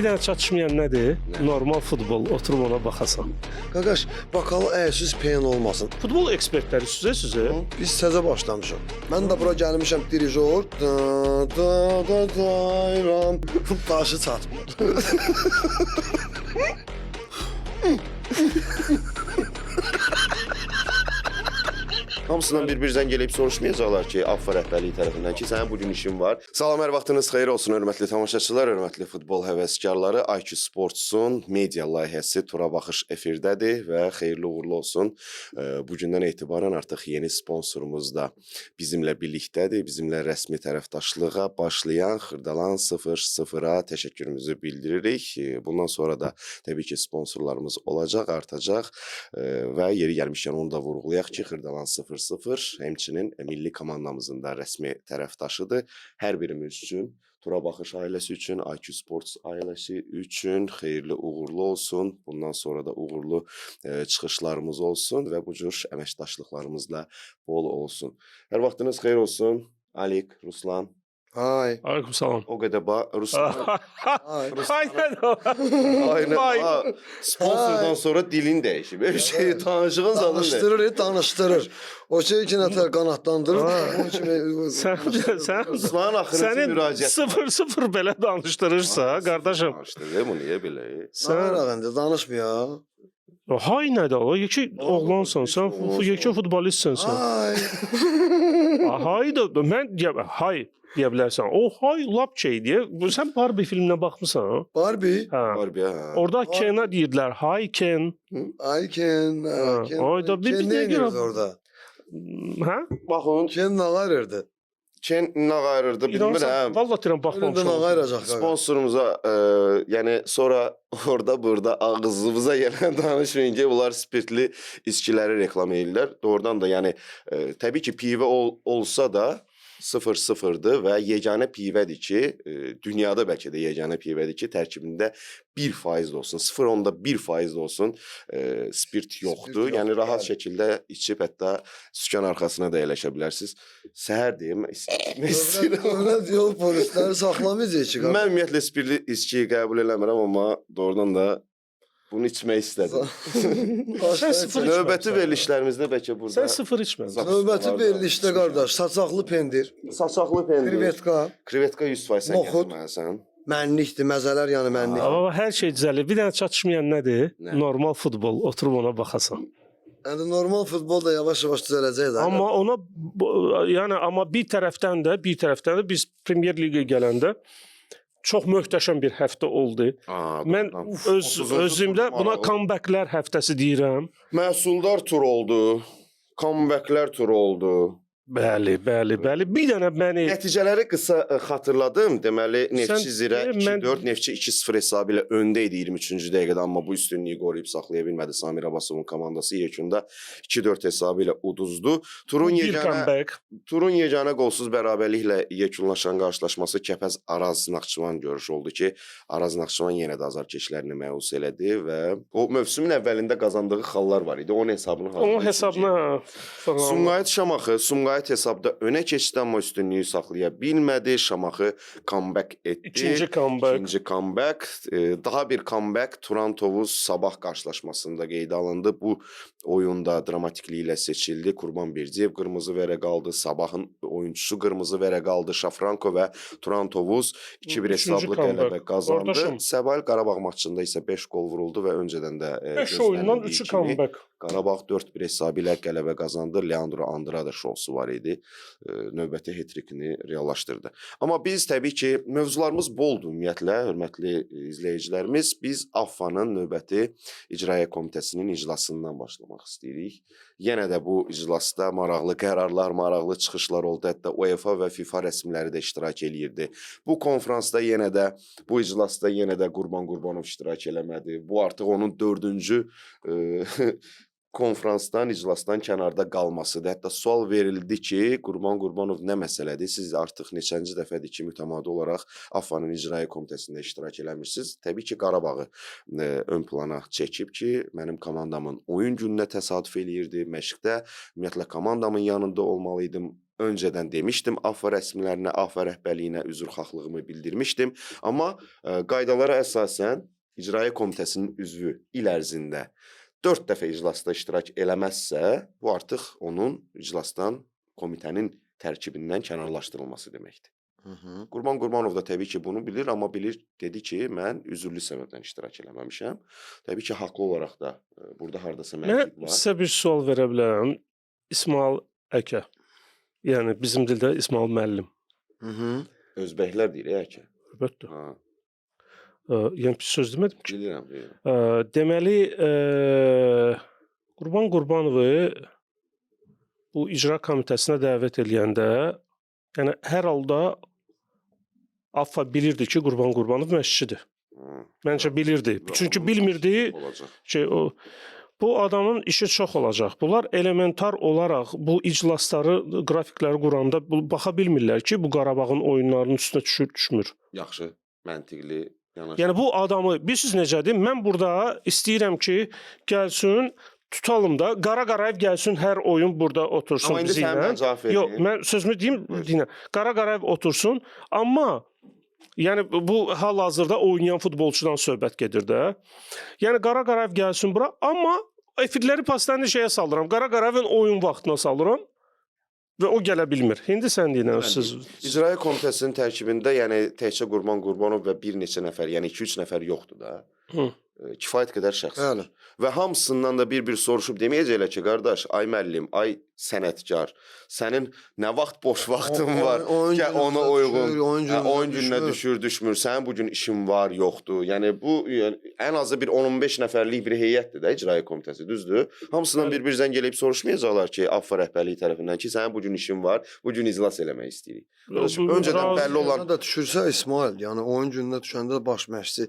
bir dənə çatışmayan nədir? Nə? Normal futbol, oturub ona baxasan. Qaqaş, bakalı əysiz peyin olmasın. Futbol ekspertləri süzə. Biz təzə başlamışıq. Mən də bura gəlmişəm dirijor. Dayram. Başı çatmır. Hamısından bir-birizdən gəlib soruşmayacaqlar ki, AFFA rəhbərliyi tərəfindən ki, sənin bugün işin var. Salam, hər vaxtınız xeyir olsun, hörmətli tamaşaçılar, hörmətli futbol həvəskarları. IQ Sportsun media layihəsi Tura Baxış efirdədir və xeyirli uğurlu olsun. Bugündən etibarən artıq yeni sponsorumuz da bizimlə birlikdədir. Bizimlə rəsmi tərəfdaşlığa başlayan Xırdalan 00-a təşəkkürümüzü bildiririk. Bundan sonra da təbii ki, sponsorlarımız olacaq, artacaq və yeri gəlmişkən onu da vurğulayaq ki, Xırdalan 00 həmçinin milli komandamızın da rəsmi tərəfdaşıdır. Hər birimiz üçün, Tura Baxış ailəsi üçün, IQ Sports ailəsi üçün xeyirli uğurlu olsun. Bundan sonra da uğurlu çıxışlarımız olsun və bu cür əməkdaşlıqlarımızla bol olsun. Hər vaxtınız xeyir olsun. Alik, Ruslan. Hay. Aleyküm salam. O qədər Ruslan. Aynen o. Aynen. Sponsordan sonra dilin dəyişib. Bir şey tanışığın danışdırır, danışdırır. O şey ki nətər qanatlandırır. Onun kimi Sən Ruslan axırıncı müraciət. 0-0 belə danışdırırsa, qardaşım. Danışdırır, bu niyə belə? sən rəğəndə danışmıyor. Hay nədir o? Yekə oğlansan, sən yekə futbolistsən sən. Ay. Hay da mən hay deyə bilərsən. O hay lap şeydir. Sən Barbie filminə baxmısan? Barbie. Hə. Barbie, hə. Orada Ken'a deyirlər. Hay Ken. Ay Ken. Ayda bir ne görə orada? Hə? Baxın, Ken nə ayırırdı? Ken nə ayırırdı bilmirəm. Vallahi deyirəm baxmamışam. Nə ayıracaq? Sponsorumuza, yəni sonra orada burada ağzımıza gələn danışmayın ki, bunlar spirtli içkiləri reklam edirlər. Doğrudan da yəni təbii ki, pivə olsa da 0-0'dır və yeganə pivədir ki, dünyada bəlkə də yeganə pivədir ki, tərkibində 1% də olsun, 0.1% də olsun spirt yoxdur. Yəni rahat şəkildə içib hətta sükan arxasına da əyləşə bilərsiniz. Səhər deyim, Dövlət yol polisləri saxlamayacaq ki. Mən ümumiyyətlə spirtli içkiyi qəbul eləmirəm, amma doğrudan da bunu içmək istədim. Növbəti verilişlərimizdə bəlkə burada... Sən 0 içmə. Növbəti verilişdə qardaş, saçaqlı pendir, saçaqlı pendir, krevetka 100% sən gətirməlisən. mənlikdir, məzələr yəni mənlik. Amma hər şey düzəlir. Bir dənə çatışmayan nədir? Nə? Normal futbol. Oturub ona baxasan. Yəni normal futbol da yavaş-yavaş düzələcək də. Amma ona yəni amma bir tərəfdən də biz Premyer Liqaya gələndə çox möhtəşəm bir həftə oldu. Mən özümdə buna comebacklər həftəsi deyirəm. Məhsuldar tur oldu, comebacklər turu oldu. Bəli. Bir dənə məni Nəticələri qısa xatırladım. Deməli, Neftçi Zirə 2-4, Neftçi 2-0 hesabı ilə öndə idi 23-cü dəqiqədə, amma bu üstünlüyü qoruyub saxlaya bilmədi Samir Abbasovun komandası. Yekunda 2-4 hesabı ilə uduzdu. Turun yeganə qolsuz bərabərliklə yekunlaşan qarşılaşması Kəpəz Araz Naxçıvan görüşü oldu ki, Araz Naxçıvan yenə də azarkeşlərini məus elədi və o mövsümün əvvəlində qazandığı xallar var idi. Onun hesabına Sumqayıt Şamaxı hesabda önə keçdi, amma üstünlüyü saxlaya bilmədi. Şamaxı comeback etdi. İkinci comeback. Daha bir comeback Turan Tovuz Sabah qarşılaşmasında qeydə alındı. Bu oyunda dramatikliyi ilə seçildi. Qurban Berdiyev qırmızı vərəq aldı. Sabahın oyuncusu qırmızı vərəq aldı. Şafranko və Turan Tovuz 2-1 hesablı qələbə qazandı. Səbail Qarabağ maçında isə 5 qol vuruldu və öncədən də 5 oyundan 3-ü comeback. Qarabağ 4-1 hesabı ilə qələbə qazandı. Leandro Andrada şousu var idi. Növbəti hat-trickini reallaşdırdı. Amma biz təbii ki, mövzularımız boldur ümumiyyətlə, hörmətli izləyicilərimiz. Biz AFFA-nın növbəti İcraiyyə Komitəsinin iclasından başlamaq istəyirik. Yenə də bu iclasda maraqlı qərarlar, maraqlı çıxışlar oldu. Hətta UEFA və FIFA rəsmiləri də iştirak eləyirdi. Bu konfransda yenə də, bu iclasda yenə də Qurban Qurbanov iştirak eləmədi. Bu artıq onun 4-cü konfransdan, iclasdan kənarda qalmasıdır. Hətta sual verildi ki, Qurban Qurbanov nə məsələdir? Siz artıq neçənci dəfədir ki, mütəmadi olaraq AFFA-nın İcraiyyə Komitəsində iştirak eləmirsiniz. Təbii ki, Qarabağı ön plana çəkib ki, mənim komandamın oyun gününə təsadüf eləyirdi, məşqdə ümumiyyətlə komandamın yanında olmalıydım. öncədən demişdim. AFFA rəsmilərinə, AFFA rəhbərliyinə üzrxahlığımı bildirmişdim. Amma qaydalara əsasən İcraiyyə Komitəsinin üzvü il ərzində 4 dəfə iclasda iştirak eləməzsə, bu artıq onun iclasdan komitənin tərkibindən kənarlaşdırılması deməkdir. Qurban Qurbanov da təbii ki bunu bilir, amma dedi ki, mən üzürlü səbəbdən iştirak eləməmişəm. Təbii ki, haqlı olaraq da burada hardasa məntiq var. Mən sizə bir sual verə bilərəm. İsmail Əkə. Yəni bizim dildə İsmail müəllim. Özbəklər deyir, Əkə. Əlbəttə. Yəni pis söz demədim ki. Bilirəm. Deməli, Qurban Qurbanovu bu icra komitəsinə dəvət eləyəndə, yəni hər halda AFFA bilirdi ki, Qurban Qurbanov məşqçidir. Məncə bilirdi. Çünki bilmirdi ki, bu adamın işi çox olacaq. Bunlar elementar olaraq bu iclasları, qrafikləri quranda baxa bilmirlər ki, bu Qarabağın oyunlarının üstünə düşmür. Yaxşı, məntiqli. Yəni bu adamı, bilirsiniz necədir? Mən burada istəyirəm ki, gəlsin, tutalım da, Qara Qarayev gəlsin, hər oyun burada otursun bizimlə. Amma indi sən mən cavab verin. Yox, mən sözümü deyim, Qara Qarayev otursun, amma yəni bu hal-hazırda oynayan futbolçudan söhbət gedir də. Yəni Qara Qarayev gəlsin bura, amma efirləri paslarını şeyə salıram. Qara Qarayevin oyun vaxtına salıram. Və o gələ bilmir. İndi sən deyirsiz. İcraiyyə Komitəsinin tərkibində, yəni təkcə Qurban Qurbanov və bir neçə nəfər, yəni 2-3 nəfər yoxdur da. Kifayət qədər şəxs. Bəli. Və hamısından da bir soruşub deməyəcəklər ki, qardaş, ay müəllim, ay sənətkar, sənin nə vaxt boş vaxtın var, ona uyğun, oyun gününə düşür, düşmür, sənin bugün işin var, yoxdur. Yəni bu ən azı bir 10-15 nəfərlik bir heyətdir də İcraiyyə Komitəsi, düzdür? Hamısından bir-birizdən gəlib soruşmayacaqlar ki, AFFA rəhbərliyi tərəfindən ki, sənin bugün işin var, bugün iclas eləmək istəyirik. Öncədən bəlli olan da düşürsə İsmail, yəni oyun gününə düşəndə baş məşqçi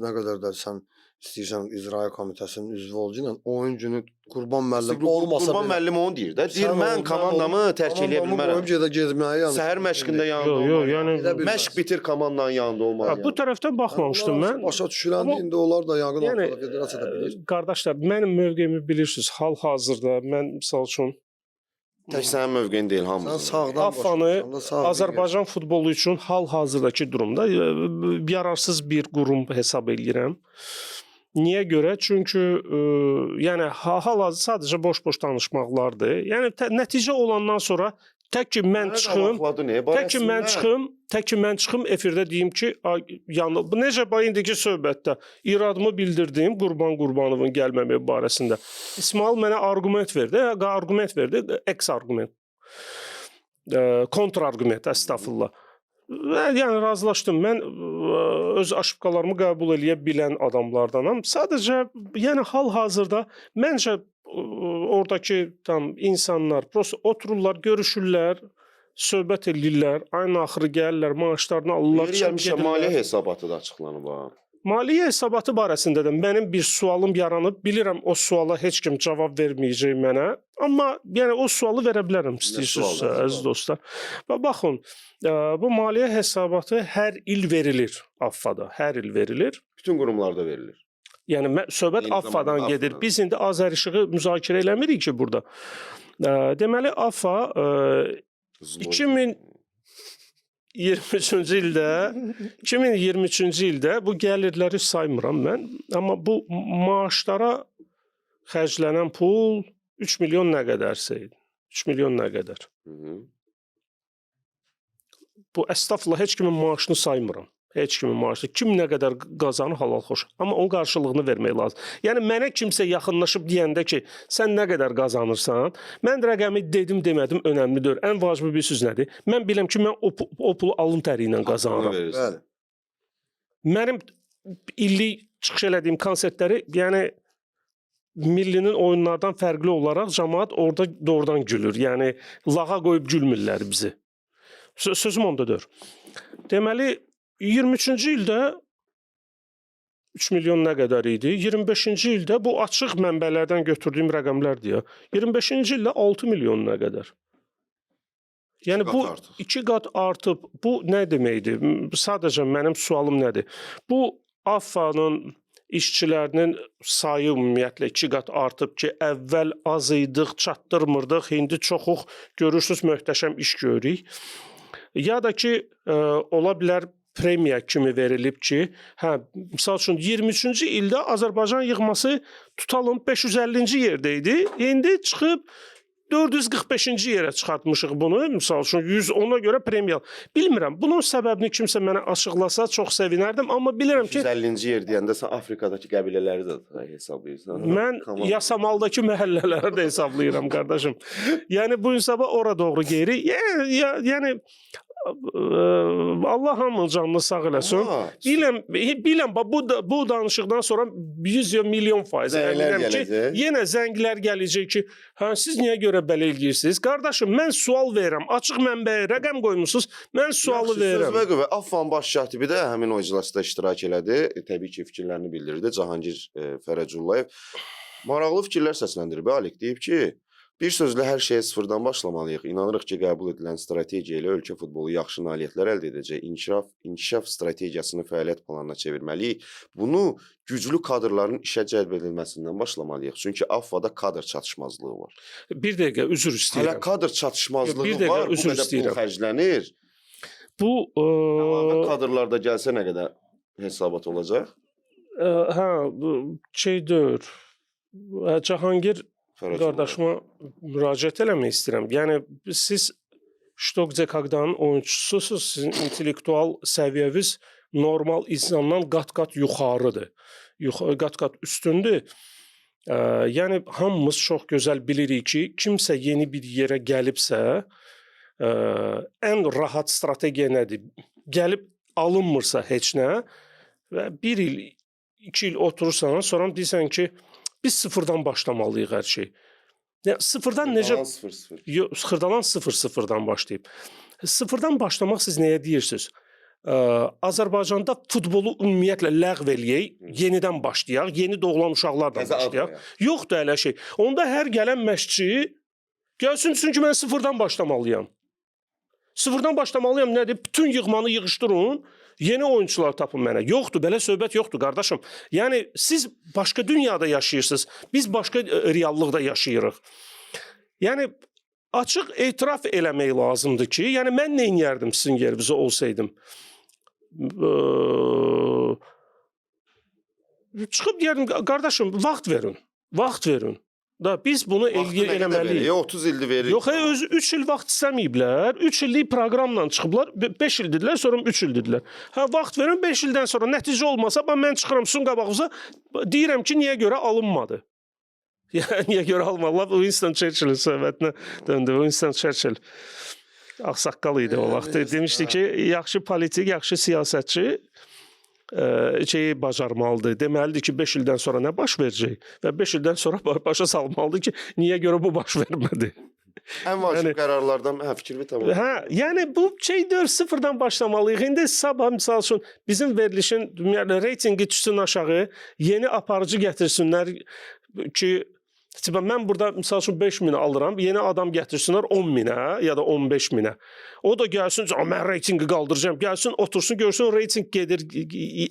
nə qədər də sən istəyirsən İcraiyyə Komitəsinin üzvü olacaqsan, oyun günü Qurban müəllim olmasa Qurban müəllim onu deyir də. Deyir mən komandamı tərk eləyə bilmərəm. Gezməyə yəni. Səhər məşqində yanında olmalıyam. Yəni məşq bitir komandanın yanında olmalıyam. Bu tərəfdən baxmamışdım mən. Başa düşürəm indi onlar da yaqın ortada federasiyada bilir. Qardaşlar, mənim mövqeyimi bilirsiniz. Hal-hazırda mən misal üçün tək sənin mövqeyin deyil hamımızın. Sən sağdan AFFA-nı Azərbaycan futbolu üçün hal-hazırdakı durumda yararsız bir qurum hesab edirəm. Niyə görə? Çünki yəni hal-hazırda sadəcə boş-boş danışmaqlardır. Yəni nəticə olandan sonra tək ki mən çıxım, efirdə deyim ki, bu necə indiki söhbətdə iradımı bildirdim Qurban Qurbanovun gəlməməyi barəsində. İsmail mənə argument verdi, eks-argument, kontra-argument, əstəğfurullah. Yəni razılaşdım. Mən öz aşıbqalarımı qəbul eləyə bilən adamlardanam. Sadəcə yəni hal-hazırda məncə oradakı tam insanlar prosta otururlar, görüşürlər, söhbət edirlər, ayın axırı gəlirlər, maaşlarını alırlar, gedirlər. Maliyyə hesabatı da açıqlanıb. Maliyyə hesabatı barəsində də mənim bir sualım yaranıb. Bilirəm o suala heç kim cavab verməyəcək mənə. Amma yəni o sualı verə bilərəm istəyirsinizsə, əziz dostlar. Və baxın, bu maliyyə hesabatı hər il verilir AFFA-da, hər il verilir. Bütün qurumlarda verilir. Yəni söhbət AFFA-dan gedir. Biz indi Azərişığı müzakirə eləmirik ki burada. Deməli AFFA 2023-cü ildə bu gəlirləri saymıram mən, amma bu maaşlara xərclənən pul 3 milyon nə qədərsə idi. 3 milyon nə qədər. Bu əstəğfurullah heç kimin maaşını saymıram. Heç kimin maaşı. Kim nə qədər qazanır halal xoş. Amma onun qarşılığını vermək lazım. Yəni mənə kimsə yaxınlaşıb deyəndə ki, sən nə qədər qazanırsan, mən rəqəmi dedim, demədim, önəmli deyil. Ən vacibi bir söz nədir? Mən biləm ki, mən o pulu alın təri ilə qazanıram. Mənim illik çıxış elədiyim konsertləri, yəni millinin oyunlardan fərqli olaraq cəmaət orada doğrudan gülür. Yəni lağa qoyub gülmürlər bizi. Sözüm onda deyir. Deməli 23-cü ildə 3 milyon nə qədər idi? 25-ci ildə bu açıq mənbələrdən götürdüyüm rəqəmlərdir. 25-ci ildə 6 milyon nə qədər? Yəni bu 2 qat artıb. Bu nə deməkdir? Sadəcə mənim sualım nədir? Bu AFFA-nın işçilərinin sayı ümumiyyətlə 2 qat artıb ki, əvvəl az idik, çatdırmırdıq, indi çoxuq, görürsüz, möhtəşəm iş görürük. Ya da ki, ola bilər premiya kimi verilib ki, misal üçün 23-cü ildə Azərbaycan yığması tutalım 550-ci yerdə idi, indi çıxıb 445-ci yerə çıxartmışıq bunu, misal üçün 100, ona görə premiya. Bilmirəm, bunun səbəbini kimsə mənə açıqlasa çox sevinərdim, amma bilirəm ki... 150-ci yer deyəndə sən Afrikadakı qəbilələri də hesablayırsan. Mən yasamaldakı məhəllələri də hesablayıram, qardaşım. Yəni, bu insaba ora doğru geyri. Yəni, Allah hamının canını sağ eləsin. Biləm, bu danışıqdan sonra 100 milyon faiz əminəm ki, yenə zənglər gələcək ki, siz niyə görə belə eləyirsiniz? Qardaşım, mən sual verirəm, açıq mənbəyə rəqəm qoymuşsunuz, mən sualı verirəm. Söz və qüvvə, Affan baş katibi də həmin o iclasda iştirak elədi, təbii ki, fikirlərini bildirdi, Cahangir Fərəcullayev. Maraqlı fikirlər səsləndirib, Alik deyib ki, bir sözlə hər şeyə sıfırdan başlamalıyıq. İnanırıq ki, qəbul edilən strategiya ilə ölkə futbolu yaxşı nailiyyətlər əldə edəcək. İnkişaf strategiyasını fəaliyyət planına çevirməliyik. Bunu güclü kadrların işə cəlb edilməsindən başlamalıyıq. Çünki AFFA-da kadr çatışmazlığı var. Bir dəqiqə, üzr istəyirəm. Hələ kadr çatışmazlığı var, bu qədər pul xərclənir. Bu... Əlavə kadrlarda gəlsə nə qədər hesabat olacaq? Şeydir, Cahangir qardaşıma müraciət eləmək istəyirəm. Yəni, siz Ştokzekagdanın oyunçususunuz, sizin intellektual səviyyəviz normal insandan qat-qat yuxarıdır. Qat-qat üstündür. Yəni, hamımız çox gözəl bilirik ki, kimsə yeni bir yerə gəlibsə, ən rahat strategiya nədir? Gəlib alınmırsa heç nə və 1 il, 2 il oturursan, sonra deyirsən ki, biz sıfırdan başlamalıyıq hər şey. Sıfırdan necə... Xırdalan sıfırdan başlayıb. Sıfırdan başlamaq siz nəyə deyirsiniz? Azərbaycanda futbolu ümumiyyətlə ləğv eləyək, yenidən başlayaq, yeni doğulan uşaqlardan başlayaq. Yoxdur elə şey. Onda hər gələn məşqçi gəlsin, çünki mən sıfırdan başlamalıyam. Sıfırdan başlamalıyam nədir? Bütün yığmanı yığışdırın, yeni oyuncular tapın mənə. Yoxdur, belə söhbət yoxdur, qardaşım. Yəni, siz başqa dünyada yaşayırsınız, biz başqa reallıqda yaşayırıq. Yəni, açıq etiraf eləmək lazımdır ki, yəni mən nə inəyərdim sizin yerinizə olsaydım? Çıxıb deyərdim, qardaşım, vaxt verin. Da biz bunu eləməliyik. 30 ildir verir. Yox, 3 il vaxt istəməyiblər. 3 illik proqramla çıxıblar. 5 il dedilər, sonra 3 il dedilər. Vaxt verin, 5 ildən sonra nəticə olmasa, mən çıxıram sizin qabağınıza, deyirəm ki, niyə görə alınmadı? Niyə görə alınmadı? Winston Churchill'in söhbətinə döndü. Winston Churchill ağsaqqal idi o vaxt. Demişdi ki, yaxşı politik, yaxşı siyasətçi şeyi bacarmalıdır. Deməlidir ki, 5 ildən sonra nə baş verəcək? Və 5 ildən sonra başa salmalıdır ki, niyə görə bu baş vermədi? Ən vacib qərarlardan fikirli tamam. Yəni bu şeydir, sıfırdan başlamalıyıq. İndi sabah, misal üçün, bizim verilişin reytingi düşsün aşağı, yeni aparıcı gətirsinlər ki, mən burada, misal üçün, 5.000 alıram, yeni adam gətirsinlər 10.000-ə ya da 15.000-ə. O da gəlsin, mən reytingi qaldıracağım, gəlsin, otursun, görsün, reyting gedir,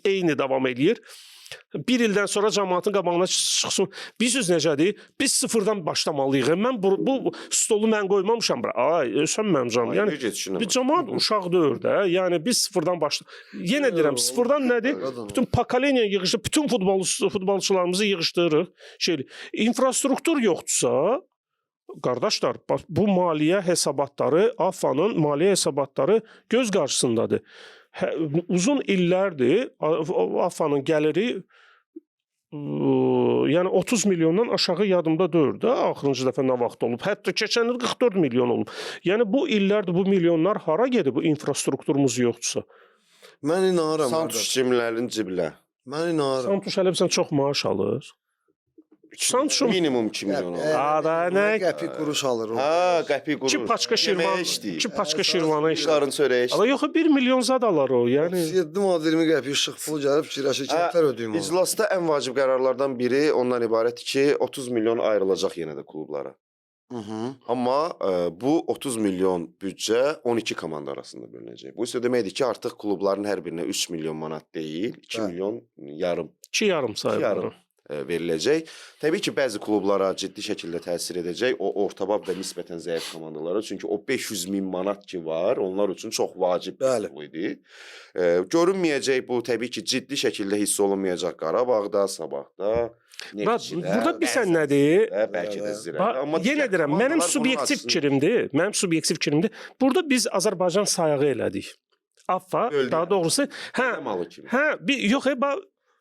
eyni davam edir. 1 ildən sonra cəmaatın qabağına çıxsın. Biz necədir? Biz sıfırdan başlamalıyıq. Mən bu stolu mən qoymamışam. Sən mənim canım. Yəni, bir cəmaat uşaq deyir də. Yəni, biz sıfırdan başlayırıq. Yenə deyirəm, sıfırdan nədir? Bütün pokoleniya yığışdırırıq, bütün futbolçularımızı yığışdırırıq. İnfrastruktur yoxdursa, qardaşlar, bu maliyyə hesabatları, AFFA-nın maliyyə hesabatları göz qarşısındadır. Uzun illərdir AFFA-nın gəliri yəni 30 milyondan aşağı yadımda deyil də, axırıncı dəfə nə vaxt olub. Hətta keçən il 44 milyon olub. Yəni bu illərdir bu milyonlar hara gedir, bu infrastrukturumuz yoxdursa? Mən inanıram. Santuş cimlərin ciblə. Mən inanıram. Santuş eləbsən çox maaş alır. Santuşum minimum 2 milyon alır. Qəpik quruş alır. Qəpik quruş. Ki paçka şirvana işləyir. Qarın çörəyə işləyir. Ala yox, 1 milyon zad alar o. Yəni 7 manat 20 qəpik işıq pul gəlib fikirləşir ki, nətər ödəyim onu. İclasda ən vacib qərarlardan biri ondan ibarətdir ki, 30 milyon ayrılacaq yenə də klublara. Amma bu 30 milyon büdcə 12 komanda arasında bölünəcək. Bu isə deməkdir ki, artıq klubların hər birinə 3 milyon manat deyil, 2 milyon yarım. 2,5 sayılır. Veriləcək. Təbii ki, bəzi klublara ciddi şəkildə təsir edəcək. O ortabab və nisbətən zəif komandalara. Çünki o 500 min manat ki var, onlar üçün çox vacib bir pul idi. Görünməyəcək bu, təbii ki, ciddi şəkildə hiss olunmayacaq Qarabağda, Sabahda, Neftçidə. Burada bilsən nədir? Bəlkə də zirə. Yenə deyirəm, mənim subyektiv fikrimdir. Burada biz Azərbaycan sayağı elədik. Affa, daha doğrusu, yox,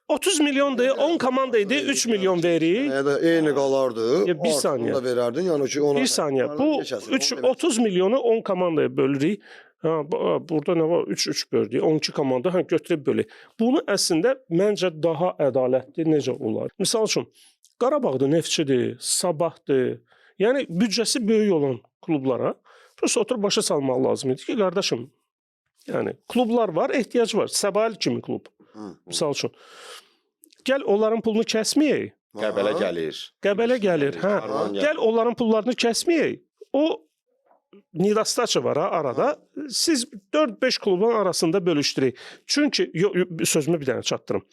30 milyondur, 10 komandaydı, 3 milyon verir. Ya da eyni qalardı. Bir saniyə. Onu da verərdin, yəni ki, ona. Bir saniyə. Bu 30 milyonu 10 komandaya bölürük. Burada nə var? 3-3 böldük. 12 komanda götürüb bölük. Bunu əslində məncə daha ədalətli necə olar? Misal üçün, Qarabağda Neftçidir, Sabahdır. Yəni büdcəsi böyük olan klublara prosta oturub başa salmaq lazım idi ki, qardaşım, yəni klublar var, ehtiyac var. Səbail kimi klub. Misal üçün. Gəl onların pulunu kəsməyək. Qəbələ gəlir. Qəbələ gəlir, hə. Gəl onların pullarını kəsməyək. O Nidastaçı var arada. Siz 4-5 klubun arasında bölüşdürək. Çünki sözümü bir dənə çatdırım.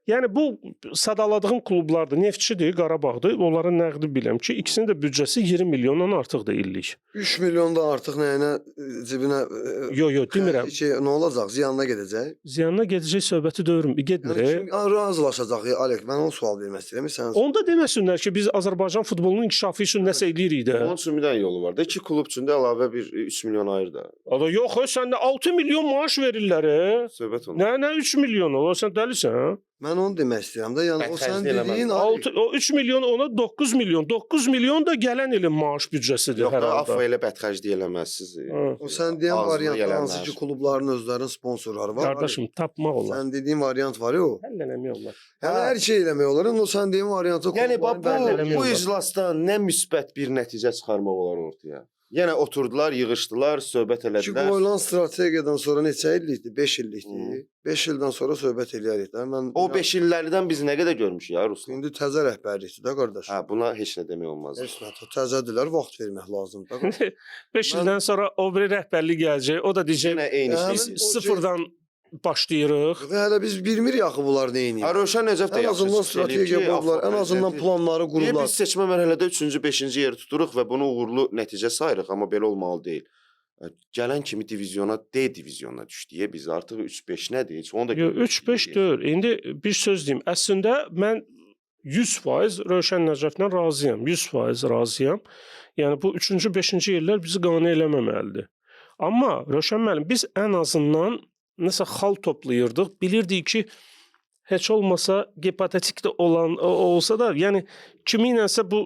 Yəni bu sadaladığım klublardır, Neftçidir, Qarabağdır. Onların nəqdi biləm ki, ikisinin də büdcəsi 20 milyondan artıqdır illik. 3 milyondan artıq nəyinə cibinə Yox, demirəm. Nə olacaq? Ziyanına gedəcək? Ziyanına gedəcək söhbəti deyirəm. Getmir. Yəni razılaşacaq Alek. Mən onu sual vermək istəyirəm. Sən onda deməsinlər ki, biz Azərbaycan futbolunun inkişafı üçün nəsə eləyirik də. Onun üçün bir dənə yolu var da. İki klub üçün də əlavə bir 3 milyon ayır da. Yox, səndə 6 milyon maaş verirlər. Söhbət onu. Nə 3 milyon olar? Sən dəlisən? Mən onu demək istəyirəm də. Yəni o sən dediyin o 3 milyon ona 9 milyon. 9 milyon da gələn ilin maaş büdcəsidir hər halda. Yox, AFA ilə bədxərclik eləməzsiz. O sən deyən variant hansı ki, klubların özlərinin sponsorları var. Qardaşım, tapmaq olar. Sən dediyin variant var ya o. Həll eləmək olar. Yəni hər şey eləmək olar. O sən deyin variantı yəni bu iclasdan nə müsbət bir nəticə çıxarmaq olar ortaya. Yenə oturdular, yığışdılar, söhbət elədilər. Ki qoyulan strategiyadan sonra neçə illikdir? 5 illikdir. 5 ildən sonra söhbət eləyərik də. O 5 illərdən biz nə qədər görmüşük ya Ruslan? İndi təzə rəhbərlikdir də qardaş. Buna heç nə demək olmaz. Heç nə. Təzədirlər, vaxt vermək lazımdır. 5 ildən sonra o bir rəhbərlik gələcək. O da deyəcək, biz sıfırdan başlayırıq. Hələ biz bilmirik axı bunlar nə edir. Rövşən Nəcəf də yaxşı. Ən azından strategiya qurublar, ən azından planları qurublar. Biz seçmə mərhələdə 3-cü, 5-ci yeri tuturuq və bunu uğurlu nəticə sayırıq, amma belə olmalı deyil. Gələn kimi divizyona, D divizyonuna düşdüyə biz artıq 3-5 nədir? Heç onu da 3-5 deyil. İndi bir söz deyim. Əslində mən 100% Rövşən Nəcəflə razıyam. 100% razıyam. Yəni bu 3-cü, 5-ci yerlər bizi qane eləməməlidir. Amma Rövşən müəllim, biz ən azından nəsə xal toplayırdıq. Bilirdik ki, heç olmasa hipotetik də olan olsa da, yəni kiminləsə bu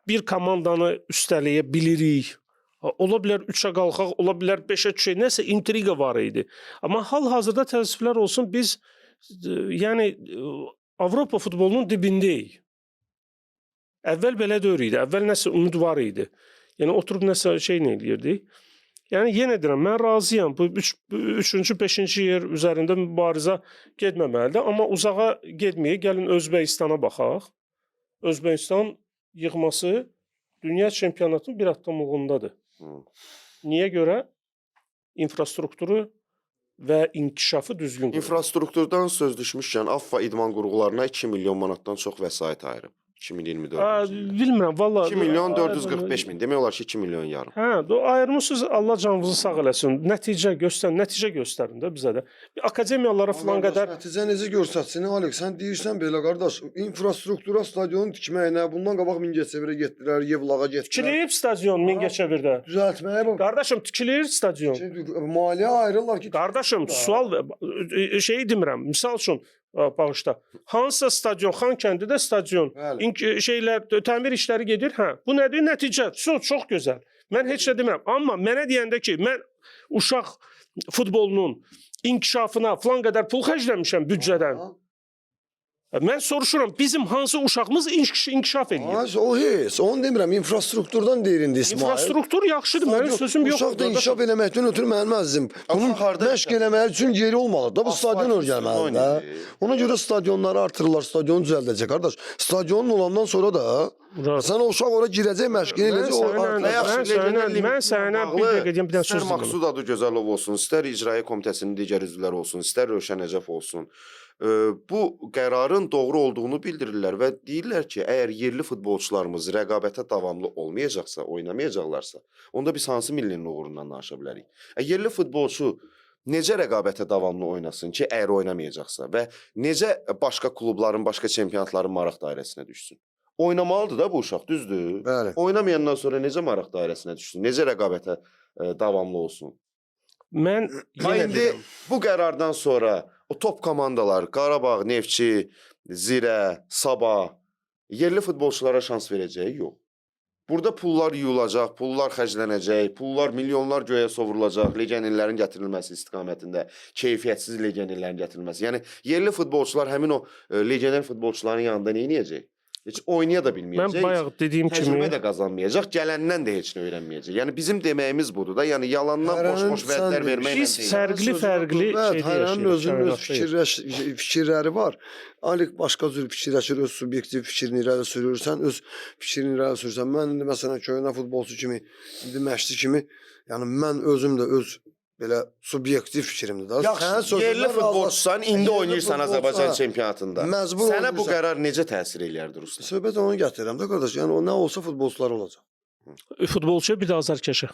bir komandanı üstələyə bilirik. Ola bilər 3-ə qalxaq, ola bilər 5-ə düşək, nəsə intriqa var idi. Amma hal-hazırda təəssüflər olsun, biz yəni Avropa futbolunun dibindəyik. Əvvəl belə deyil idi. Əvvəl nəsə ümid var idi. Yəni oturub nəsə şey nə eləyirdik. Yəni yenə deyirəm, mən razıyam. Bu 3-cü, 5-ci yer üzərində mübarizə getməməlidir. Amma uzağa getməyə gəlin Özbəkistana baxaq. Özbəkistan yığması dünya çempionatının bir addımlığındadır. Niyə görə? İnfrastrukturu və inkişafı düzgün. İnfrastrukturdan söz düşmüşkən AFFA idman qurğularına 2 milyon manatdan çox vəsait ayırıb. 2024. Bilmirəm, valla. 2 milyon 445 min. Demək olar ki, 2 milyon yarım. Ayırmışsınız, Allah canınızı sağ eləsin. Nəticə göstərin də bizə də. Akademiyalara filan qədər. Nəticə necə göstərsin, Alek? Sən deyirsən belə, qardaş, infrastruktura stadionu tikməyinə, bundan qabaq Mingəçevirə getdilər, Yevlağa getdilər. Tikilib stadion Mingəçevirdə. Düzəltməyə bax. Qardaşım, tikilir stadion. Maliyyə ayırırlar ki. Qardaşım, sual şey demirəm. Misal üçün, bağışda. Hansısa stadion, Xankəndidə stadion, şeylər, təmir işləri gedir. Bu nədir? Nəticə. Çox gözəl. Mən heç nə demirəm. Amma mənə deyəndə ki, mən uşaq futbolunun inkişafına falan qədər pul xərcləmişəm büdcədən. Mən soruşuram, bizim hansı uşağımız inkişaf edir? O heç, onu demirəm, infrastrukturdan deyirindi İsmail. İnfrastruktur yaxşıdır, mənim sözüm yoxdur. Uşaq da inkişaf eləməkdən ötürü mənim əzizim. Bunun məşq eləməyə üçün yeri olmalı da, bu stadion örgəlməlidir. Ona görə stadionları artırırlar, stadionu düzəldəcək, qardaş. Stadionun olandan sonra da Sən o uşaq ora girəcək, məşqini eləyəcək, o Mən sənə bir dəqiqə deyim, bir dənə söz istər Maqsud Adı Gözəlov olsun, istər İcraiyyə Komitəsinin digər üzvləri olsun, istər Rövşən Əcəf olsun. Bu qərarın doğru olduğunu bildirirlər və deyirlər ki, əgər yerli futbolçularımız rəqabətə davamlı olmayacaqsa, oynamayacaqlarsa, onda biz hansı millinin uğurundan danışa bilərik? Yerli futbolçu necə rəqabətə davamlı oynasın ki, əgər oynamayacaqsa və necə başqa klubların, başqa çempionatların maraq dairəsinə düşsün? Oynamalıdır da bu uşaq, düzdür? Bəli. Oynamayandan sonra necə maraq dairəsinə düşsün? Necə rəqabətə davamlı olsun? Mən indi bu qərardan sonra o top komandalar, Qarabağ, Neftçi, Zirə, Sabah yerli futbolçulara şans verəcək? Yox. Burada pullar yuyulacaq, pullar xərclənəcək, pullar milyonlar göyə sovrulacaq, legionerlərin gətirilməsi istiqamətində, keyfiyyətsiz legionerlərin gətirilməsi. Yəni yerli futbolçular həmin o legioner futbolçuların yanında nə edəcək? Heç oynaya da bilməyəcək. Mən bayaq dediyim kimi təcrübə də qazanmayacaq, gələndən də heç nə öyrənməyəcək. Yəni bizim deməyimiz budur da. Yəni yalandan boş-boş vədlər verməklə biz fərqli Həmin özünün öz fikirləri var. Alik başqa cür fikirləşir, öz subyektiv fikrini irəli sürürsən, öz fikrini irəli sürürsən. Mən indi məsələn köhnə futbolçu kimi, indi məşqçi kimi, yəni mən özüm də öz belə subyektiv fikrimdir da. Yaxşı, yerli futbolçusan, indi oynayırsan Azərbaycan çempionatında. Sənə bu qərar necə təsir eləyərdi Ruslan? Söhbət onu gətirirəm də qardaş. Yəni o nə olsa futbolçular olacaq. Futbolçuya bir də azarkeşə.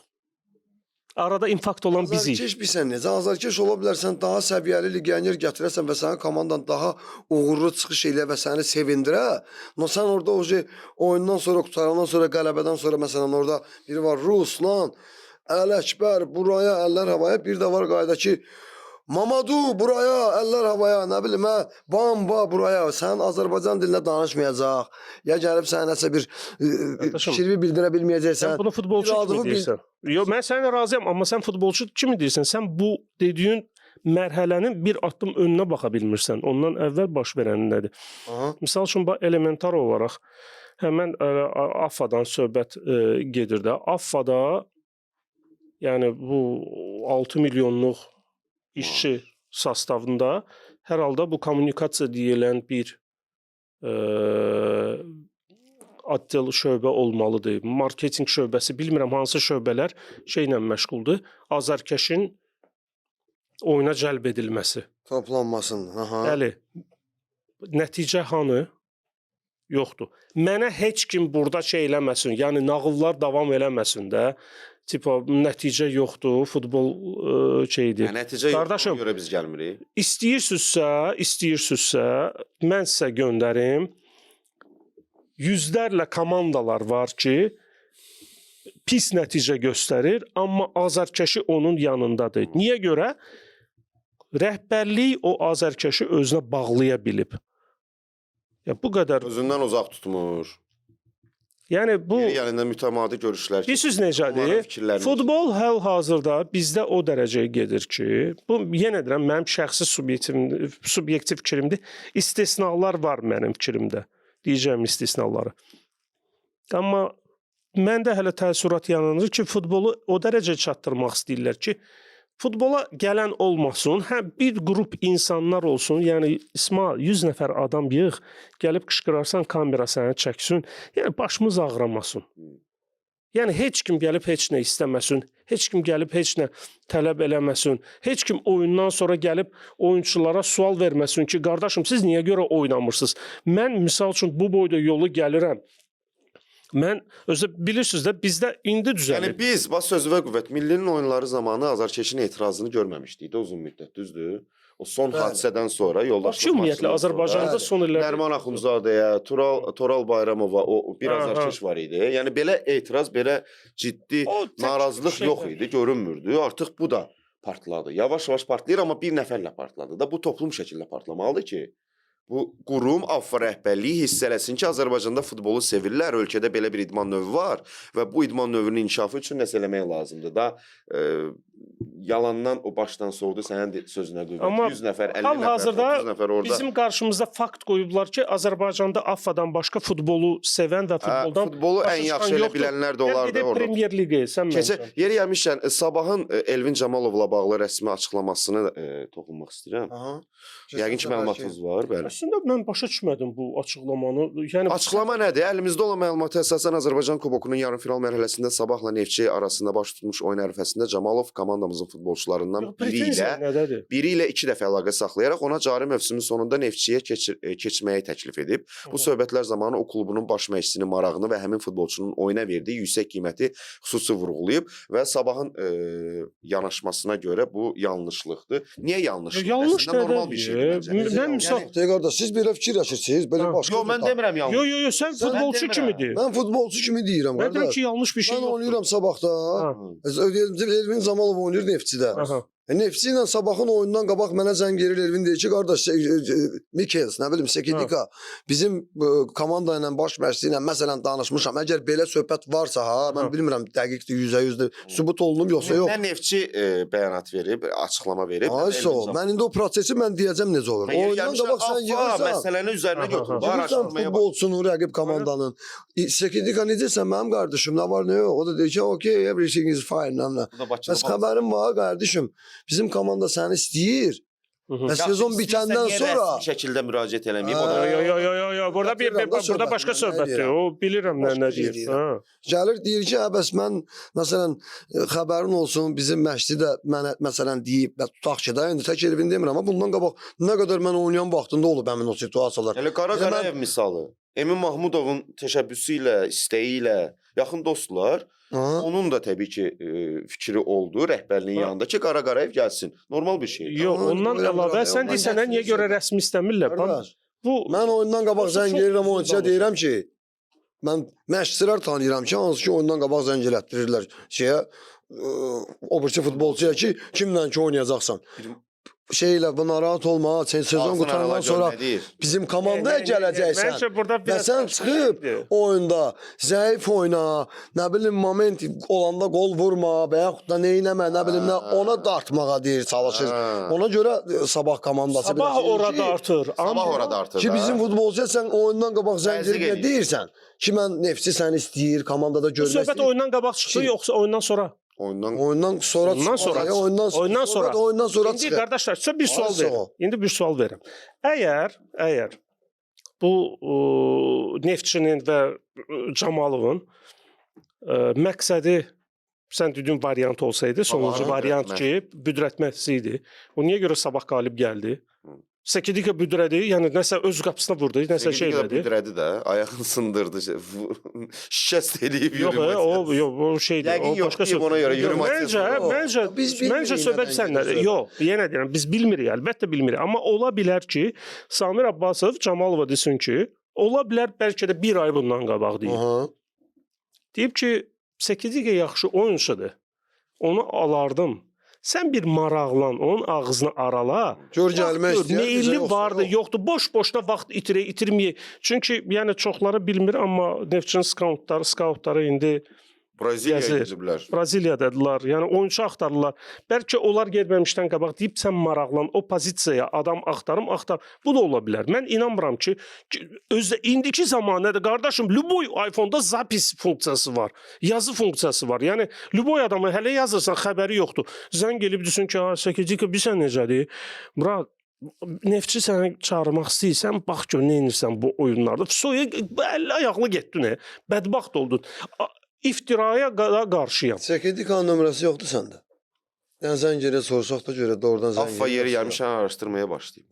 Arada infarkt olan bizik. Azarkeş bilsən necə? Azarkeş ola bilərsən, daha səviyyəli legioner gətirəsən və sənin komandan daha uğurlu çıxış elə və səni sevindirə. No sən orada oyundan sonra, qutarandan sonra, qələbədən sonra məsələn orada biri var Ruslan, Ələkbər, buraya, əllər havaya, bir də var qayda ki, Mamadu, buraya, əllər havaya, nə bilim, Bamba, buraya. Sən Azərbaycan dilində danışmayacaq. Ya gəlib sən nəsə bir fikrini bildirə bilməyəcəksən. Sən bunu futbolçu kimi deyirsən. Yox, mən sənə razıyam, amma sən futbolçu kimi deyirsən. Sən bu dediyin mərhələnin bir addım önünə baxa bilmirsən. Ondan əvvəl baş verən nədir? Misal üçün, elementar olaraq həmən AFFAdan söhbət gedir də. AFFAda yəni bu 6 milyonluq işçi sastavında hər halda bu kommunikasiya deyilən bir atdel şöbə olmalıdır. Marketinq şöbəsi, bilmirəm hansı şöbələr şeylə məşğuldur. Azarkeşin oyuna cəlb edilməsi. Toplanmasının. Bəli. Nəticə hanı? Yoxdur. Mənə heç kim burada şey eləməsin, yəni nağıllar davam eləməsin də. Tipo, nəticə yoxdur, futbol şeydir. Nəticə yoxdur, görə biz gəlmirik. İstəyirsinizsə, mən sizə göndərim. Yüzlərlə komandalar var ki, pis nəticə göstərir, amma azarkeşi onun yanındadır. Niyə görə? Rəhbərlik o azarkeşi özünə bağlaya bilib. Bu qədər. Özündən uzaq tutmur. Yəni bu yerində mütəmadi görüşlər. Bilirsiniz necədir? Futbol hal-hazırda bizdə o dərəcəyə gedir ki, bu yenə deyirəm mənim şəxsi subyektiv fikrimdir. İstisnalar var mənim fikrimdə. Deyəcəyim istisnaları. Amma məndə hələ təəssürat yaranır ki, futbolu o dərəcə çatdırmaq istəyirlər ki, futbola gələn olmasın, bir qrup insanlar olsun, yəni İsmail 100 nəfər adam yığ, gəlib qışqırarsan kamera səni çəksin, yəni başımız ağrımasın. Yəni heç kim gəlib heç nə istəməsin, heç kim gəlib heç nə tələb eləməsin, heç kim oyundan sonra gəlib oyunçulara sual verməsin ki, qardaşım siz niyə görə oynamırsınız? Mən misal üçün bu boyda yolu gəlirəm. Mən özü bilirsiniz də bizdə indi düzəlib. Yəni biz baş sözü və qüvvət millinin oyunları zamanı azarkeşin etirazını görməmişdik də uzun müddət, düzdür? O son hadisədən sonra yoldaşlıq ümumiyyətlə Azərbaycanda son illərdə Nəriman Axundzadəyə, Toral Bayramova o bir azarkeş var idi. Yəni belə etiraz, belə ciddi narazılıq yox idi, görünmürdü. Artıq bu da partladı. Yavaş-yavaş partlayır, amma bir nəfərlə partladı da. Bu toplum şəkildə partlamalıdır ki, bu qurum AFFA rəhbərliyi hiss eləsin ki, Azərbaycanda futbolu sevirlər, ölkədə belə bir idman növü var və bu idman növünün inkişafı üçün nəsə eləmək lazımdır da. Yalandan o başdan soğudu sənin sözünə qüvvət. 100 nəfər, 50 nəfər, 30 nəfər orada. Bizim qarşımızda fakt qoyublar ki, Azərbaycanda AFFAdan başqa futbolu sevən və futbolu ən yaxşı elə bilənlər də olardı orada. Premyer Liqaya sən mənə. Yeri gəlmişkən, Sabahın Elvin Camalovla bağlı rəsmi açıqlamasını toxunmaq istəyirəm. Yəqin ki, məlumatınız var, bəli. Əslində mən başa düşmədim bu açıqlamanı. Yəni Açıqlama nədir? Əlimizdə olan məlumata əsasən Azərbaycan Kubokunun yarımfinal mərhələsində Sabahla Neftçi arasında baş tutmuş oyun ərəfəsində Camalov komandamızın futbolçularından biri ilə 2 dəfə əlaqə saxlayaraq ona cari mövsümün sonunda Neftçiyə keçməyi təklif edib. Bu söhbətlər zamanı o klubunun baş məşqçisinin marağını və həmin futbolçunun oyuna verdiyi yüksək qiyməti xüsusi vurğulayıb və Sabahın yanaşmasına görə bu yanlışlıqdır. Niyə yanlış? Yanlış normal bir şeydir məncə. Mən misal qardaş, siz belə fikirləşirsiniz, belə başqa. Yox, mən demirəm yanlış. Yo, sən futbolçu kimidir. Mən futbolçu kimi deyirəm, Mən deyirəm qardaş. ki, yanlış bir şey Mən yoxdur. oynayıram Sabahda. Elvin Zamalov oynayır Neftçidə. Neftçi ilə Sabahın oyundan qabaq mənə zəng gedir, Elvin deyir ki, qardaş, Mikels, nə bilim, Sekidika, bizim komanda ilə baş məşqçi ilə məsələn danışmışam. Əgər belə söhbət varsa, mən bilmirəm dəqiqdir, 100% sübut olunub yoxsa yox. Mən Neftçi bəyanat verib, açıqlama verib. Mən indi o prosesi mən deyəcəm necə olur. Oyundan qabaq sən yığırsan. Məsələni üzərinə götür. Bilirsən futbolçunun, rəqib komandanın. Sekidika necəsən mənim qardaşım, nə var nə yox. O da deyir ki, okay, everything is fine. Bəs xəbərim var qardaşım. Bizim komanda səni istəyir. Və sezon bitəndən sonra şəkildə müraciət eləməyib. Yo, burada başqa söhbətdir. O bilirəm nə deyir. Gəlir deyir ki, bəs mən məsələn xəbərin olsun, bizim məşqçi də mənə məsələn deyib, tutaq ki, da indi tək Elvin demirəm, amma bundan qabaq nə qədər mən oynayan vaxtında olub həmin o situasiyalar. Elə Qara Qarayev misalı. Emin Mahmudovun təşəbbüsü ilə, istəyi ilə yaxın dostlar. Onun da təbii ki fikri oldu rəhbərliyin yanında ki, Qara Qarayev gəlsin. Normal bir şey. Yox, ondan əlavə sən desənə niyə görə rəsmi istəmirlər? Mən oyundan qabaq zəng edirəm oyunçuya deyirəm ki, mən məşqçilər tanıyıram ki, hansı ki oyundan qabaq zəng elətdirirlər şeyə, o birisi futbolçuya ki, kimlə ki oynayacaqsan. Şeylə bu narahat olma, sezon qutarandan sonra bizim komandaya gələcəksən. Və sən çıxıb oyunda zəif oyna, nə bilim moment olanda qol vurma və yaxud da neynəmə, nə bilim nə ona dartmağa deyir, çalışır. Ona görə Sabah komandası Sabah orada artır. Sabah orada artır. Ki bizim futbolcuya sən oyundan qabaq zəng edib deyirsən ki, mən Neftçi səni istəyir, komandada görmək istəyir. Söhbət oyundan qabaq çıxdı yoxsa oyundan sonra? Oyundan sonra. İndi qardaşlar, sizə bir sual verim. İndi bir sual verim. Əgər bu Neftçinin və Camalovun məqsədi sən dediyin variant olsaydı, sonuncu variant ki, büdrətməsi idi. O niyə görə Sabah qalib gəldi? Sekidika büdrədi, yəni nəsə öz qapısına vurdu, nəsə şey elədi. Büdrədi də, ayağını sındırdı, şikəst eləyib yürümədi. Yox, o şeydir, o başqa söhbət. Məncə söhbət səndədir. Yox, yenə deyirəm, biz bilmirik, əlbəttə bilmirik. Amma ola bilər ki, Samir Abbasov Camalova desin ki, ola bilər bəlkə də bir ay bundan qabaq deyib. Deyib ki, Sekidika yaxşı oyunçudur, onu alardım. Sən bir maraqlan, onun ağzını arala. Gör gəlmək istəyir. Meyilli vardı, yoxdur. Boş-boşuna vaxt itirməyək. Çünki yəni çoxları bilmir, amma Neftçinin skautları indi Braziliyaya gediblər. Braziliyadadılar. Yəni oyunçu axtarırlar. Bəlkə onlar getməmişdən qabaq deyib sən maraqlan, o pozisiyaya adam axtarım. Bu da ola bilər. Mən inanmıram ki, özdə indiki zamanədə qardaşım, Luboy iPhone-da zapis funksiyası var. Yazı funksiyası var. Yəni Luboy adamı hələ yazırsan, xəbəri yoxdur. Zəng gəlib desin ki, Sekidika bilsən necədir? Murat, Neftçi səni çağırmaq istəyirsən, bax gör nə edirsən bu oyunlarda. Soya 50 ayaqlı getdin, bədbaxt oldun. İftiraya qarşıyam. Sekidikanın nömrəsi yoxdur səndə. Yəni zəng yerə sorsaq da görə doğrudan zəng. Affa yeri gəlmişən araşdırmaya başlayıb.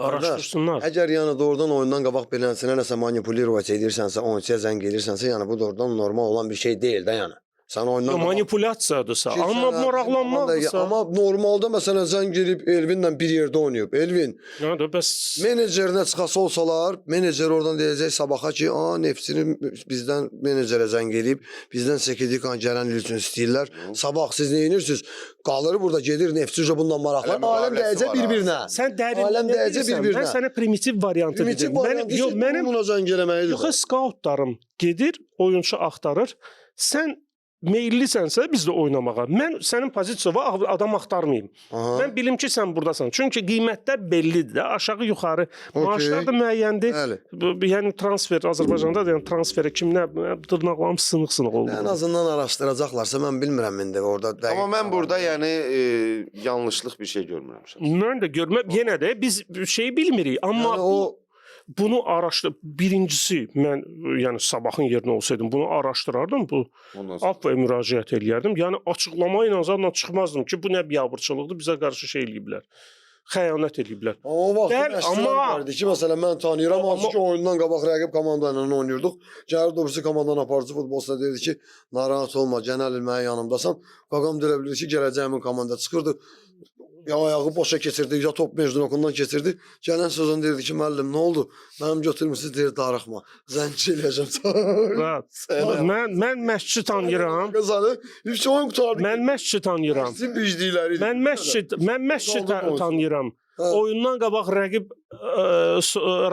Araşdırsınlar. Əgər yəni doğrudan oyundan qabaq belənsinə nəsə manipulirovać edirsənsə, oyunçuya zəng edirsənsə, yəni bu doğrudan normal olan bir şey deyil də yəni. Sən oyundan manipulyasiyadırsa, amma maraqlanmaqdırsa. Amma normalda məsələn zəng girib Elvinlə bir yerdə oynayıb. Elvin. Yəni bəs menecerinə çıxası olsalar, menecer oradan deyəcək Sabaha ki, Neftçinin bizdən menecerə zəng eləyib, bizdən Sekidikan gələn il üçün istəyirlər. Sabah siz nə edirsiniz? Qalır burada gedir Neftçi bundan maraqlanır. Aləm dəyəcək bir-birinə. Sən dərinliyəcək bir-birinə. Mən sənə primitiv variantı dedim. Mənim buna zəng eləməlidir. Yox, skautlarım gedir, oyunçu axtarır. Sən meyillisənsə biz də oynamağa. Mən sənin pozisiyada adam axtarmayım. Mən bilim ki, sən buradasan. Çünki qiymətlər bellidir də, aşağı yuxarı. Maaşlar da müəyyəndir. Yəni transfer Azərbaycanda da yəni transferi kimlə dırnaqlarım sınıq-sınıq oldu. Ən azından araşdıracaqlarsa mən bilmirəm indi orada dəqiq. Amma mən burada yəni yanlışlıq bir şey görmürəm. Mən də görməm. Yenə də biz şey bilmirik, amma bunu birincisi mən yəni Sabahın yerinə olsaydım bunu araşdırardım, bu AFV-yə müraciət eləyərdim. Yəni açıqlama ilə zadla çıxmazdım ki, bu nə biabırçılıqdır, bizə qarşı şey eləyiblər. Xəyanət eləyiblər. O vaxt vardı ki, məsələn mən tanıyıram, hansı ki oyundan qabaq rəqib komanda ilə oynayırdıq. Gəlirdi o birisi komandanın aparıcı futbolçusuna dedi ki, narahat olma, Cənəl mənim yanımdasan. Qaqam deyə bilir ki, gələcəyimin komanda çıxırdı. Ya ayağı boşa keçirdi, ya top mecdunokundan keçirdi. Gələn sözün deyirdi ki, müəllim nə oldu? Mənim götürmüsünüz deyir darıxma. Zənci eləyəcəm. Mən məşqçi tanıyıram. Hiç oyun qutardı. Mən məşqçi tanıyıram. Sizin biclikləri. Mən məşqçi tanıyıram. Oyundan qabaq rəqib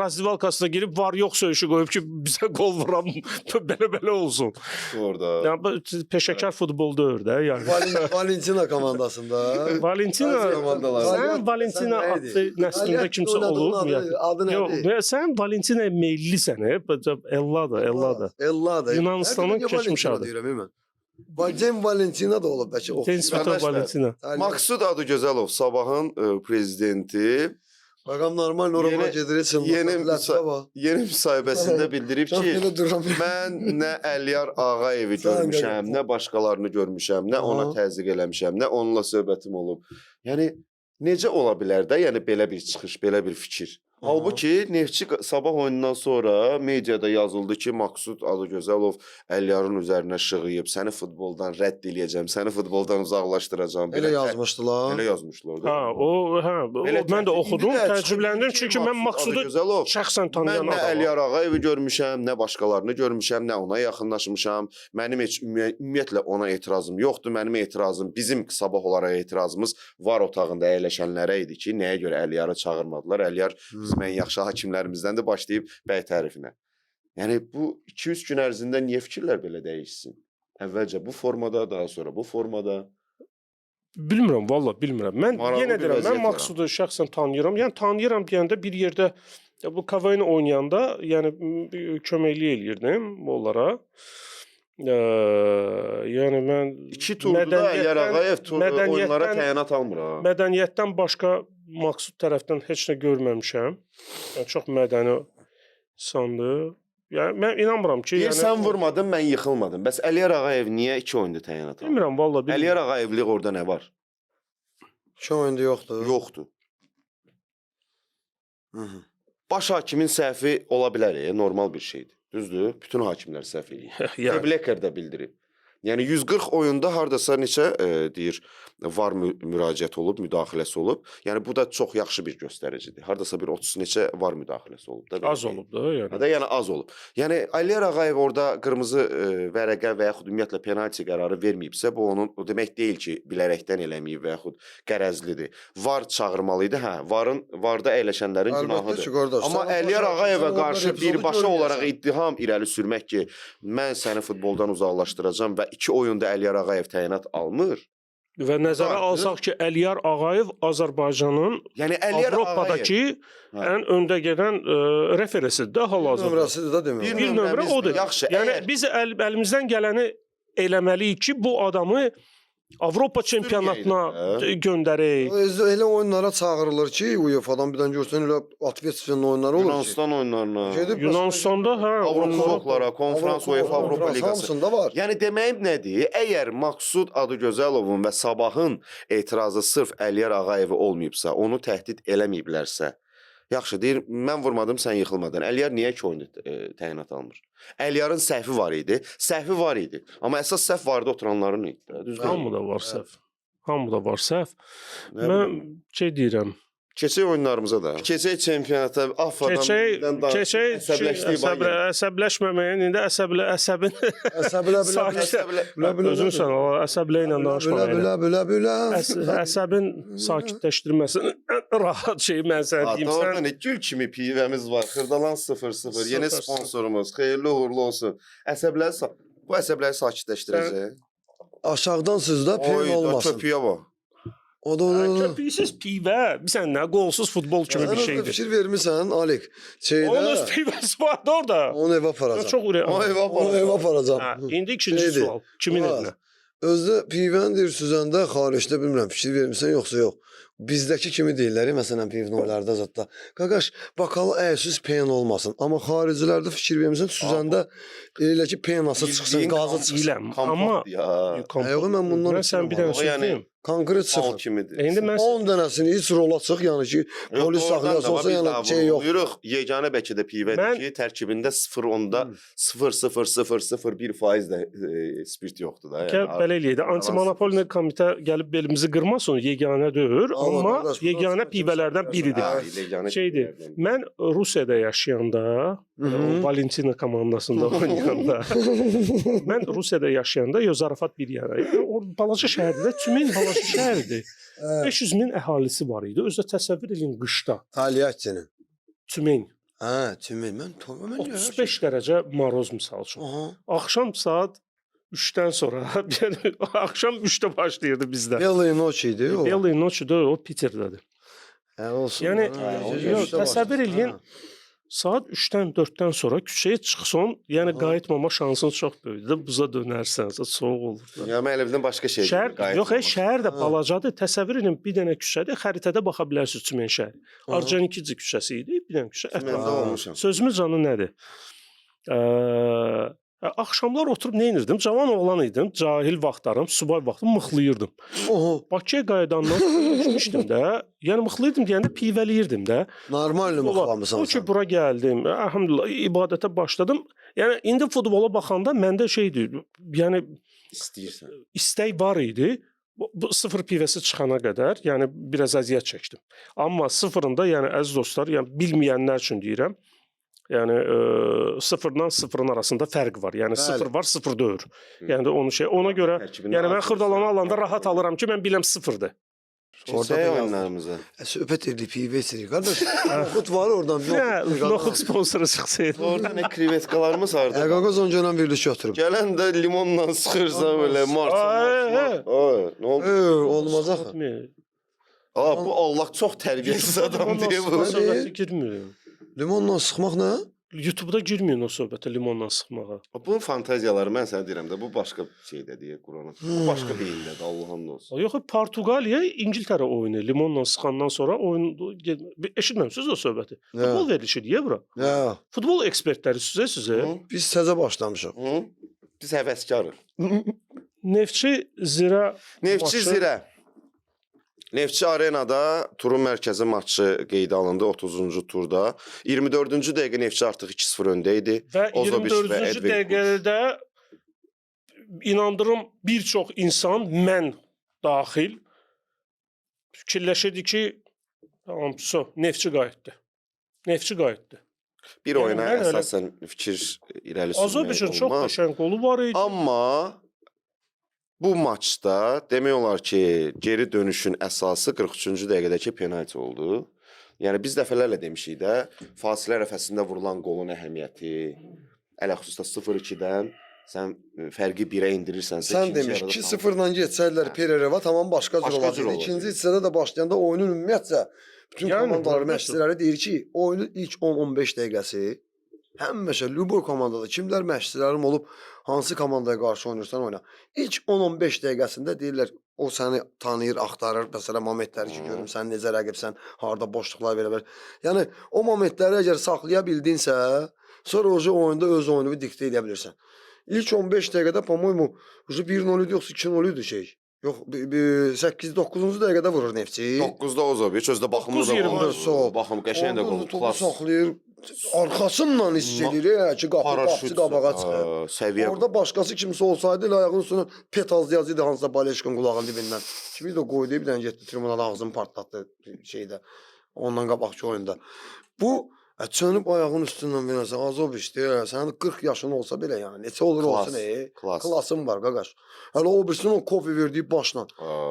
razdivalkasına girib var yox söyüşü qoyub ki, bizə qol vuram, belə olsun. Orada. Yəni peşəkar futbol deyil də, yəni. Valentina komandasında. Valentina. Sən Valentina adlı nəslində kimsə olub? Adı nədir? Yox, sən Valentina meyllisən, Ellada. Yunanistanın keçmiş adı. Cem Valentina da olub bəlkə. Tenspito Valentina. Maksud Adıgözəlov Sabahın prezidenti. Bakalım normal normal gedirsin. Yeni müsahibəsində bildirib ki, mən nə Əliyar Ağayevi görmüşəm, nə başqalarını görmüşəm, nə ona təzyiq eləmişəm, nə onunla söhbətim olub. Yəni necə ola bilər də, yəni belə bir çıxış, belə bir fikir. Halbuki Neftçi Sabah oyunundan sonra mediada yazıldı ki, Maksud Adıgözəlov Əliyarın üzərinə şığıyıb, səni futboldan rədd eləyəcəm, səni futboldan uzaqlaşdıracam. Elə yazmışdılar. Elə yazmışlar. Mən də oxudum, təcrübələndim. Çünki mən Maksudu şəxsən tanıyan adamam. Mən nə Əliyar Ağayevi görmüşəm, nə başqalarını görmüşəm, nə ona yaxınlaşmışam. Mənim heç ümumiyyətlə ona etirazım yoxdur. Mənim etirazım, bizim Sabah olaraq etirazımız var otağında əyləşənlərə idi ki, nəyə görə Əliyarı çağırmadılar. Əliyar mən yaxşı hakimlərimizdən də başlayıb bəy tərifinə. Yəni bu 2-3 gün ərzində niyə fikirlər belə dəyişsin? Əvvəlcə bu formada, daha sonra bu formada. Bilmirəm, valla bilmirəm. Mən yenə deyirəm, mən Maksudu şəxsən tanıyıram. Yəni tanıyıram deyəndə bir yerdə bu KVN oynayanda, yəni köməklik eləyirdim onlara. Yəni mən iki turda Əliyar Ağayev oyunlara təyinat almır ha. Mədəniyyətdən başqa Maksud tərəfdən heç nə görməmişəm. Yəni çox mədəni insandır. Yəni mən inanmıram ki, yəni sən vurmadın, mən yıxılmadım. Bəs Əliyar Ağayev niyə 2 oyunda təyinat alır? Bilmirəm, valla bilmirəm. Əliyar Ağayevlik orada nə var? 2 oyunda yoxdur. Yoxdur. Baş hakimin səhvi ola bilər, normal bir şeydir. Düzdür? Bütün hakimlər səhv eləyir. Bleker də bildirib. Yəni 140 oyunda hardasa neçə deyir var müraciət olub, müdaxiləsi olub. Yəni bu da çox yaxşı bir göstəricidir. Hardasa bir 30 neçə var müdaxiləsi olub da. Az olub da yəni. Yəni az olub. Yəni Əliyar Ağayev orada qırmızı vərəqə və yaxud ümumiyyətlə penalti qərarı verməyibsə, bu onun o demək deyil ki, bilərəkdən eləməyib və yaxud qərəzlidir. Var çağırmalıydı. Hə, varda əyləşənlərin günahıdır. Amma Əliyar Ağayevə qarşı birbaşa olaraq ittiham irəli sürmək ki, mən səni futboldan uzaqlaşdıracağam və 2 oyunda Əliyar Ağayev təyinat almır. Və nəzərə alsaq ki, Əliyar Ağayev Azərbaycanın Avropadakı ən öndə gedən referisidir də hal-hazırda. Bir nömrə odur. Yəni biz əlimizdən gələni eləməliyik ki, bu adamı Avropa çempionatına göndərək. Elə oyunlara çağırılır ki, UEFA-dan bir dənə görsən elə Atveçinin oyunları olur ki. Yunanistan oyunlarına. Yunanistanda Avropa konferans UEFA Avropa Liqası. Yəni deməyim nədir? Əgər Maksud Adıgözəlovun və Sabahın etirazı sırf Əliyar Ağayevi olmayıbsa, onu təhdid eləməyiblərsə, yaxşı deyir, mən vurmadım, sən yıxılmadın. Əliyar niyə 2 oyunda təyinat almır? Əliyarın səhvi var idi. Səhvi var idi. Amma əsas səhv vardı oturanların idi. Hamıda var səhv. Hamıda var səhv. Mən şey deyirəm. Keçək oyunlarımıza da. Keçək çempionata AFFA-dan əsəbləşməməyin, indi əsəbin özünsən, o əsəblə ilə danışmamayın. Əsəbin sakitləşdirməsini rahat şey mən sənə deyim. Orada nə gül kimi pivəmiz var. Xırdalan 0-0. Yeni sponsorumuz. Xeyirli uğurlu olsun. Bu əsəbləri sakitləşdirəcək. Aşağıdan sizdə pivə olmasın. Köpüyə bax. O da köpüksüz pivə, sən nə qolsuz futbol kimi bir şeydir. Sən fikir vermirsən, Alik. Onun öz pivəsi vardı orada. Onu evə aparacaq. Onu evə aparacaq. İndi ikinci sual. Kimin evinə? Özdə pivəni deyir süzəndə xaricdə bilmirəm, fikir vermirsən yoxsa yox. bizdəki kimi deyirlər, məsələn, pivnolarda zətdə. Qaqaş, bakalı əysiz pen olmasın. Amma xaricilərdə fikir vermirsən, süzəndə elə ki penası çıxsın, qazı çıxsın. Amma yox, mən bundan sən bir dənə söyləyim. Konkret sıfır. Kimidir. İndi mən 10 dənəsini iç rola çıx, yəni ki, polis saxlayası olsa, yəni şey yox. Buyuruq, yeganə bəlkə də pivədir ki, tərkibində 0.10-da 0,001% də spirt yoxdur da. belə eləyək də, antimonopol komitə gəlib belimizi qırmasın, yeganə deyil, amma yeganə pivələrdən biridir. Şeydir, mən Rusiyada yaşayanda, Valentina komandasında oynayanda, mən Rusiyada yaşayanda, zarafat bir yana, o balaca şəhərdə, Tümen balaca şəhərdir. 500 min əhalisi var idi. Özdə təsəvvür edin qışda. Taliyaçının. Tümen. Tümen. Mən 35 dərəcə maroz misal üçün. Axşam saat 3-dən sonra, yəni axşam 3-də başlayırdı bizdə. Belaya Noç idi o. Belaya Noç da o Piterdədir. Olsun. Yəni təsəvvür edin. Saat 3-dən 4-dən sonra küçəyə çıxsan, yəni qayıtmama şansın çox böyükdür. Buza dönərsənsə soyuq olur. Yəni məəlifdən başqa şey. Yox, şəhər də balacadır. Təsəvvür edin, bir dənə küçədir. Xəritədə baxa bilərsiniz Tümen şəhəri. Arjanikici küçəsi idi, bir dənə küçə. Tümende olmuşam. Sözümüz canı nədir? Axşamlar oturub nə edirdim? Cavan oğlan idim, cahil vaxtlarım, subay vaxtım mıxlayırdım. Bakıya qayıdandan geçmişdim də. Yəni mıxlayırdım deyəndə pivəliyirdim də. Normal mıxlamısan. O ki bura gəldim, elhamdülillah ibadətə başladım. Yəni indi futbola baxanda məndə şeydir, yəni istəyirsən. İstək var idi. Bu sıfır pivəsi çıxana qədər, yəni biraz əziyyət çəkdim. Amma sıfırında, yəni əziz dostlar, yəni bilməyənlər üçün deyirəm. Yəni sıfırdan sıfırın arasında fərq var. Yəni sıfır var, sıfır deyil. Yəni onu ona görə, yəni mən xırdalama alanda rahat alıram ki, mən biləm sıfırdır. Orada oyunlarımıza. Söhbət edirik, pivə içirik. Qardaş, noxud var oradan. Noxud sponsoru çıxsaydı. Orada nə krevetkalarımız vardı. Qaqaz oncadan birlik götürüb. Gələn də limonla sıxırsa belə març. Nə oldu? Olmaz axı. Bu Allah çox tərbiyəsiz adam deyə bu. Söhbəti girmir. Limonla sıxmaq nə? YouTube-da girməyin o söhbətə limonla sıxmağa. Bunun fantaziyaları mən sənə deyirəm də, bu başqa şeydə deyə Qurana. Bu başqa deyildir, Allahın olsun. Yox, Portuqaliya, İngiltərə oyunu limonla sıxandan sonra oyun eşitməmisiniz o söhbəti. Futbol verilişi deyə bura. Futbol ekspertləri sizə. Biz təzə başlamışıq. Biz həvəskarıq. Neftçi Zirə. Neftçi Zirə. Neftçi Arenada turun mərkəzi matçı qeydə alındı 30-cu turda. 24-cü dəqiqə Neftçi artıq 2-0 öndə idi. Və 24-cü dəqiqədə inandırım bir çox insan, mən daxil fikirləşirdi ki, tamam, Neftçi qayıtdı. Neftçi qayıtdı. Bir oyuna əsasən fikir irəli sürmək olmaz. Azobiçin çox qəşəng qolu var idi. Amma bu maçda demək olar ki, geri dönüşün əsası 43-cü dəqiqədəki penalti oldu. Yəni biz dəfələrlə demişik də, fasilə ərəfəsində vurulan qolun əhəmiyyəti, ələxüsusda 0-2-dən sən fərqi 1-ə indirirsənsə, sən demiş 2-0-dan getsəydilər Perereva tamam başqa cür olacaq. İkinci hissədə də başlayanda oyunun ümumiyyətcə bütün komandalar məşqçiləri deyir ki, oyunun ilk 10-15 dəqiqəsi həmişə Lübor komandada kimlər məşqçilərim olub, hansı komandaya qarşı oynayırsan oyna. İlk 10-15 dəqiqəsində deyirlər, o səni tanıyır, axtarır, məsələn momentləri ki, görüm sən necə rəqibsən, harda boşluqlar verə bilər. Yəni o momentləri əgər saxlaya bildinsə, sonra oyunda öz oyunu diktə edə bilirsən. İlk 15 dəqiqədə Pamoymu 1-0 idi yoxsa 2-0 idi şey. Yox, 8-9-cu dəqiqədə vurur Neftçi. 9-da Ozoviç, özdə baxımlı da baxım, qəşəng də qolu topu saxlayır, arxasından hiss edir ki, qapı qabağa çıxır. Orada başqası kimsə olsaydı, ayağının üstünə petal yazıydı hansısa Baleşkin qulağının dibindən. Kimi də qoydu, bir dənə getdi tribunada ağzını partlatdı şeydə, ondan qabaqçı oyunda. Bu çönüb ayağın üstündən verəsən, Azoviçdir, sənin 40 yaşın olsa belə, yəni neçə olur olsun, klasın var, qaqaş. Hələ o birisinin o Kofi verdiyi başla.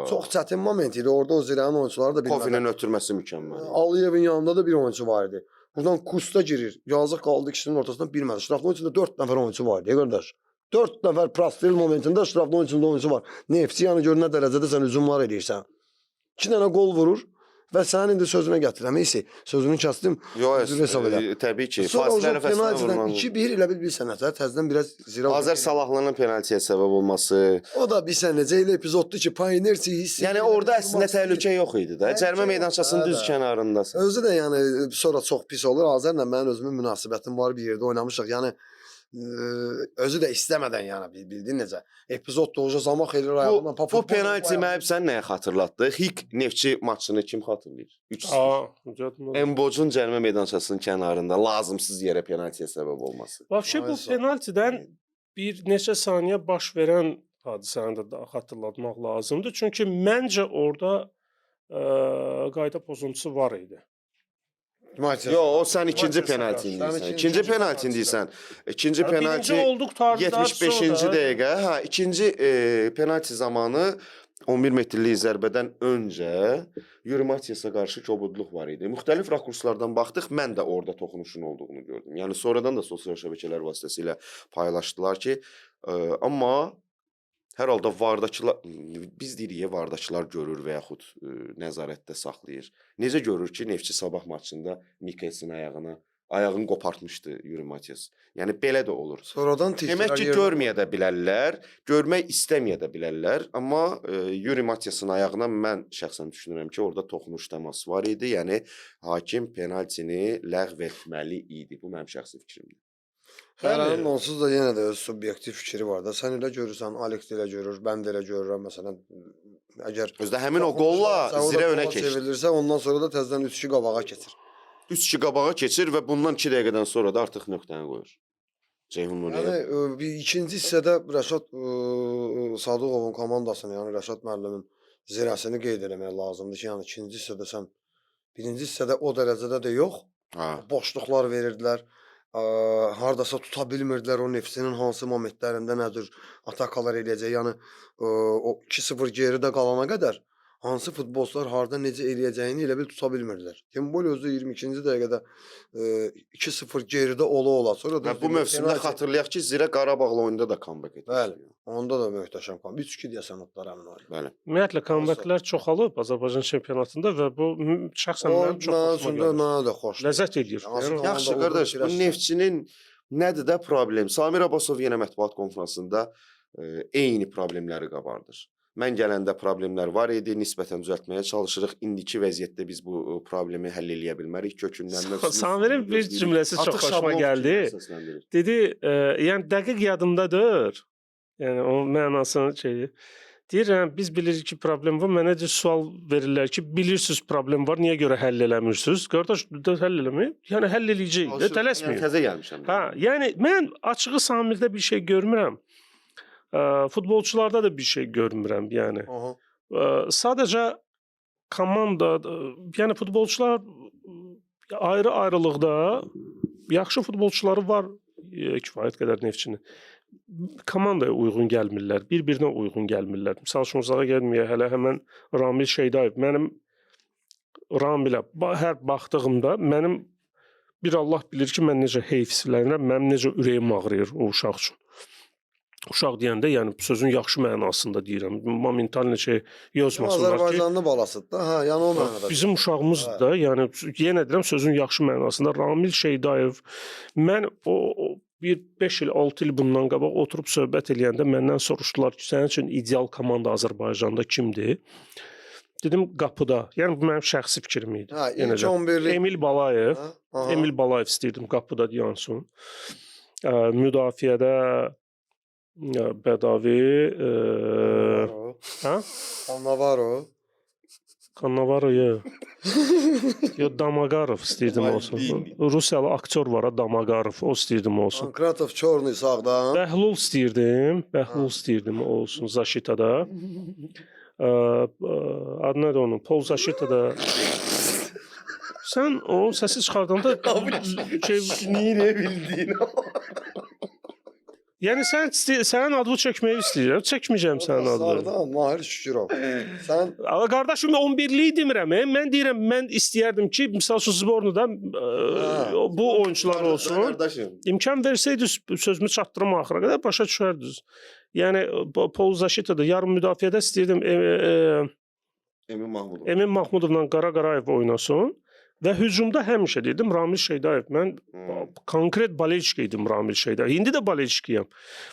Çox çətin moment idi, orada o Zirənin oyunçuları da bilmədi. Kofinin ötürməsi mükəmməl. Aliyevin yanında da bir oyunçu var idi. Buradan Kusta girir, yazıq qaldı ikisinin ortasından bilmədi. Şraflı oyuncunda 4 nəfər oyunçu var idi, qardaş. 4 nəfər Prasvil momentində şraflı oyuncunda oyunçu var. Neftçi yəni gör nə dərəcədə sən hücumlar edirsən. 2 dənə qol vurur. Və sənin indi sözünə gətirəm. Neyse, sözünü kəsdim. Yox, Üzr hesab elə. təbii ki, Sonra o fasilə fəsilə penaltidən vurmanın. 2-1 elə bil sənətə təzədən biraz zirə. Azər Salahlının penaltiyə səbəb olması. O da bir sən necə elə epizoddur ki, pionerçi hiss. Yəni orada əslində təhlükə yox idi də. Cərimə meydançasının düz kənarındasan. Özü də yəni sonra çox pis olur. Azərlə mənim özümün münasibətim var, bir yerdə oynamışıq. Yəni özü də istəmədən yəni bildin necə. Epizod da oca zaman xeyli ayağından Bu penalti mənə sən nəyə xatırlatdı? Hik Neftçi maçını kim xatırlayır? 3-0. Embocun cərimə meydançasının kənarında lazımsız yerə penaltiyə səbəb olması. Vəbşə bu penaltidən bir neçə saniyə baş verən hadisəni də daha xatırlatmaq lazımdır. Çünki məncə orada qayda pozuntusu var idi. Yox, o sən ikinci penalti deyirsən. İkinci penalti deyirsən. İkinci penalti 75-ci dəqiqə. Hə, ikinci penalti zamanı 11 metrlik zərbədən öncə Yuri Matias'a qarşı kobudluq var idi. Müxtəlif rakurslardan baxdıq, mən də orada toxunuşun olduğunu gördüm. Yəni sonradan da sosial şəbəkələr vasitəsilə paylaşdılar ki, amma hər halda vardakılar, biz deyirik vardakılar görür və yaxud nəzarətdə saxlayır. Necə görür ki, Neftçi Sabah maçında Mikelsin ayağını qopartmışdı Yuri Matias. Yəni belə də olur. Sonradan demək ki, görməyə də bilərlər, görmək istəməyə də bilərlər, amma Yuri Matias'ın ayağına mən şəxsən düşünürəm ki, orada toxunuş təması var idi. Yəni hakim penaltini ləğv etməli idi. Bu mənim şəxsi fikrimdir. Həmin onsuz da yenə də öz subyektiv fikri var da. Sən elə görürsən, Alex də elə görür, mən də elə görürəm. Məsələn, əgər özdə həmin o qolla zirə önə keçdi. Çevrilirsə, ondan sonra da təzədən 3-2 qabağa keçir. 3-2 qabağa keçir və bundan 2 dəqiqədən sonra da artıq nöqtəni qoyur. Ceyhun Nuriyev. Yəni bir ikinci hissədə Rəşad Sadıqovun komandasını, yəni Rəşad müəllimin zirəsini qeyd etmək lazımdır ki, yəni ikinci hissədə sən birinci hissədə o dərəcədə də yox. Boşluqlar verirdilər. Hardasa tuta bilmirdilər o Neftçinin hansı momentlərində nədir atakalar eləyəcək. Yəni o 2-0 geridə qalana qədər hansı futbolçular harda necə eləyəcəyini elə bil tuta bilmirdilər. Tembol özü 22-ci dəqiqədə 2-0 geridə ola. Sonra da bu mövsümdə xatırlayaq ki, Zirə Qarabağla oyunda da comeback etdi. Bəli. Onda da möhtəşəm comeback. 3-2 deyəsən atlar həmin oyun. Bəli. Ümumiyyətlə comebacklər çoxalıb Azərbaycan çempionatında və bu şəxsən mənim çox xoşuma gəlir. Mənə də xoş. Ləzzət edir. Yaxşı qardaş, bu Neftçinin nədir də problem? Samir Abbasov yenə mətbuat konfransında eyni problemləri qabardır. Mən gələndə problemlər var idi, nisbətən düzəltməyə çalışırıq. İndiki vəziyyətdə biz bu problemi həll eləyə bilmərik. Kökündən Samirin bir cümləsi çox xoşuma gəldi. Dedi, yəni dəqiq yadımdadır. Yəni o mənasını şeydir. Deyirəm, biz bilirik ki, problem var. Mənə də sual verirlər ki, bilirsiniz problem var, niyə görə həll eləmirsiniz? Qardaş, həll eləməyib. Yəni həll eləyəcəyik də, tələsməyin. Təzə gəlmişəm. Hə, yəni mən açığı Samirdə bir şey görmürəm. Futbolçularda da bir şey görmürəm, yəni. Sadəcə komanda, yəni futbolçular ayrı-ayrılıqda yaxşı futbolçuları var kifayət qədər Neftçinin. Komandaya uyğun gəlmirlər, bir-birinə uyğun gəlmirlər. Misal üçün uzağa gəlməyə hələ həmən Ramil Şeydayev. Mənim Ramilə hər baxdığımda mənim bir Allah bilir ki, mən necə heyfsilənirəm, mənim necə ürəyim ağrıyır o uşaq üçün. Uşaq deyəndə, yəni sözün yaxşı mənasında deyirəm. Momental neçə yazmasınlar ki, Azərbaycanlı balasıdır da, hə, yəni o mənada. Bizim uşağımızdır da, yəni yenə deyirəm sözün yaxşı mənasında. Ramil Şeydayev, mən o bir 5 il, 6 il bundan qabaq oturub söhbət eləyəndə məndən soruşdular ki, sənin üçün ideal komanda Azərbaycanda kimdir? Dedim qapıda. Yəni bu mənim şəxsi fikrim idi. Hə, ilk 11-lik Emil Balayev. Emil Balayev istəyirdim qapıda Diyansun. Müdafiədə Bədavi, hə? Cannavaro, yo Damaqarov istəyirdim olsun. Rusiyalı aktyor var, Damaqarov, o istəyirdim olsun. Pankratov Çorny sağdan. Bəhlul istəyirdim olsun Zaşitada. Adı nədir onun? Pol Zaşitada. Sən onun səsi çıxardanda Niyə bildin? Yəni sənin adını çəkməyi istəyirəm. Çəkməyəcəm sənin adını. Sağdan Mahir Şükürov. Sən qardaşım 11-liyi demirəm. Mən deyirəm, mən istəyərdim ki, məsəl üçün zbornuda bu oyunçular olsun. İmkan versəydiniz sözümü çatdırım axıra qədər başa düşərdiniz. Yəni Pol Zaşitada yarım müdafiədə istəyirdim Emin Mahmudovla Qara Qarayev oynasın. Və hücumda həmişə dedim Ramil Şeydayev. Mən konkret Balechki idim Ramil Şeydayev. İndi də Balechkiyəm.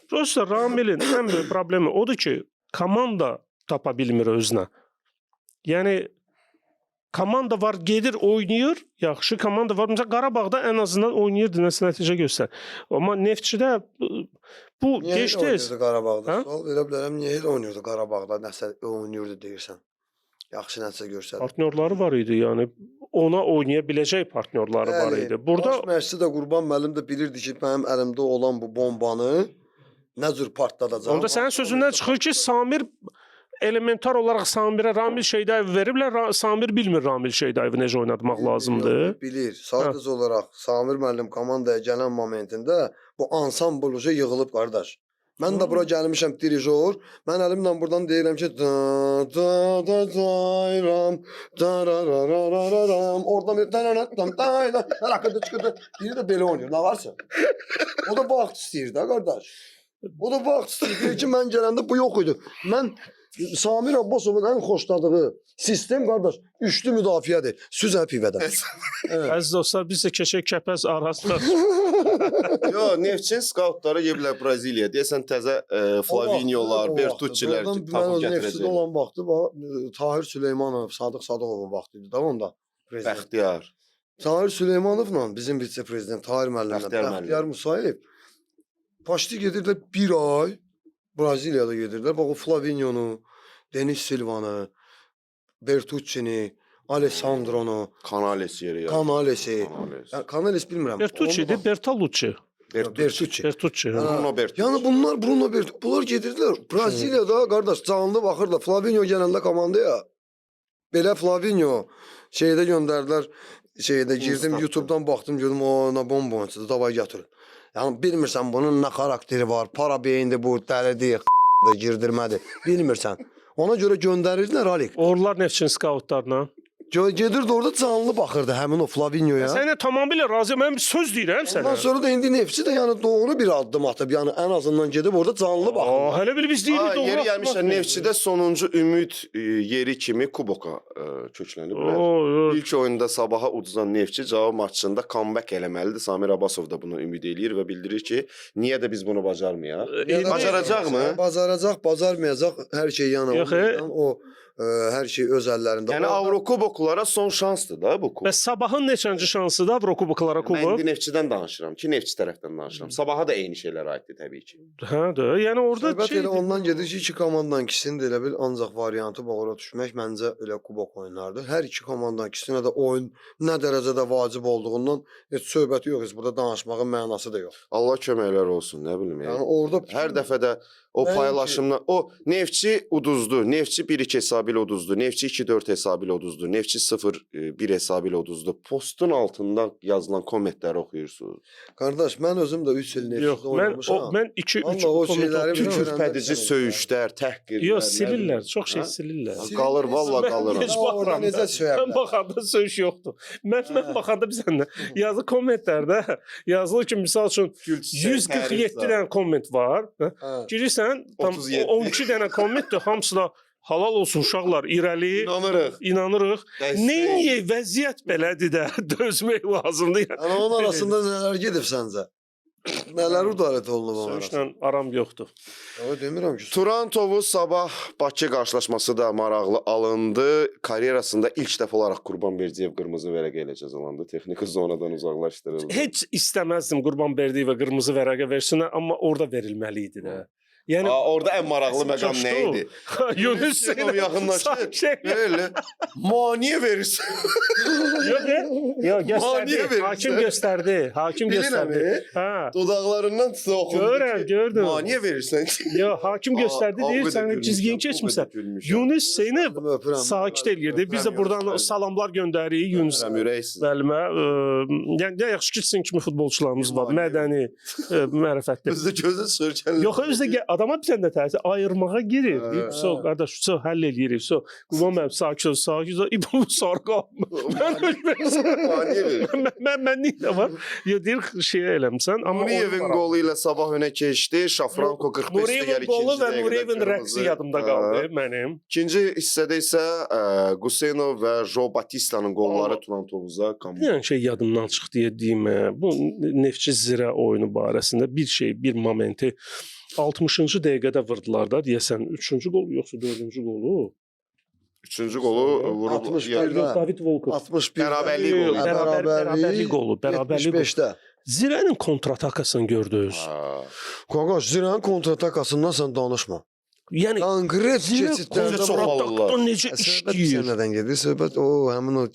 Prosta Ramilin ən böyük problemi odur ki, komanda tapa bilmir özünə. Yəni komanda var, gedir, oynayır. Yaxşı komanda var. Məsələn Qarabağda ən azından oynayırdı, nəsə nəticə göstər. Amma Neftçidə bu gec-tez Qarabağda. Sual verə bilərəm, niyə elə oynayırdı Qarabağda, nəsə oynayırdı deyirsən. Yaxşı nəticə göstərdi. Partnyorları var idi, yəni ona oynaya biləcək partnyorları var idi. Burada baş məşqçi də Qurban müəllim də bilirdi ki, mənim əlimdə olan bu bombanı nə cür partladacağam. Onda sənin sözündən çıxır ki, Samir elementar olaraq Samirə Ramil Şeydayev veriblər. Samir bilmir Ramil Şeydayevi necə oynatmaq lazımdır. Bilir. Sadəcə olaraq Samir müəllim komandaya gələn momentində bu ansambl yığılıb qardaş. Mən də bura gəlmişəm dirijor. Mən əlimlə buradan deyirəm ki oradan bir çıxırdı. Biri də belə oynayır. Nə varsa. O da vaxt istəyir də qardaş. O da vaxt istəyir ki, mən gələndə bu yox idi. Mən Samir Abbasovun ən xoşladığı sistem qardaş üçlü müdafiədir. Süzə pivədən. Əziz dostlar, biz də keçək Kəpəz arasında. Yo, Neftçinin skautları yeblər Braziliya. Deyəsən təzə Flaviniolar, Bertucci'lər tapıb gətirəcək. Neftçidə olan vaxtı Tahir Süleymanov, Sadıq Sadıqovun vaxtı idi. Tamam da. Bəxtiyar. Tahir Süleymanovla bizim vitse-prezident Tahir müəllimlə Bəxtiyar Musayev başlı gedirlər bir ay Braziliyada gedirlər. Bax o Flavinionu, Denis Silvanı, Bertucci'ni, Alessandro'nu, Canales yeri ya. Canales'i. Canales bilmirəm. Bertucci'dir, Bertolucci. Bertucci. Bertucci. Bruno Bertucci. Yəni bunlar Bruno Bertucci. Bunlar gedirdilər. Braziliyada qardaş canlı baxırlar. Flavinio gələndə komandaya. Belə Flavinio şeydə göndərdilər. Şeydə girdim YouTube'dan baxdım gördüm o nə bomba oyunçudur. Davay gətirin. Yəni bilmirsən bunun nə xarakteri var. Para beyindi bu, dəlidir, girdirmədi. Bilmirsən. Ona görə göndərirdilər Alik. Orlar Neftçinin skautlarına. Gedirdi orada canlı baxırdı həmin o Flavinio'ya. Sənə tamamilə razıyam. Mən bir söz deyirəm sənə. Ondan sonra da indi Neftçi də yəni doğru bir addım atıb. Yəni ən azından gedib orada canlı baxır. Hələ bir biz deyirik doğru. Yeri gəlmişlər Neftçidə sonuncu ümid yeri kimi kuboka köklənib. İlk oyunda Sabaha uduzan Neftçi cavab maçında comeback eləməlidir. Samir Abbasov da buna ümid eləyir və bildirir ki, niyə də biz bunu bacarmayaq? Bacaracaqmı? Bacaracaq, bacarmayacaq. Hər şey yəni o hər şey öz əllərində. Yəni Avrokuboklara son şansdır da bu kubok. Bəs Sabahın neçənci şansı da Avrokuboklara kubok? Mən indi Neftçidən danışıram ki, Neftçi tərəfdən danışıram. Sabaha da eyni şeylər aiddir təbii ki. Hə də, yəni orada söhbət elə ondan gedir ki, iki komandanın ikisinin də elə bil ancaq variantı bağıra düşmək məncə elə kubok oyunlardır. Hər iki komandanın ikisinə də oyun nə dərəcədə vacib olduğundan heç söhbəti yox, heç burada danışmağın mənası da yox. Allah köməklər olsun, nə bilim yəni orada hər dəfə də o paylaşımla o Neftçi uduzdu, Neftçi 1-2 hesabı ilə uduzdu, Neftçi 2-4 hesabı ilə uduzdu, Neftçi 0-1 hesabı ilə uduzdu. Postun altında yazılan kommentləri oxuyursunuz. Qardaş, mən özüm də 3 il Neftçidə oynamışam. Mən 2-3 komment tükürpədici söyüşlər, təhqirlər. Yox, silirlər, çox şey silirlər. Qalır, vallahi qalır. Orada necə söyürlər? Mən baxanda söyüş yoxdur. Mən baxanda bizənlə yazı kommentlərdə yazılır ki, misal üçün 147 dənə komment var. Girirsən 12 dənə kommentdir, hamısı da halal olsun uşaqlar, irəli, inanırıq. Nəyə vəziyyət belədir də dözmək lazımdır. Yəni onun arasında nələr gedib səncə? Nələr udarət olunub onun arasında? Söyüşlə aram yoxdur. Demirəm ki. Turantovu Sabah Bakı qarşılaşması da maraqlı alındı. Karyerasında ilk dəfə olaraq Qurbanberdiyev qırmızı vərəqə ilə cəzalandı. Texniki zonadan uzaqlaşdırıldı. Heç istəməzdim Qurbanberdiyevə qırmızı vərəqə versinlər, amma orada verilməli idi də. Yəni orada ən maraqlı məqam nə idi? Yunus Hüseynov yaxınlaşdı. Belə maniyə verirsən. Yox, göstərdi. Hakim göstərdi. Hə. Dodaqlarından sizə oxundu. Gördüm. Maniyə verirsən. Yox, hakim göstərdi deyir, sən cizgini keçmisən. Yunus Hüseynov sakit eləyirdi. Biz də buradan salamlar göndəririk Yunus müəllimə. Yəni yaxşı ki, sizin kimi futbolçularımız var, mədəni, mərifətli. Özdə gözü sürkənli. Yox, özdə adama bir də təsir ayırmağa girir. So qardaş, so həll eləyirik. So qulman mənim sakin ol, sakin ol. Bu sarı qalmır. Mən niyə var? Yo deyir şey eləmsən, amma Nuriyevin qolu ilə Sabah önə keçdi. Şafranko 45 dəqiqəlik ikinci qolu və dəqiqədə Nuriyevin rəqsi yadımda qaldı mənim. İkinci hissədə isə Gusenov və Jo Batistanın qolları Turan Tovuza Yəni şey yadımdan çıxdı deyim. Bu Neftçi Zirə oyunu barəsində bir şey, bir momenti 60-cı dəqiqədə vurdular da deyəsən 3-cü qol yoxsa 4-cü qolu. 3-cü qolu vurub 61-də. David Volkov 61 bərabərlik qolu, bərabərlik qolu. 75-də. Zirənin kontratakasını gördünüz. Qaqaş, Zirənin kontratakasından sən danışma. Yəni Konkret keçidlərdə çox alırlar. necə işləyir. Nədən gedir? Söhbət o həmin o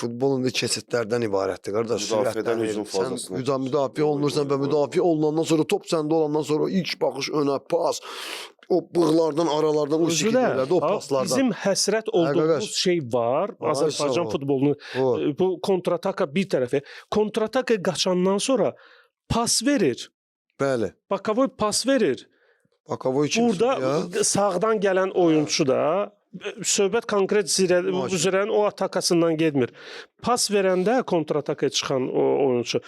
futbolun da keçidlərdən ibarətdir qardaş. Müdafiədən hücum fazasına. Müdafiə olunursan və müdafiə olunandan sonra top səndə olandan sonra ilk baxış önə pas. O bığlardan, aralardan o şəkillərdə, o paslardan. Bizim həsrət olduğumuz şey var. Azərbaycan futbolunu bu kontrataka bir tərəfi. Kontrataka qaçandan sonra pas verir. Bəli. Bakavoy pas verir. Bakavoy kim? Burada sağdan gələn oyunçu da söhbət konkret Zirənin o atakasından getmir. Pas verəndə kontratakaya çıxan o oyunçu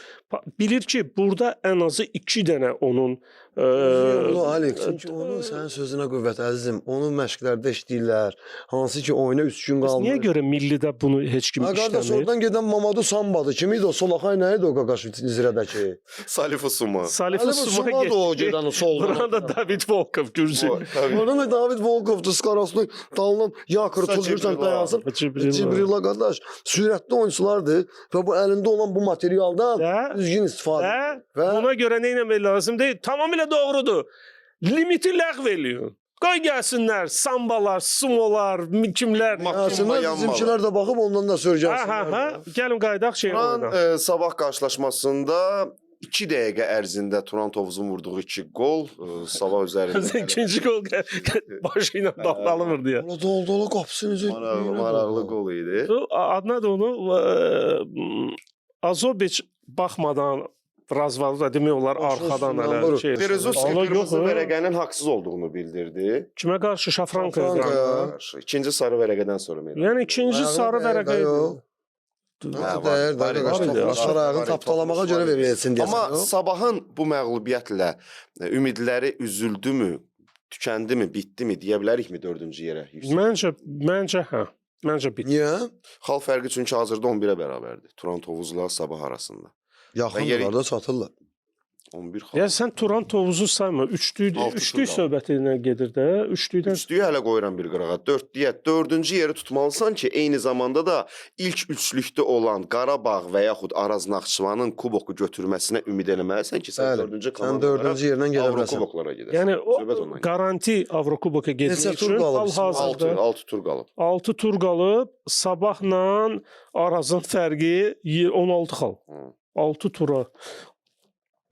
bilir ki, burada ən azı 2 dənə onun Alex, çünki onun sənin sözünə qüvvət əzizim. Onun məşqlərdə işləyirlər. Hansı ki oyuna 3 gün qalmır. Niyə görə millidə bunu heç kim işləmir? Qardaş, oradan gedən Mamadou Sambadır. Kim idi o? Solakay nə idi o Qaqaş Zirədəki? Salifu Suma. Salifu Suma da o gedən o soldan. Burada David Volkov Gürcü. Oradan da David Volkovdur. Skaraslı dalından Yakır Tulursan dayansın. Cibrilla qardaş. Sürətli oyunçulardır və bu əlində olan bu materialdan düzgün istifadə. Buna görə nə etmək lazımdır? Tamamilə doğrudur. Limiti ləğv eləyin. Qoy gəlsinlər, sambalar, sumolar, kimlər. Bizimkilər də baxıb ondan da sörgəlsinlər. Gəlin qaydaq şey oyuna. Sabah qarşılaşmasında 2 dəqiqə ərzində Turan Tovuzun vurduğu 2 gol Sabah üzərində. İkinci gol başı ilə daxlalı vurdu ya. Dolu qapısını maraqlı gol idi. Adına da onu Azobiç baxmadan Razvalı da demək olar arxadan şey. Berezovski qırmızı vərəqənin haqsız olduğunu bildirdi. Kimə qarşı? Şafrankaya. İkinci sarı vərəqədən sonra. Yəni ikinci sarı vərəqə idi. Sarayağın tapdalamağa görə verilsin deyəsən. Amma Sabahın bu məğlubiyyətlə ümidləri üzüldümü, tükəndimi, bitdimi deyə bilərikmi 4-cü yerə? Məncə hə. Məncə bitdi. Niyə? Xal fərqi çünki hazırda 11-ə bərabərdir. Turan Tovuzla Sabah arasında. Yaxınlarda çatırlar. 11 xal. Ya sən Turan Tovuzu sayma. Üçlük söhbətinə gedir də. Üçlüyü hələ qoyuram bir qırağa. 4-cü yeri tutmalısan ki, eyni zamanda da ilk üçlükdə olan Qarabağ və yaxud Araz Naxçıvanın kuboku götürməsinə ümid eləməlisən ki, sən 4-cü komandaya yerdən gedə bilərsən. Avrokuboklara gedəsən. Yəni o garanti Avrokuboka getmək üçün hal-hazırda 6 tur qalıb. 6 tur qalıb. Sabahla Arazın fərqi 16 xal. 6 tura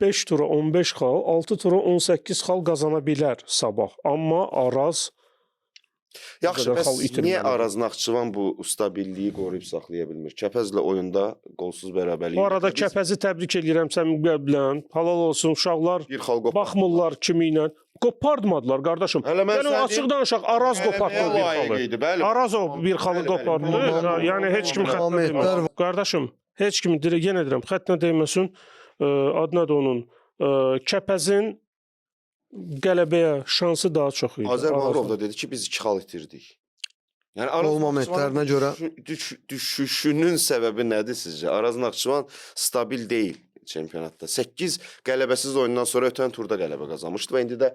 5 tura 15 xal, 6 tura 18 xal qazana bilər Sabah. Amma Araz yaxşı, bəs niyə Araz Naxçıvan bu stabilliyi qoruyub saxlaya bilmir? Kəpəzlə oyunda qolsuz bərabərlik. Bu arada Kəpəzi təbrik edirəm sənin qəblən. Halal olsun, uşaqlar baxmırlar kimi ilə. Qopartmadılar qardaşım. Yəni açıq danışaq, Araz qopartdı bir xalı. Araz o bir xalı qopartdı. Yəni heç kim xətnə qardaşım, heç kim yenə deyirəm, xətnə deyməsin. Adına da onun Kəpəzin qələbəyə şansı daha çox idi. Azərbayov da dedi ki, biz 2 xal itirdik. Yəni Araz momentlərinə görə düşüşünün səbəbi nədir sizcə? Araz Naxçıvan stabil deyil çempionatda. 8 qələbəsiz oyundan sonra ötən turda qələbə qazanmışdı və indi də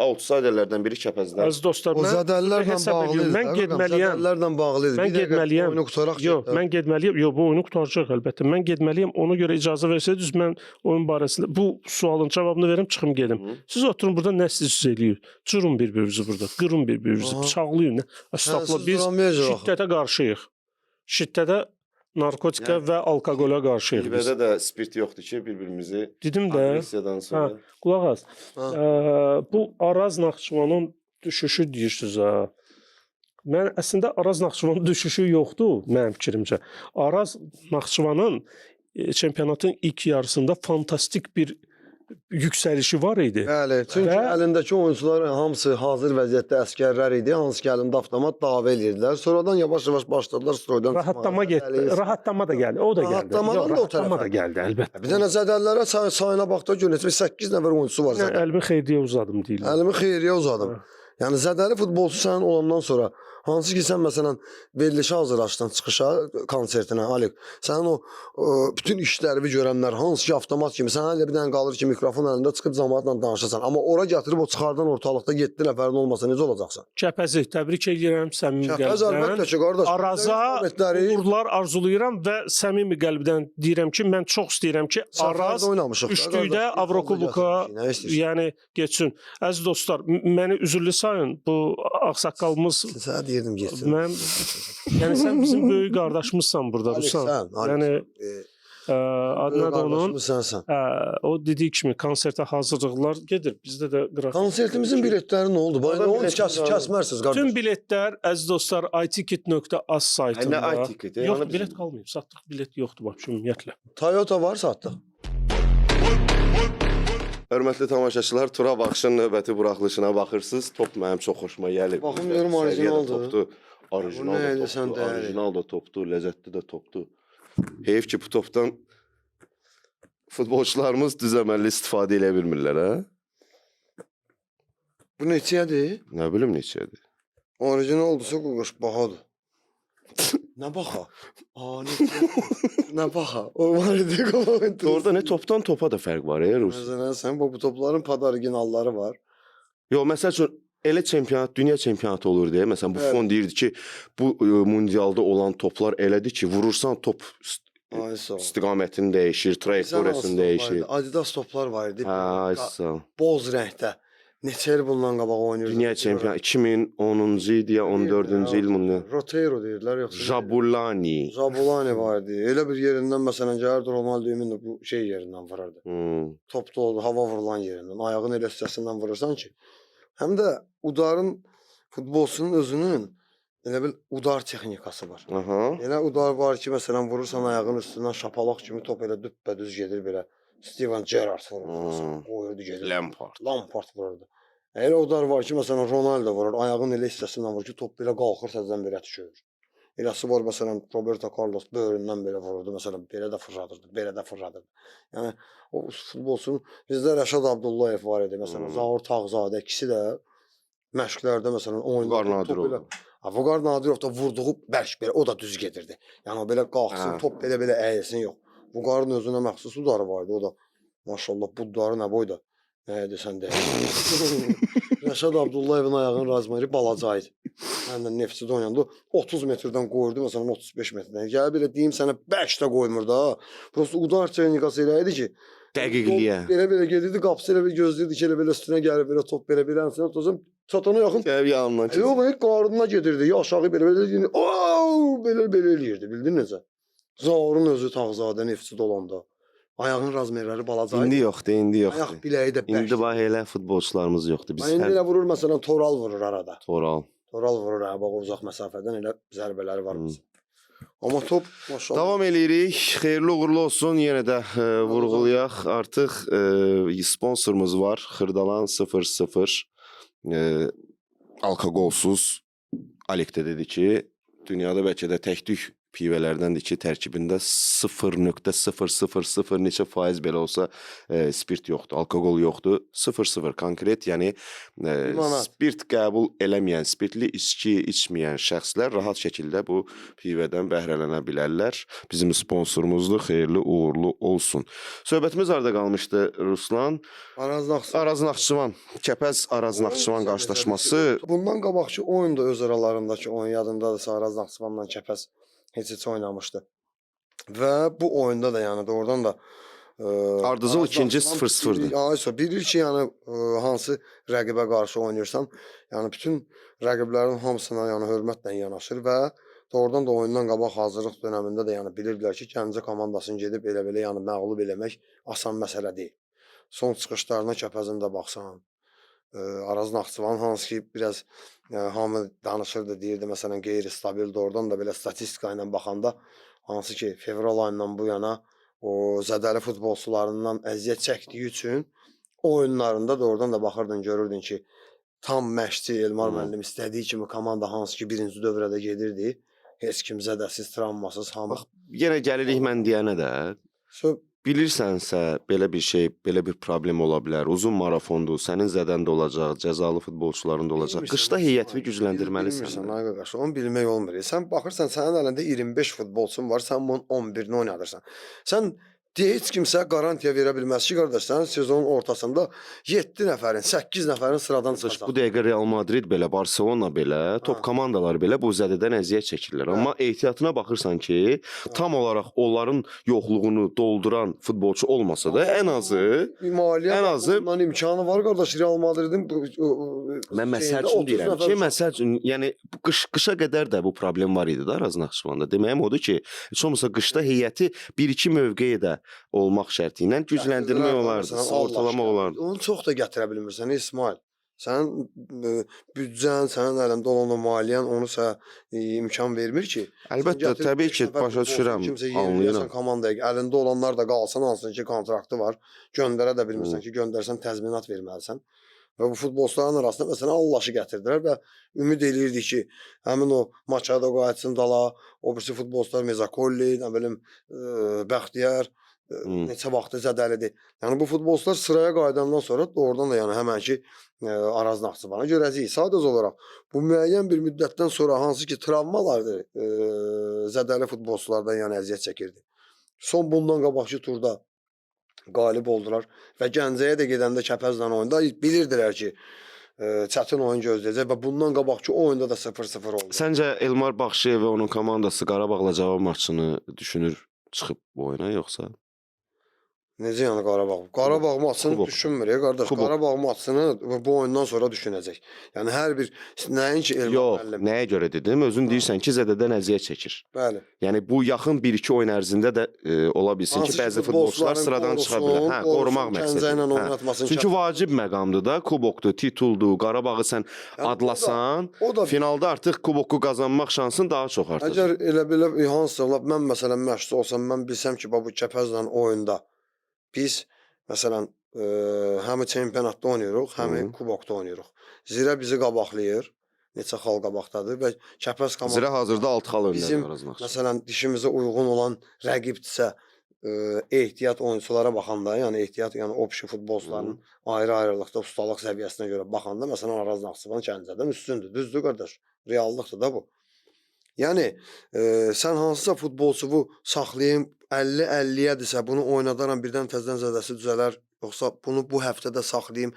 outsiderlərdən biri Kəpəzlər. Əziz dostlar, o zədəllərlə bağlı idi. Mən getməliyəm. Zədəllərlə bağlı idi. Mən getməliyəm. Oyunu qutaraq. Yox, mən getməliyəm. Yox, bu oyunu qutaracaq əlbəttə. Mən getməliyəm. Ona görə icazə versəydiniz mən oyun barəsində bu sualın cavabını verim, çıxım gedim. Siz oturun burada nə siz eləyir? Cırın bir-birinizi burada. Qırın bir-birinizi, bıçaqlayın. Əstəğfurullah, biz şiddətə qarşıyıq. Şiddətə, narkotika və alkoqola qarşıyıq biz. Qəlbədə də spirt yoxdur ki, bir-birimizi dedim də, agressiyadan sonra. Qulaq as. Bu Araz Naxçıvanın düşüşü deyirsiniz ha. Mən əslində Araz Naxçıvanın düşüşü yoxdur mənim fikrimcə. Araz Naxçıvanın çempionatın ilk yarısında fantastik bir yüksəlişi var idi. Bəli, çünki Və- əlindəki oyunçular hamısı hazır vəziyyətdə əskərlər idi, hansı ki əlində avtomat dava eləyirdilər. Sonradan yavaş-yavaş başladılar stroydan Rahatlama getdi. Rahatlama da gəldi. O da gəldi. Rahatlamadan da o Rahatlama tərəfə. da gəldi əlbəttə. Bir dənə zədəllərə sayına baxda görün, 8 nəfər oyunçusu var zədə. Əlimi xeyirliyə uzadım deyirlər. Əlimi xeyriyə uzadım. Yəni zədəli futbolçu sənin olandan sonra hansı ki sən məsələn verilişə hazırlaşdın çıxışa konsertinə Alik. Sənin o bütün işlərini görənlər hansı ki avtomat kimi sən elə bir dənə qalır ki mikrofon əlində çıxıb cəmaatla danışasan. Amma ora gətirib o çıxardan ortalıqda 7 nəfərin olmasa necə olacaqsan? Kəpəzi təbrik edirəm səmimi Kəpəz əlbəttə qəlbdən. ki qardaş. Araza uğurlar arzulayıram və səmimi qəlbdən deyirəm ki, mən çox istəyirəm ki, Araz üçlükdə Avrokuboka yəni getsin. Əziz dostlar, məni üzürlü sayın. Bu ağsaqqalımız Sənə deyirdim getsin. Mən yəni sən bizim böyük qardaşımızsan burada Ruslan. Yəni adına da onun sənsən. o dediyi kimi konsertə hazırlıqlar gedir. Bizdə də qrafik. Konsertimizin biletləri nə oldu? Bayaq onu kəsmərsiz qardaş. Bütün biletlər əziz dostlar iticket.az saytında. Nə iTicket? Yox, bilet qalmayıb. Satdıq bilet yoxdur bax ümumiyyətlə. Toyota var satdıq. Hörmətli tamaşaçılar, tura baxışın növbəti buraxılışına baxırsınız. Top mənim çox xoşuma gəlib. Baxın görüm orijinaldır. Topdur. Orijinal da topdur. Orijinal da topdur, ləzzətli də topdur. Heyf ki bu topdan futbolçularımız düz əməlli istifadə edə bilmirlər, hə? Bu neçədir? Nə bilim neçədir. Orijinal oldursa qoş bahadır. Nə baxa? Neçə? Nə baxa? O var idi qoydu. Orada nə topdan topa da fərq var, Rus. Məsələn, sən bu topların originalları var. Yox, məsəl üçün elə çempionat, dünya çempionatı olur deyə, məsələn, bu fon deyirdi ki, bu mundialda olan toplar elədir ki, vurursan top istiqamətini dəyişir, trayektoriyasını dəyişir. Adidas toplar var idi. Hə, sağ ol. Boz rəngdə. Neçə il bundan qabaq oynayırdı? Dünya çempionatı 2010-cu idi ya 14-cü il bundan. Rotero deyirlər yoxsa? Jabulani var idi. Elə bir yerindən məsələn gəlirdi Ronaldinho bu şey yerindən vurardı. Topda oldu, hava vurulan yerindən, ayağın elə hissəsindən vurursan ki. Həm də udarın futbolçunun özünün elə bir udar texnikası var. Elə udar var ki, məsələn vurursan ayağın üstündən şapalaq kimi top elə düppədüz gedir belə. Steven Gerrard vururdu, qoyurdu gedir. Lampard vururdu. Elə udar var ki, məsələn Ronaldo vurur, ayağın elə hissəsindən vurur ki, top belə qalxır təzədən belə düşür. Eləsi var məsələn Roberto Carlos böyründən belə vururdu, məsələn belə də fırladırdı, belə də fırladırdı. Yəni o futbolçunun bizdə Rəşad Abdullayev var idi, məsələn Zaur Tağzadə ikisi də məşqlərdə məsələn oyunda top elə Vüqar Nadirov da vurduğu bərk belə o da düz gedirdi. Yəni o belə qalxsın, top belə əyilsin yox. Vüqarın özünə məxsus udarı vardı, o da maşallah bu udarı nə boyda. Nə edirsən deyə. Rəşad Abdullayevin ayağının razmeri balaca idi. Məndən Neftçidə oynayanda 30 metrdən qoyurdu, məsələn 35 metrdən. Gələ belə deyim sənə 5 də qoymur da. Prosta udar texnikası elə idi ki, dəqiqliyə. Belə gedirdi, qapısı elə bir gözləyirdi ki, elə belə üstünə gəlir, belə top belə ənsənə tutacam. Çatana yaxın. Gəlib yanından keçir. Yox, qarnına gedirdi. Ya aşağı belə deyirdi. Belə eləyirdi, bildin necə? Zaurun özü Tağzadə Neftçidə olanda. Ayağın razmerləri balaca idi. İndi yoxdur, indi yoxdur. Ayaq biləyi də bərk. İndi bax elə futbolçularımız yoxdur. Biz İndi elə vurur məsələn Toral vurur arada. Toral vurur bax uzaq məsafədən elə zərbələri var məsələn. Amma top maşallah. Davam eləyirik. Xeyirli uğurlu olsun. Yenə də vurğulayaq. Artıq sponsorumuz var. Xırdalan 00 alkoqolsuz. Alek də dedi ki, dünyada bəlkə də təktük pivələrdəndir ki, tərkibində 0.000 neçə faiz belə olsa spirt yoxdur, alkoqol yoxdur. 0 konkret, yəni spirt qəbul eləməyən, spirtli içki içməyən şəxslər rahat şəkildə bu pivədən bəhrələnə bilərlər. Bizim sponsorumuzdur, xeyirli uğurlu olsun. Söhbətimiz harada qalmışdı Ruslan? Araz Naxçıvan, Kəpəz Araz Naxçıvan qarşılaşması. Bundan qabaqki oyun da öz aralarındakı oyun yadındadırsa Araz Naxçıvanla Kəpəz heç oynamışdı. Və bu oyunda da yəni doğrudan da Ardıcıl ikinci 0-0'dır. Ayso bilir ki, yəni hansı rəqibə qarşı oynayırsan, yəni bütün rəqiblərin hamısına yəni hörmətlə yanaşır və doğrudan da oyundan qabaq hazırlıq dövründə də yəni bilirdilər ki, Gəncə komandasını gedib elə-belə yəni məğlub eləmək asan məsələ deyil. Son çıxışlarına Kəpəzin də baxsan, Araz Naxçıvan hansı ki biraz hamı danışırdı, deyirdi məsələn qeyri-stabil, doğrudan da belə statistika ilə baxanda hansı ki fevral ayından bu yana o zədəli futbolçularından əziyyət çəkdiyi üçün oyunlarında da oradan da baxırdın, görürdün ki, tam məşqçi Elmar müəllim istədiyi kimi komanda hansı ki birinci dövrədə gedirdi. Heç kim zədəsiz, travmasız, hamı. Bax, yenə gəlirik mən deyənə də. Bilirsənsə, belə bir şey, belə bir problem ola bilər. Uzun marafondur, sənin zədəndə olacaq, cəzalı futbolçuların da olacaq. Qışda heyətini gücləndirməlisən. Bilmirsən, ay qardaş, onu bilmək olmur. Sən baxırsan, sənin əlində 25 futbolçun var, sən bunun 11-ni oynadırsan. Sən heç kimsə qarantiya verə bilməz ki, qardaş, sənin sezonun ortasında 7 nəfərin, 8 nəfərin sıradan çıxacaq. Bu dəqiqə Real Madrid belə, Barcelona belə, top komandalar belə bu zədədən əziyyət çəkirlər. Amma ehtiyatına baxırsan ki, tam olaraq onların yoxluğunu dolduran futbolçu olmasa da ən azı ondan imkanı var, qardaş, Real Madridin mən məsəl üçün deyirəm ki, məsəl üçün, yəni qışa qədər də bu problem var idi da Araz Naxçıvanda. Deməyim odur ki, heç olmasa qışda heyəti 1-2 mövqeyə də olmaq şərti ilə gücləndirmək olardı, ortalamaq olardı. Onu çox da gətirə bilmirsən, İsmail. Sənin büdcən, sənin əlində olan o maliyyən onu sənə imkan vermir ki. Əlbəttə, təbii ki, başa düşürəm, anlayıram. Komandaya əlində olanlar da qalsın, hansın ki, kontraktı var. Göndərə də bilmirsən ki, göndərsən təzminat verməlisən. Və bu futbolçuların arasında məsələn Allaşı gətirdilər və ümid eləyirdik ki, həmin o Machado qayıtsın dala, o birisi futbolçular Mezakolli, nə bilim Bəxtiyar neçə vaxtı zədəlidir. Yəni bu futbolçular sıraya qayıdandan sonra doğrudan da yəni həmən ki Araz Naxçıvana görəcəyik. Sadəcə olaraq bu müəyyən bir müddətdən sonra hansı ki travmalardır zədəli futbolçulardan yəni əziyyət çəkirdi. Son bundan qabaqki turda qalib oldular və Gəncəyə də gedəndə Kəpəzlə oyunda bilirdilər ki, çətin oyun gözləyəcək və bundan qabaqki oyunda da 0-0 oldu. Səncə Elmar Baxşıyev və onun komandası Qarabağla cavab maçını düşünür çıxıb bu oyuna yoxsa? Necə yəni Qarabağ? Qarabağ maçını düşünmür ya qardaş. Qarabağ maçını bu oyundan sonra düşünəcək. Yəni hər bir nəinki Elmar müəllim. Yox, nəyə görə dedim? Özün deyirsən ki, zədədən əziyyət çəkir. Bəli. Yəni bu yaxın 1-2 oyun ərzində də ola bilsin ki, bəzi futbolçular sıradan çıxa bilər. Hə, qorumaq məqsədi. Çünki vacib məqamdır da, kubokdur, tituldur. Qarabağı sən adlasan, finalda artıq kuboku qazanmaq şansın daha çox artacaq. Əgər elə belə hansısa, mən məsələn məşqçi olsam, mən bilsəm ki, bu Kəpəzlə oyunda biz məsələn həm çempionatda oynayırıq, həm kubokda oynayırıq. Zirə bizi qabaqlayır. Neçə xal qabaqdadır və Kəpəz komandası Zirə hazırda 6 xal öndədir. Bizim məsələn dişimizə uyğun olan rəqibdirsə ehtiyat oyunçulara baxanda, yəni ehtiyat, yəni opşi futbolçuların ayrı-ayrılıqda ustalıq səviyyəsinə görə baxanda məsələn Araz Naxçıvan Gəncədən üstündür. Düzdür qardaş? Reallıqdır da bu. Yəni sən hansısa futbolçunu saxlayım 50-50-yədirsə bunu oynadaram, birdən təzədən zədəsi düzələr, yoxsa bunu bu həftədə saxlayım,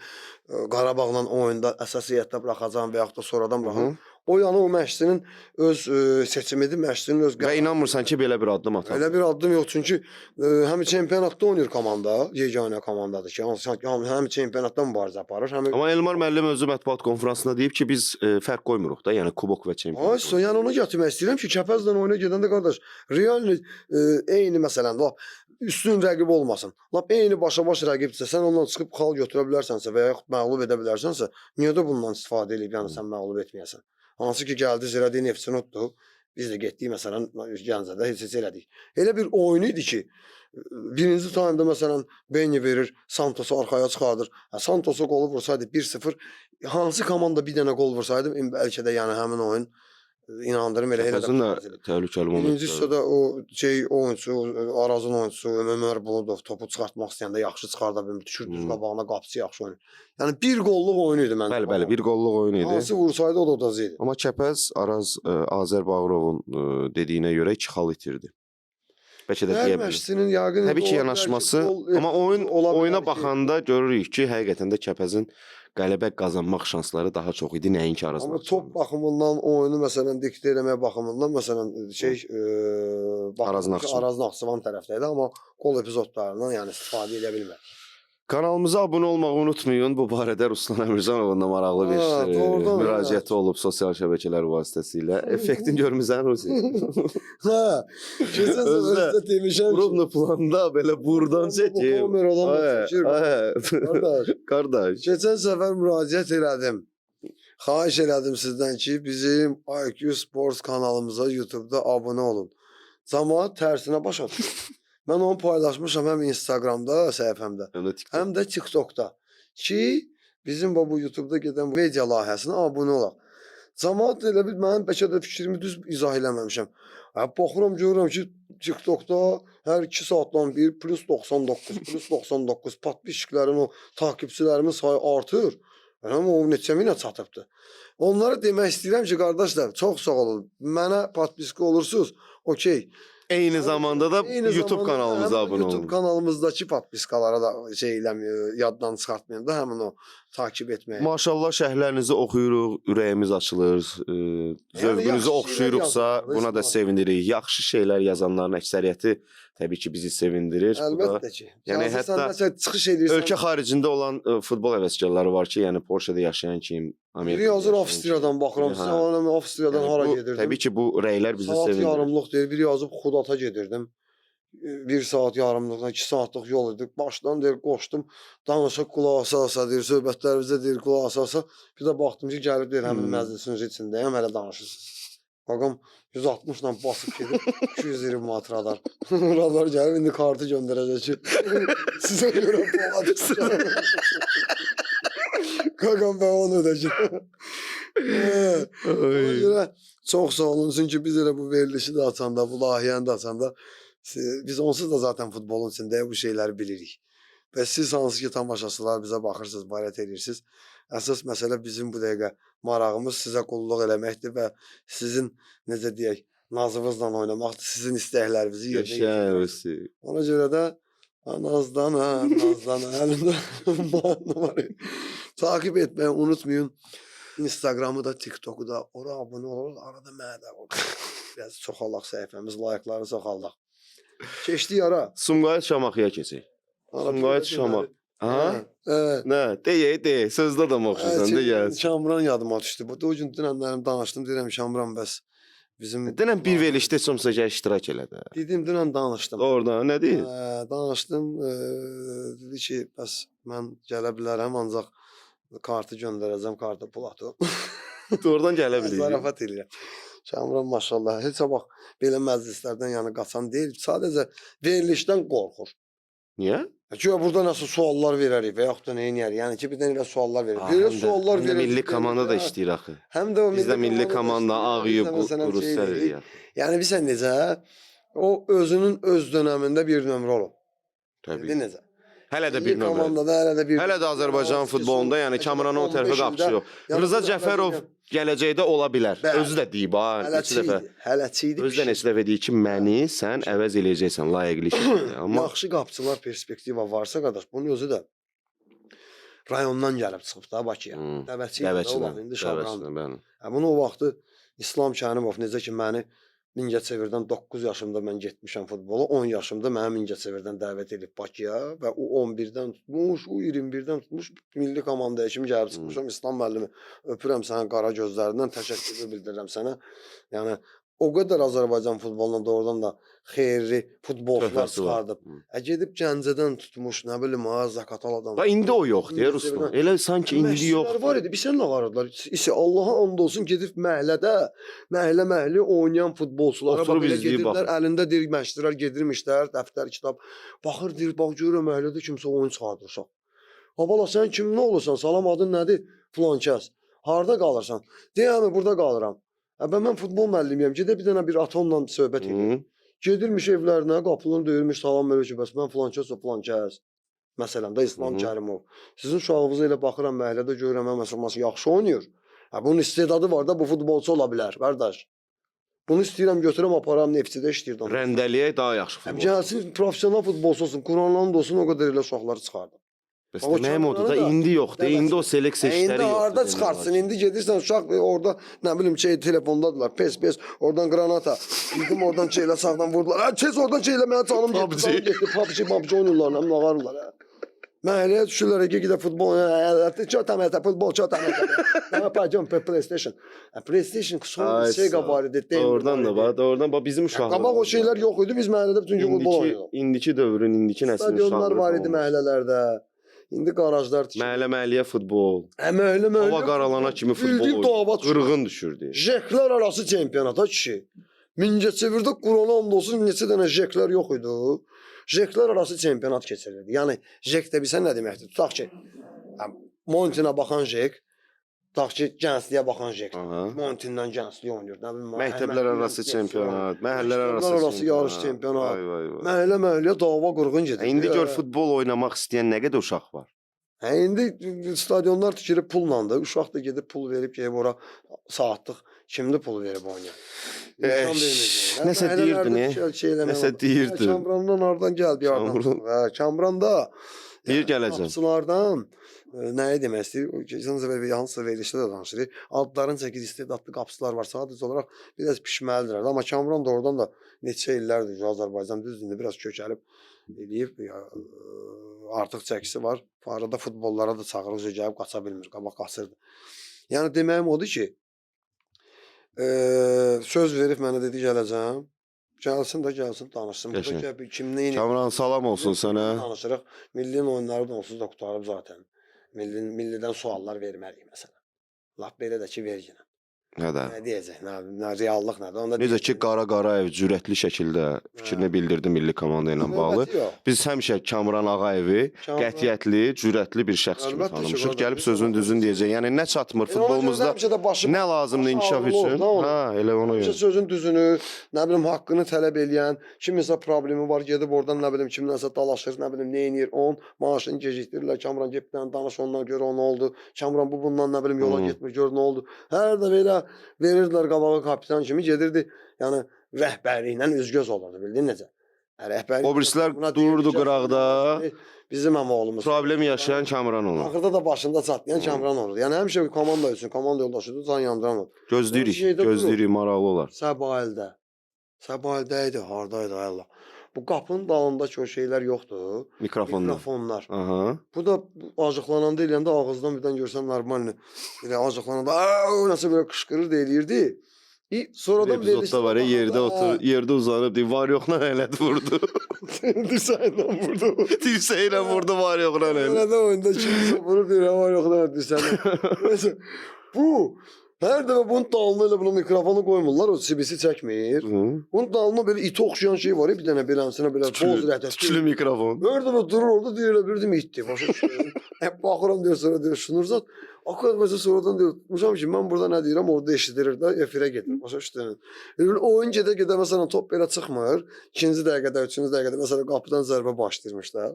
Qarabağla oyunda əsas heyətdə buraxacağam və yaxud da sonradan buraxacağam. O yəni o məşqçinin öz seçimidir, məşqçinin öz və inanmırsan ki, belə bir addım atar. Elə bir addım yox, çünki həm çempionatda oynayır komanda, yeganə komandadır ki, həm çempionatda mübarizə aparır, həm. Amma Elmar müəllim özü mətbuat konfransında deyib ki, biz fərq qoymuruq da, yəni kubok və çempionat. Ayso, yəni onu gətirmək istəyirəm ki, Kəpəzlə oyuna gedəndə qardaş, real eyni məsələn, üstün rəqib olmasın. Lap eyni başa-baş rəqibdirsə, sən ondan çıxıb xal götürə bilərsənsə və yaxud məğlub edə bilərsənsə, niyə də bundan istifadə edib, yəni sən məğlub etməyəsən? Hansı ki, gəldi Zirədi Neftçini utdu, biz də getdik, məsələn, Gəncədə heç elədik. Elə bir oyun idi ki, birinci taymda məsələn, Beyni verir, Santosu arxaya çıxardır. Santosu qolu vursaydı 1-0, hansı komanda bir dənə qol vursaydı, bəlkə də yəni həmin oyun inandırım elə təhlükəli moment. Birinci hissədə o oyunçu, Arazın oyunçusu Ömər Buludov topu çıxartmaq istəyəndə yaxşı çıxarda bilmir. Düşür düz qabağına, qapısı yaxşı oynayır. Yəni bir qolluq oyun idi məncə. Bəli, bir qolluq oyun idi. Hansı vursaydı o da udacaq idi. Amma Kəpəz Araz Azər Bağırovun dediyinə görə 2 xal itirdi. Bəlkə də deyə bilir. Təbii ki, yanaşması, amma oyuna baxanda görürük ki, həqiqətən də Kəpəzin qələbə qazanmaq şansları daha çox idi, nəinki Araz Naxçıvan. Amma top baxımından, oyunu məsələn diktə eləmək baxımından, məsələn Araz Naxçıvan tərəfdə idi, amma qol epizodlarından yəni istifadə edə bilmir. Kanalımıza abunə olmağı unutmayın. Bu barədə Ruslan Əmircanovun da maraqlı bir müraciəti olub sosial şəbəkələr vasitəsilə. Effektin görmüsən Rusi? Hə, keçən səfər demişəm ki, Rubno planda belə buradan çəkib. Qardaş. Keçən səfər müraciət elədim. Xahiş elədim sizdən ki, bizim IQ Sports kanalımıza YouTube-da abunə olun. Cəmaət tərsinə başa düşür. Mən onu paylaşmışam həm Instagramda, səhifəmdə, həm də TikTokda ki, bizim bu YouTube'da gedən bu media layihəsinə abunə olaq. Cəmaət elə bil mənim bəlkə də fikrimi düz izah eləməmişəm. Baxıram, görürəm ki, TikTokda hər 2 saatdan bir plus 99 podpişiklərin, o takipçilərimin sayı artır. Amma o neçə minə çatıbdır. Onlara demək istəyirəm ki, qardaşlar, çox sağ olun. Mənə podpiska olursunuz, okey. Eyni zamanda da YouTube kanalımıza abunə olun. YouTube kanalımızdakı podpiskalara da yaddan çıxartmayın da həmin o takip etməyi. Maşallah şərhlərinizi oxuyuruq, ürəyimiz açılır, zövqünüzü oxşuyuruqsa buna da sevinirik. Yaxşı şeylər yazanların əksəriyyəti təbii ki bizi sevindirir. Əlbəttə ki. Yəni hətta çıxış edirsən. Ölkə xaricində olan futbol həvəskarları var ki, yəni Polşada yaşayan kim, Amerikada. Biri yazır Avstriyadan baxıram, sən Avstriyadan hara gedirdim? Təbii ki bu rəylər bizi sevindirir. Saat yarımlıq deyir, biri yazıb Xudata gedirdim. 1 saat yarımlıqdan 2 saatlıq yol idi. Başdan deyir qoşdum, danışıq qulaq asa deyir, söhbətlərimizə deyir qulaq asa. Bir də baxdım ki, gəlib deyir həmin məclisin içindəyəm, hələ danışırsınız. Baxım 160 ilə basıb gedib 220 manat radar. Radar gəlib indi kartı göndərəcək ki, sizə görə pul Qaqam ben onu ödəyəcəm. Ona görə çox sağ olun. Çünki biz elə bu verilişi də açanda, bu layihəni də açanda biz onsuz da zaten futbolun içində bu şeyləri bilirik. Və siz hansı ki tamaşaçılar bizə baxırsınız, barət edirsiniz. Əsas məsələ bizim bu dəqiqə marağımız sizə qulluq eləməkdir və sizin necə deyək, nazınızla oynamaqdır, sizin istəklərinizi yerinə yetirməkdir. Ona görə də Nazdan əlində takip etməyi unutmayın. Instagramı da, TikTok'u da, oraya abunə olun, arada mənə də biraz çoxalaq səhifəmiz, layıqları çoxalaq. Keçdik ara. Sumqayıt Şamaxıya keçək. Sumqayıt Şamaxı. Ha? Nə? Deyə, sözdə də oxşusan, deyə. Şamran yadıma düşdü. O gün dünənlərim danışdım, deyirəm Şamran bəs. Dünən bir verilişdə somsa gəl iştirak elədi. Dedim, dünən danışdım. Oradan nə deyir? Danışdım, dedi ki, bəs mən gələ bilərəm, ancaq kartı göndərəcəm, kartı pul atım. Oradan gələ bilir. Zarafat eləyəm. Şamran maşallah, heç bax, belə məclislərdən yəni qaçan deyil, sadəcə verilişdən qorxur. Niyə? Ki, burada nasıl suallar verərik və yaxud da nə eləyərik? Yəni ki, bir dənə elə suallar verərik. Belə suallar verərik. Milli komanda da işləyir axı. Həm də o bizdə milli komanda ağıyıb, Ruslar eləyir. Yəni bilsən necə? O özünün öz dönəmində bir nömrə olub. Təbii. Necə? Hələ də bir nömrə. Hələ də Azərbaycan futbolunda, yəni Kamranın o tərəfə qapısı yox. Rıza Cəfərov gələcəkdə ola bilər. Özü də deyib ha, neçə dəfə. Hələçiydi. Özü də neçə dəfə deyir ki, məni sən əvəz eləyəcəksən, layiqli şəkildə. Amma yaxşı qapıçılar perspektiva varsa qardaş, bunun özü də rayondan gəlib çıxıb da Bakıya. Dəvəçidən, indi Şabrandır. Bunu o vaxtı İslam Kərimov necə ki məni Mingəçevirdən 9 yaşımda mən getmişəm futbola, 10 yaşımda mənim Mingəçevirdən dəvət edib Bakıya və o 11-dən tutmuş, o 21-dən tutmuş milli komandaya kimi gəlib çıxmışam. İslam müəllimi, öpürəm sənin qara gözlərindən, təşəkkür bildirirəm sənə. Yəni o qədər Azərbaycan futboluna doğrudan da xeyirli futbolçular çıxardıb. Gedib Gəncədən tutmuş, nə bilim, Zakataladan. Və indi o yox, deyir Ruslan. Elə sanki indi yox. Var idi, bir sən nə qarardılar? Allah'a and olsun gedib məhəllə oynayan futbolçulara bax belə gedirlər, əlində deyir məşqçilər gedirmişlər, dəftər, kitab. Baxır deyir, bax görürəm məhəllədə kimsə oyun çıxardır uşaq. Bala sən kim nə olursan? Salam adın nədir? Filan kəs. Harda qalırsan? Deyəmi burada qalıram. Mən futbol müəllimiyəm. Gedə bir dənə bir atomla söhbət edir. Gedirmiş evlərinə, qapılarını döyürmüş, salam verir ki, bəs mən filan kəs. Məsələn də İslam Kərimov. Sizin uşağınıza elə baxıram məhəllədə görürəm, məsələn, yaxşı oynayır. Bunun istedadı var da bu futbolçu ola bilər, qardaş. Bunu istəyirəm götürəm, aparam, Neftçidə işləyirdim. Rəndəliyək daha yaxşı futbolçu. Gəlsin, profesional futbolçu olsun, Quranlarında olsun, o qədər elə uşaqları çıxardı. Bəs nəyəm odur da indi yoxdur, indi o seleksiya işləri yoxdur. İndi harada çıxarsın, indi gedirsən uşaq orada, nə bilim, telefondadılar, pes, oradan granata, gidim oradan şeylə sağdan vurdular, tez oradan şeylə mənə canım getdi, PUBG oynayırlar, nə ağarırlar, məhəlləyə düşürlər, gedə futbol, futbol, PlayStation. PlayStation son Sega var idi. Oradan da var, oradan bax bizim uşaqlar. Qabaq o şeylər yox idi, biz məhəllədə bütün gün futbol oynayırdıq. İndiki dövrün, indiki nəslin uşaqları. Stadionlar var idi məhəllələrdə. İndi qarajlar tikir. Məhəllə-məhəlləyə futbol. Məhəllə. Hava qaralana kimi futbol qırğın düşürdü. Jeklər arası çempionata kişi. Mingəçevirdə Qurana and olsun neçə dənə jeklər yox idi. Jeklər arası çempionat keçirilirdi. Yəni Jek də bilsən nə deməkdir? Tutaq ki, Montinə baxan Jek, tutaq ki, gəncliyə baxan Jek. Montindən gəncliyə oynayır. Nə bilim, məktəblər arası çempionat, məhəllələr arası yarış çempionat. Məhəllə dava qurğun gedir. İndi gör futbol oynamaq istəyən nə qədər uşaq var? İndi stadionlar tikilib pullandı. Uşaq da gedib pul verib gəlib ora saatlıq kimdə pul verib oynayır. Nəsə deyirdin, nəsə deyirdin. Kamrandan oradan gəldi yardım. Kamranda bir gələcəm. Qapıçılardan nəyi demək istəyir? Hansısa verilişdə də danışırıq. Adların 8 istedadlı qapıçılar var. Sadəcə olaraq biraz pişməlidirlər. Amma Kamran da oradan da neçə illərdir Azərbaycan düzdür, biraz kökəlib eləyib. Artıq çəkisi var. Arada futbollara da çağırır, gəlib qaça bilmir, qabaq qaçırdı. Yəni deməyim odur ki, söz verib mənə dedi gələcəm. Gəlsin də gəlsin, danışsın. Burada kimlə Kamran salam olsun sənə. Danışırıq. Millinin oyunları da onsuz da qutarıb zaten. Millidən suallar verməliyik məsələn. Lap belə də ki, verginə. Nə deyəcək? Nə reallıq nədir? Necə ki, Qara Qarayev cürətli şəkildə fikrini bildirdi milli komanda ilə bağlı. Biz həmişə Kamran Ağayevi qətiyyətli, cürətli bir şəxs kimi tanımışıq. Gəlib sözün düzün deyəcək. Yəni nə çatmır futbolumuzda, nə lazımdır inkişaf üçün? Hə, elə ona görə. Sözün düzünü, nə bilim haqqını tələb eləyən, kiminsə problemi var, gedib oradan nə bilim kimdənsə dalaşır, nə bilim nə edir, maaşını gecikdirirlər. Kamran getdən danış ondan görə o nə oldu? Kamran bundan nə bilim yola getmir, gör nə oldu? Hər də belə verirdilər qabağa kapitan kimi gedirdi. Yəni rəhbərliklə üzgöz olurdu, bildin necə? O birisilər dururdu qıraqda. Bizim oğlumuz. Problemi yaşayan Kamran olur. Axırda da başında çatlayan Kamran olur. Yəni həmişə komanda üçün, komanda yoldaşıdır, can yandıran olur. Gözləyirik, maraqlı olar. Səbaildə idi, hardaydı ay Allah. Bu qapının dalındakı o şeylər yoxdur. Mikrofonlar. Bu da acıqlananda eləyəndə ağızdan birdən görsən normal. Elə acıqlananda nəsə belə qışqırır deyilirdi. Sonradan epizodda var ya, yerdə uzanıb deyir, var yoxla elədi vurdu. Dirsəylə vurdu. Dirsəylə vurdu, var yoxla elədi. Elədə oyunda kimsə vurub deyir, var yoxla elədi dirsəylə. Bu hər dəfə bunun dalına elə buna mikrofonu qoymurlar, o CBC çəkmir. Bunun dalına belə iti oxşayan şey var ya, bir dənə beləsinə belə boz rətət. Tüklü mikrofon. Hər dəfə durur orada deyir, elə bildim itdi. Başa düşürəm. Baxıram deyir, sonra deyir, Şunurzad. Akıl mesela sonradan diyor, hocam ki ben burada ne diyorum orada eşidilir de efire gelir. Başa düşdün. Oyun gedə mesela top belə çıxmır. 2-ci dəqiqədə, 3-cü dəqiqədə mesela qapıdan zərbə başlayırmışlar.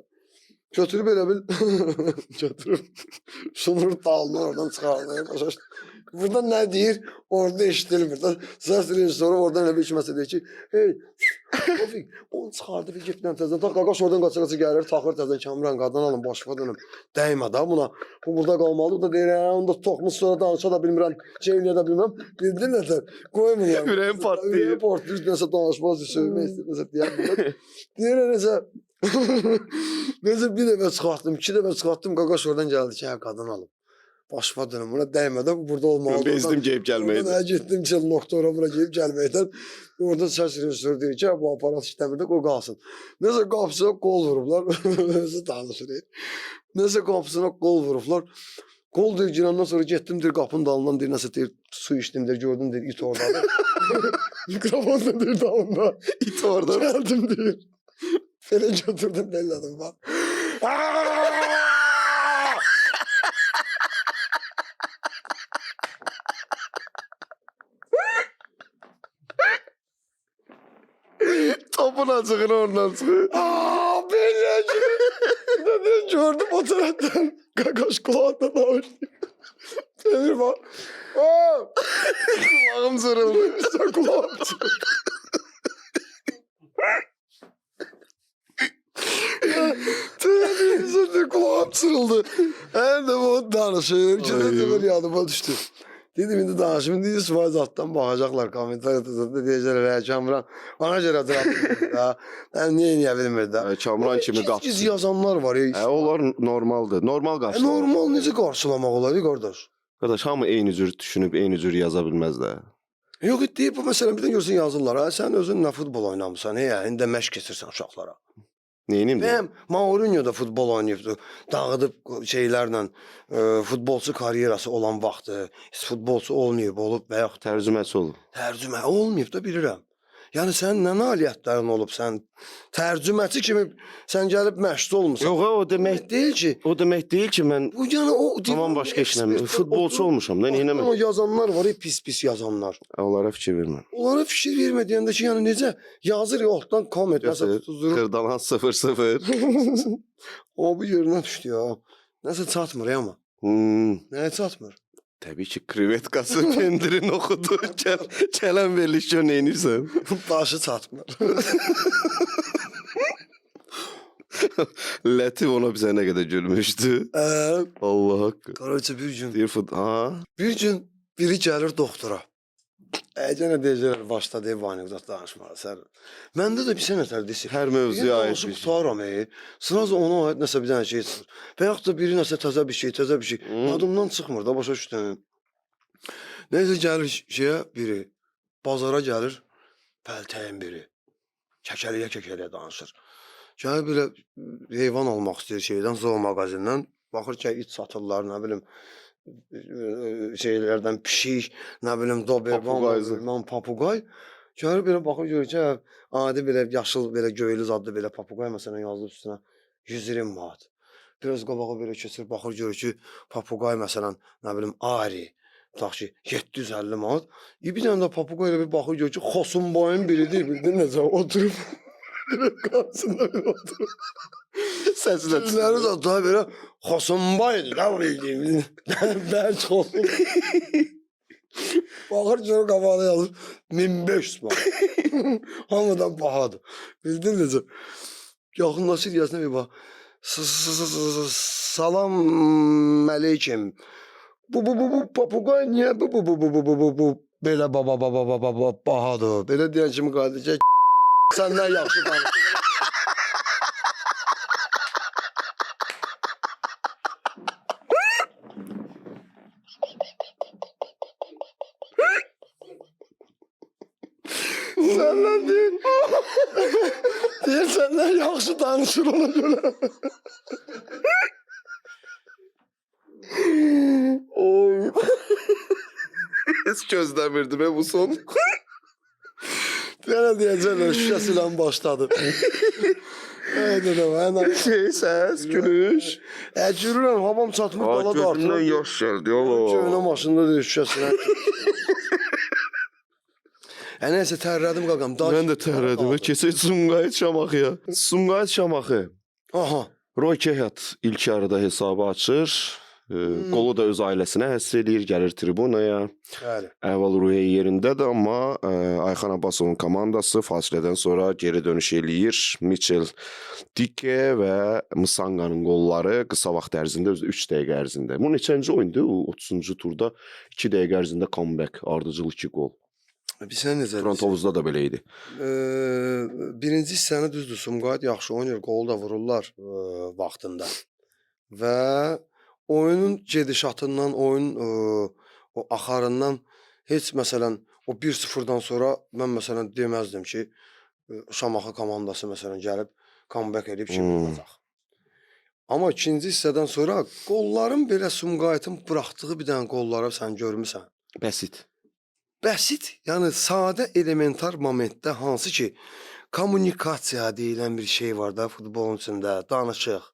Götürüb elə bil götürüb Şunur dalını oradan çıxardı. Başa düşdün. Burada nə deyir? Orada eşidilmir. Səs rejissoru oradan elə bir iki məsələ deyir ki, hey, Tofik, onu çıxardı bir getdən təzən. Ta qaqaş oradan qaça-qaça gəlir, taxır təzən Kamran qadan alın, başıma dönüm. Dəymə da buna. Bu burada qalmalı. Bu da deyir, onda toxmuş sonra danışa da bilmirəm, şey eləyə də bilməm. Bildin nədir? Qoymurlar. Ürəyim partlayır. Ürəyim partlayır, nəsə danışmaz, söyləmək istəyir, nəsə deyər. Deyir, nəsə. Nəsə bir dəfə çıxartdım, 2 dəfə çıxartdım, qaqaş oradan gəldi ki, hə, qadan alım. Başıma dönüm, buna dəymədən burada olmalıdır. Bezdim gəlib gəlməkdən. Oradan getdim ki, doktora bura gəlib gəlməkdən. Orada səs rejissor deyir ki, bu aparat işləmir də, o qalsın. Nəsə qapısına qol vurublar, özü danışır. Nəsə qapısına qol vurublar. Qol deyir, girəndən sonra getdim, deyir, qapının dalından, deyir, nəsə deyir, su içdim, deyir, gördüm, deyir, it oradadır. Mikrofon da deyir, dalında. İt orada. Gəldim, deyir. Belə götürdüm, bellədim, bak. Topun açığını oradan çıxır. Belə ki, gördüm o tərəfdən qaqaş kulağından ağırlayıb. Demir bak. Kulağım zırıldı. Sen kulağım zırıldı. Televizyon kulağım zırıldı. Hem de bu danışır. İçinde yadıma düştü. Dedim indi danışım, indi Sivay Zat'tan baxacaqlar, komentar atacaqlar, deyəcəklər, Kamran, ona görə dıraqdır da, niyə eləyə bilmir də. Kamran kimi qapçı. Giz yazanlar var ya. Onlar normaldır, normal qarşılamaq. Normal necə qarşılamaq olar, qardaş? Qardaş, hamı eyni cür düşünüb, eyni cür yaza bilməz də. Yox, deyib, bu məsələn, bir də görsən yazırlar, sən özün nə futbol oynamısan, indi məşq keçirsən uşaqlara. Neyinimdir? Bəyəm, Mourinho da futbol oynayıbdı, dağıdıb şeylərlə, futbolçu karyerası olan vaxtı, futbolçu olmayıb, olub və yaxud tərcüməçi olub. Tərcümə olmayıb da bilirəm. Yəni sənin nə nailiyyətlərin olub? Sən tərcüməçi kimi sən gəlib məşqçi olmusan. Yox, o demək deyil ki, mən Bu yəni o tamam başqa işləmirəm. Futbolçu olmuşam da, neynəmə? O yazanlar var, pis yazanlar. Onlara fikir verməm. Onlara fikir vermə deyəndə ki, yəni necə yazır ya altdan komment məsəl tutuzdurur. Xırdalan 0-0. O bu yerinə düşdü ya. Nəsə çatmır ya amma. Nəyə çatmır? Təbii ki, krevetkası pendirin oxudu. Gələn verilişə neynirsən? Başı çatmır. Lətif ona bizə nə qədər gülmüşdü. Allah haqqı. Qarayca bir gün. Bir gün biri gəlir doktora. Gənə deyəcəklər, başda deyib anekdot danışmalı. Məndə də bir sənətər desək. Hər mövzuya aid bir şey. Tutaram, sırası ona aid nəsə bir dənə şey çıxır. Və yaxud da biri nəsə təzə bir şey. Adımdan çıxmır da, başa düşdün. Neysə gəlir şeyə biri, bazara gəlir, pəltəyin biri. Kəkəliyə danışır. Gəlir belə heyvan almaq istəyir şeydən, zoo mağazindən. Baxır ki, it satırlar, nə bilim, şeylərdən pişik, nə bilim, doberman, papuqay. Gəlir belə baxır, görür ki, adi belə yaşıl, belə göylüz adlı belə papuqay məsələn yazılıb üstünə 120 manat. Biraz qabağa belə keçir, baxır, görür ki, papuqay məsələn, nə bilim, ari, tutaq ki, 750 manat. Bir dənə də papuqay ilə bir baxır, görür ki, Xosunbayın biridir, bildin necə, oturub. Qarşısında belə oturub. Səsilə Sözləri də daha belə Xosunbaydı da bildiyim. Bəlkə Xosunbay. Baxır görür qabağına yazır 1500 manat. Hamıdan bahadır. Bildin necə? Yaxınlaşır yazına bir bax. Salam əleykim. Bu papuqay niyə bu belə bahadır? Belə deyən kimi qardaş səndən yaxşı danış. Səndən deyil. Deyir səndən yaxşı danışır ona görə. Oy. Heç gözləmirdim bu son. Yenə deyəcəklər şüşəsilə başladı. Səs, gülüş. Gülürəm, havam çatmır, dala da artır. Gözümdən yaş gəldi, Allah. Köynə maşında deyir şüşəsilə. Nəysə tərlədim qaqam. Mən də tərlədim. Keçək Sumqayıt Şamaxıya. Sumqayıt Şamaxı. Aha. Roy Kehət ilk yarıda hesabı açır. Qolu da öz ailəsinə həsr eləyir, gəlir tribunaya. Bəli. Əvvəl Ruhey yerindədir, amma Ayxan Abbasovun komandası fasilədən sonra geri dönüş eləyir. Michel Dike və Msanqanın qolları qısa vaxt ərzində, 3 dəqiqə ərzində. Bu neçənci oyundur? 30-cu turda 2 dəqiqə ərzində comeback, ardıcıl 2 qol. Bilsən necə? Frontovuzda da belə idi. Birinci hissəni düzdür, Sumqayıt yaxşı oynayır, qol da vururlar vaxtında. Və oyunun gedişatından, oyun o axarından heç məsələn o 1-0-dan sonra mən məsələn deməzdim ki, Şamaxı komandası məsələn gəlib comeback edib kimi olacaq. Amma ikinci hissədən sonra qolların belə Sumqayıtın buraxdığı bir dənə qolları sən görmüsən. Bəsit. Bəsit, yəni sadə elementar momentdə hansı ki kommunikasiya deyilən bir şey var da futbolun içində, danışıq.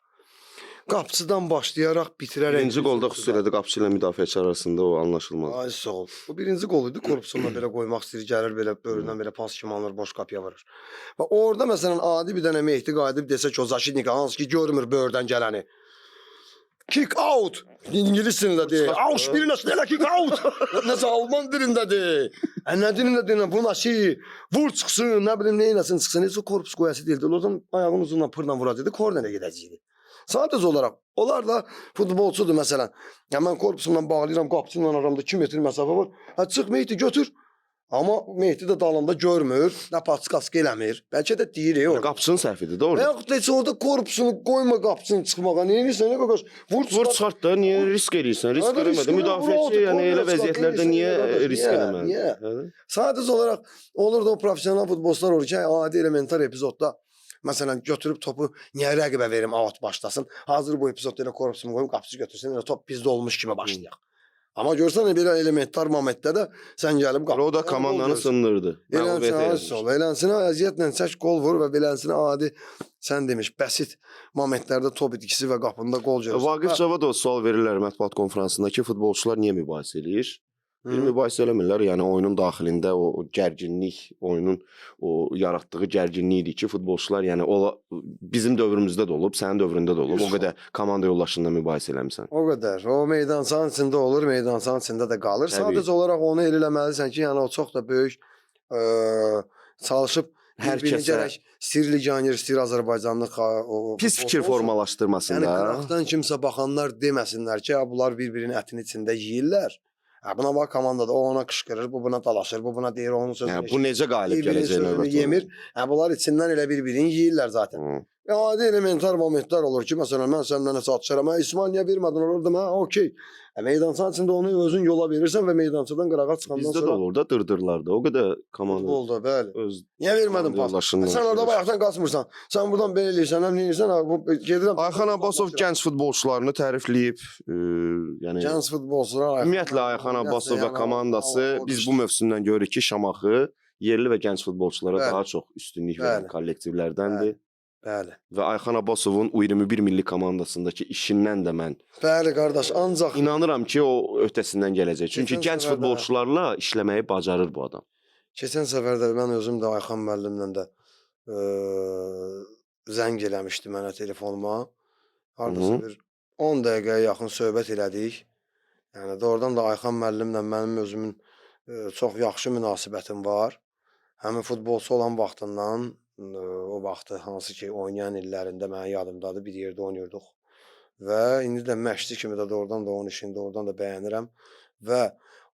Qapçıdan başlayaraq bitirərək. Birinci qolda xüsusilə də qapçı ilə müdafiəçi arasında o anlaşılmaz. Ay sağ ol. Bu birinci qol idi. Korpusuna belə qoymaq istəyir, gəlir belə böyründən belə pas kimi alır, boş qapıya vurur. Və orada məsələn adi bir dənə Mehdi qayıdıb desə ki, o Zaşidnik hansı ki görmür böyrdən gələni. Kick out. İngilis dilində deyir. Ausspielen schneller kick out. Nəsə alman dilində deyir. Nə dilində deyir? Bu nəşi vur çıxsın, nə bilim neynəsin çıxsın. Heç o korpus qoyası deyildi. O zaman ayağının uzunla pırla vuracaqdı, kornerə gedəcəkdi. Sadəcə olaraq onlar da futbolçudur məsələn. Ya mən korpusumla bağlayıram, qapıçı ilə aramda 2 metr məsafə var. Ha çıx Mehdi götür. Amma Mehdi də dalında görmür, nə paçkask eləmir. Bəlkə də deyir orada. Qapıçının səhvidir də orada. Yox, heç orada korpusunu qoyma qapıçını çıxmağa. Nə edirsən, nə qaqaş? Vur çıxart da, niyə risk eləyirsən? Risk eləmədin. Müdafiəçi, yəni elə vəziyyətlərdə niyə risk eləmədin? Sadəcə olaraq olur da o professional futbolçular olur ki, adi elementar epizodda məsələn götürüb topu niyə rəqibə verim out başlasın. Hazır bu epizodda elə korpusumu qoyum, qapıçı götürsün, elə top bizdə olmuş kimi başlayaq. Amma görsən belə elementar momentdə də sən gəlib O da komandanı sındırdı. Beləsinə əziyyətlə çək gol vur və beləsinə adi sən demiş bəsit momentlərdə top itkisi və qapında gol görürsən. Vaqif Cavadov sual verirlər mətbuat konfransında ki, futbolçular niyə mübahisə eləyir? Bir mübahisə eləmirlər. Yəni oyunun daxilində o gərginlik, oyunun o yaratdığı gərginlik idi ki, futbolçular yəni bizim dövrümüzdə də olub, sənin dövründə də olub. O qədər komanda yoldaşında mübahisə eləmisən. O qədər. O meydançanın içində olur, meydançanın içində də qalır. Təbii. Sadəcə olaraq onu eləməlisən ki, yəni o çox da böyük çalışıb Hər kəsə gərək istəyir legioner, istəyir Azərbaycanlıq pis fikir formalaşdırmasın da. Yəni qıraqdan kimsə baxanlar deməsinlər ki, bunlar bir-birinin ətinin içində yeyirlər. Buna bax komandada o ona qışqırır, bu buna dalaşır, bu buna deyir onun sözünü. Yəni bu necə qalib gələcək növbətdə? Yemir. Bunlar içindən elə bir-birini yeyirlər zaten. Adi elementar momentlər olur ki, məsələn mən səndən nəsə atışıram, İsmail niyə vermədin olurdu, okey. Meydançanın içində onu özün yola verirsən və meydançadan qırağa çıxandan sonra... Bizdə də olur da dırdırlarda, o qədər komanda... Futbolda, bəli. Niyə vermədin pas? Sən orada bayaqdan qaçmırsan. Sən buradan belə eləyirsən, həm neyirsən, gedirəm... Ayxan Abbasov gənc futbolçularını tərifləyib, yəni... Gənc futbolçular... Ümumiyyətlə Ayxan Abbasov və komandası biz bu mövsümdən görürük ki, Şamaxı yerli və gənc futbolçulara daha çox üstünlük verən kollektivlərdəndir. Bəli. Və Ayxan Abbasovun U21 milli komandasındakı işindən də mən bəli qardaş, ancaq inanıram ki, o öhdəsindən gələcək. Çünki gənc futbolçularla işləməyi bacarır bu adam. Keçən səfər də mən özüm də Ayxan müəllimlə də zəng eləmişdi mənə telefonuma. Hardasa bir 10 dəqiqəyə yaxın söhbət elədik. Yəni doğrudan da Ayxan müəllimlə mənim özümün çox yaxşı münasibətim var. Həmin futbolçu olan vaxtından o vaxtı hansı ki oynayan illərində mənim yadımdadır, bir yerdə oynayırdıq və indi də məşqçi kimi də doğrudan da onun işini doğrudan da bəyənirəm və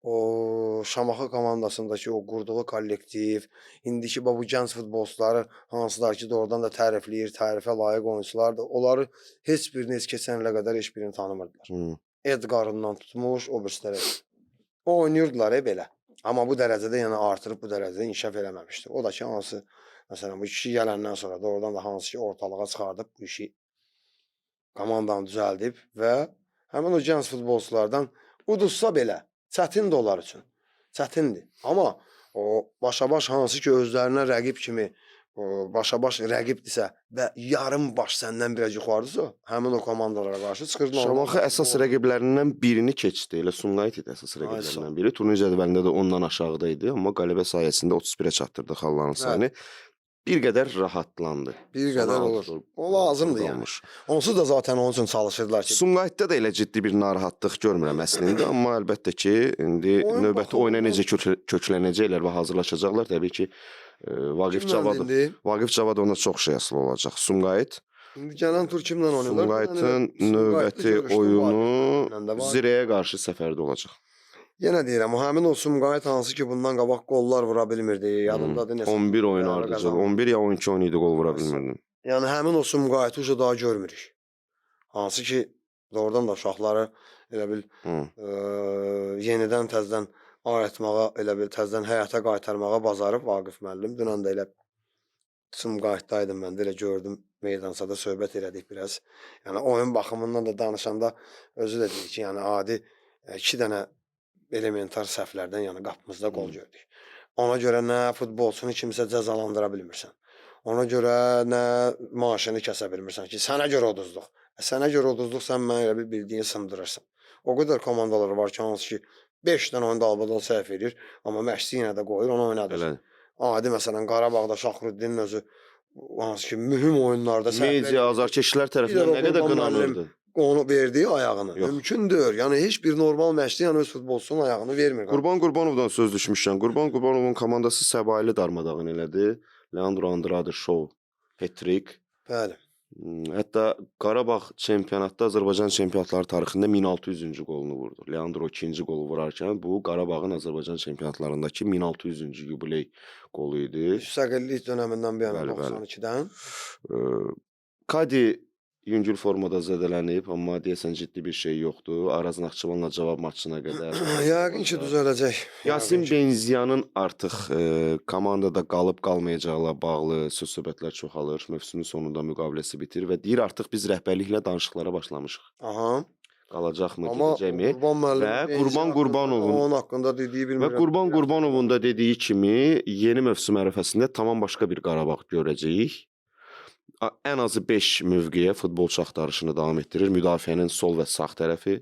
o Şamaxı komandasındakı o qurduğu kollektiv, indiki bu gənc futbolçuları hansılar ki doğrudan da tərifləyir, tərifə layiq oyunçulardır, onları heç birini heç keçən ilə qədər heç birini tanımırdılar. Edgar'ından tutmuş, o birisləri o oynayırdılar belə. Amma bu dərəcədə yəni artırıb bu dərəcədə inkişaf eləməmişdir. O da ki hansı məsələn, bu kişi gələndən sonra doğrudan da hansı ki ortalığa çıxardıb bu işi komandanı düzəldib və həmin o gənc futbolçulardan uduzsa belə, çətindir onlar üçün. Çətindir. Amma o başa-baş hansı ki özlərinə rəqib kimi başa-baş rəqibdirsə və yarım baş səndən biraz yuxarıdırsa, həmin o komandalara qarşı çıxırdılar. Şamaxı əsas rəqiblərindən birini keçdi. Elə Sumqayıt idi əsas rəqiblərindən biri. Turnir cədvəlində də ondan aşağıda idi. Amma qələbə sayəsində 31-ə çatdırdı xalların sayını. Bir qədər rahatlandı. Bir qədər olur. O lazımdır yəni. Onsuz da zaten onun üçün çalışırdılar ki. Sumqayıtda da elə ciddi bir narahatlıq görmürəm əslində. Amma əlbəttə ki, indi növbəti oyuna necə köklənəcəklər və hazırlaşacaqlar. Təbii ki, Vaqif Cavadovda çox şey asılı olacaq. Sumqayıt. İndi gələn tur kimlə oynayırlar? Sumqayıtın növbəti oyunu Zirəyə qarşı səfərdə olacaq. Yenə deyirəm, həmin o Sumqayıt hansı ki bundan qabaq qollar vura bilmirdi. Yadımdadır. 11 oyun ardıcıl. 11 ya 12 oyun idi qol vura bilmirdim. Yəni həmin o Sumqayıtı uca daha görmürük. Hansı ki doğrudan da uşaqları elə bil yenidən təzədən ayətmağa, elə bil təzədən həyata qaytarmağa bacarıb Vaqif müəllim. Dünən də elə Sumqayıtdaydım mən də elə gördüm. Meydançada söhbət elədik biraz. Yəni oyun baxımından da danışanda özü də deyir ki, yəni adi 2 dənə elementar səhvlərdən yəni qapımızda qol gördük. Ona görə nə futbolçunu kimsə cəzalandıra bilmirsən. Ona görə nə maaşını kəsə bilmirsən ki, sənə görə uduzduq. Sənə görə uduzduq, sən mənə elə bir bildiyin sındırırsan. O qədər komandalar var ki, hansı ki 5 dənə oyunda albadan səhv edir, amma məşqçi yenə də qoyur, onu oynadır. Adi məsələn Qarabağda Şaxrüddinin özü hansı ki mühüm oyunlarda media azarkeşlər tərəfindən nə qədər qınanırdı. Onu verdiyi ayağını. Mümkündür. Yəni heç bir normal məşqçi yəni öz futbolçunun ayağını vermir. Qurban Qurbanovdan söz düşmüşkən, Qurban Qurbanovun komandası Səbaili darmadağın elədi. Leandro Andrade Show, hat-trick. Bəli. Hətta Qarabağ çempionatda Azərbaycan çempionatları tarixində 1600-cü qolunu vurdu. Leandro 2-ci qolu vurarkən bu Qarabağın Azərbaycan çempionatlarındakı 1600-cü yubiley qolu idi. Müstəqillik dönəmindən bir yana 92-dən. Kadi yüngül formada zədələnib, amma deyəsən ciddi bir şey yoxdur. Araz Naxçıvanla cavab maçına qədər. Yəqin ki, düzələcək. Yasin Benziyanın artıq komandada qalıb qalmayacaqla bağlı söz-söhbətlər çoxalır. Mövsümün sonunda müqaviləsi bitir və deyir artıq biz rəhbərliklə danışıqlara başlamışıq. Aha. qalacaqmı, Amma gedəcəkmi? Qurban müəllim Və Qurban Qurbanovun onun haqqında dediyi və bilmirəm. Qurban Qurbanovun da dediyi kimi yeni mövsüm ərəfəsində tamam başqa bir Qarabağ görəcəyik. Ən azı 5 mövqeyə futbolçu axtarışını davam etdirir. Müdafiənin sol və sağ tərəfi,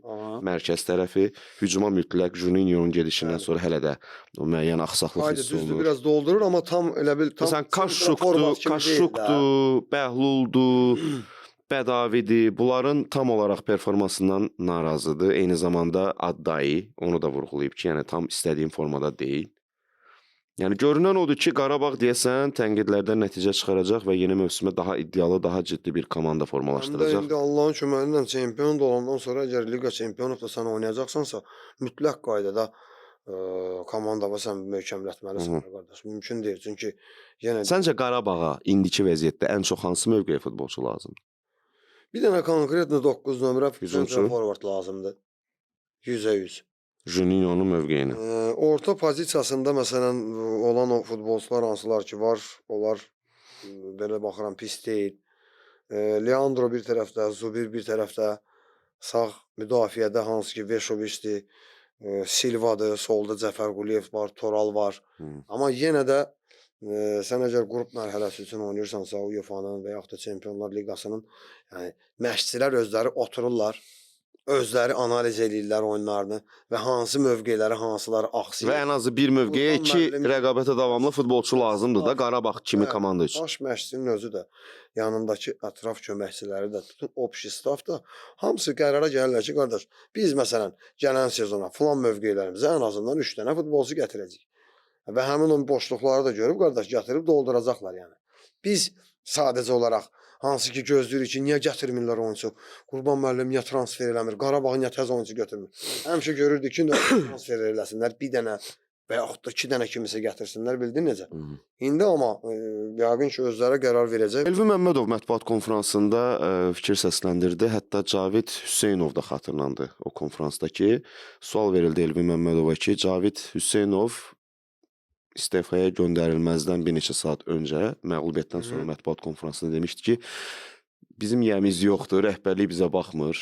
mərkəz tərəfi, hücuma mütləq Juninho'nun gedişindən sonra hələ də o müəyyən axsaqlıq hiss Düzdür, olunur. biraz doldurur, amma tam elə bil tam Məsələn, Kaşşukdur, Bəhluldur, Bədavidir. Bunların tam olaraq performansından narazıdır. Eyni zamanda Addayi, onu da vurğulayıb ki, yəni tam istədiyim formada deyil. Yəni görünən odur ki, Qarabağ deyəsən tənqidlərdən nəticə çıxaracaq və yeni mövsümə daha iddialı, daha ciddi bir komanda formalaşdıracaq. İndi Allahın köməyi ilə çempion da olandan sonra əgər Liqa çempionluq da sən oynayacaqsansa, mütləq qaydada komandava sən möhkəmlətməlisən qardaş. Mümkün deyil. Çünki yenə Səncə Qarabağa indiki vəziyyətdə ən çox hansı mövqeyə futbolçu lazımdır? bir dənə konkretlə 9 nömrə Hücumçu. forvard lazımdır. 100%. Juninho'nun mövqeyini. Orta pozisiyasında məsələn olan o futbolçular hansılar ki var, onlar belə baxıram pis deyil. Leandro bir tərəfdə, Zubir bir tərəfdə, sağ müdafiədə hansı ki Veşoviçdir, Silvadır, solda Cəfər Quliyev var, Toral var. Amma yenə də sən əgər qrup mərhələsi üçün oynayırsansa, UEFA-nın və yaxud da Çempionlar Liqasının, yəni məşqçilər özləri otururlar, özləri analiz edirlər oyunlarını və hansı mövqeləri, hansıları axsıyır. Və ən azı bir mövqeyə iki rəqabətə davamlı futbolçu lazımdır da Qarabağ kimi komanda üçün. Baş məşqçinin özü də, yanındakı ətraf köməkçiləri də, bütün opşi staf da hamısı qərara gəlirlər ki, qardaş, biz məsələn gələn sezona filan mövqelərimizə ən azından 3 dənə futbolçu gətirəcəyik. Və həmin o boşluqları da görüb qardaş gətirib dolduracaqlar yəni. Biz sadəcə olaraq hansı ki gözləyirik ki, niyə gətirmirlər oyunçu? Qurban müəllim niyə transfer eləmir? Qarabağ niyə təzə oyunçu götürmür? Həmişə görürdük ki, transfer eləsinlər, bir dənə və yaxud da 2 dənə kimisə gətirsinlər, bildin necə? İndi amma yəqin ki, özləri qərar verəcək. Elvi Məmmədov mətbuat konfransında fikir səsləndirdi. Hətta Cavid Hüseynov da xatırlandı o konfransda ki, sual verildi Elvi Məmmədova ki, Cavid Hüseynov istefaya göndərilməzdən bir neçə saat öncə məğlubiyyətdən sonra mətbuat konfransında demişdi ki, bizim yiyəmiz yoxdur, rəhbərlik bizə baxmır,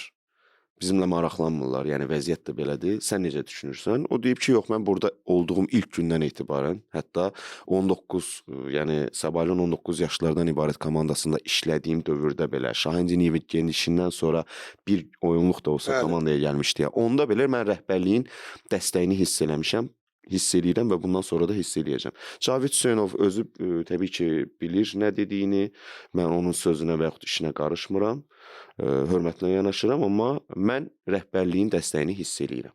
bizimlə maraqlanmırlar, yəni vəziyyət də belədir. Sən necə düşünürsən? O deyib ki, yox, mən burada olduğum ilk gündən etibarən, hətta 19, yəni Səbailin 19 yaşlardan ibarət komandasında işlədiyim dövrdə belə, Şahin Ciniyevin gedişindən sonra bir oyunluq da olsa komandaya gəlmişdi. Onda belə mən rəhbərliyin dəstəyini hiss eləmişəm. Hiss eləyirəm və bundan sonra da hiss eləyəcəm. Cavid Hüseynov özü təbii ki, bilir nə dediyini, mən onun sözünə və yaxud işinə qarışmıram, hörmətlə yanaşıram, amma mən rəhbərliyin dəstəyini hiss eləyirəm.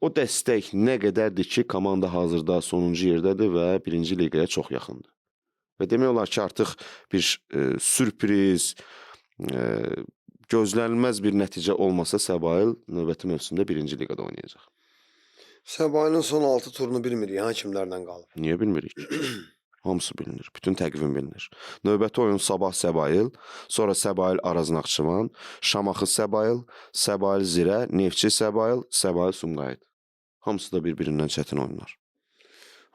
O dəstək nə qədərdir ki, komanda hazırda sonuncu yerdədir və birinci liqaya çox yaxındır. Və demək olar ki, artıq bir sürpriz, gözlənilməz bir nəticə olmasa Səbail növbəti mövsümdə birinci liqada oynayacaq. Səbailin son 6 turunu bilmirik, kimlərlə qalıb. Niyə bilmirik? Hamısı bilinir. Bütün təqvim bilinir. Növbəti oyun Sabah Səbail, sonra Səbail Araz Naxçıvan, Şamaxı Səbail, Səbail Zirə, Neftçi Səbail, Səbail Sumqayıt. Hamısı da bir-birindən çətin oyunlar.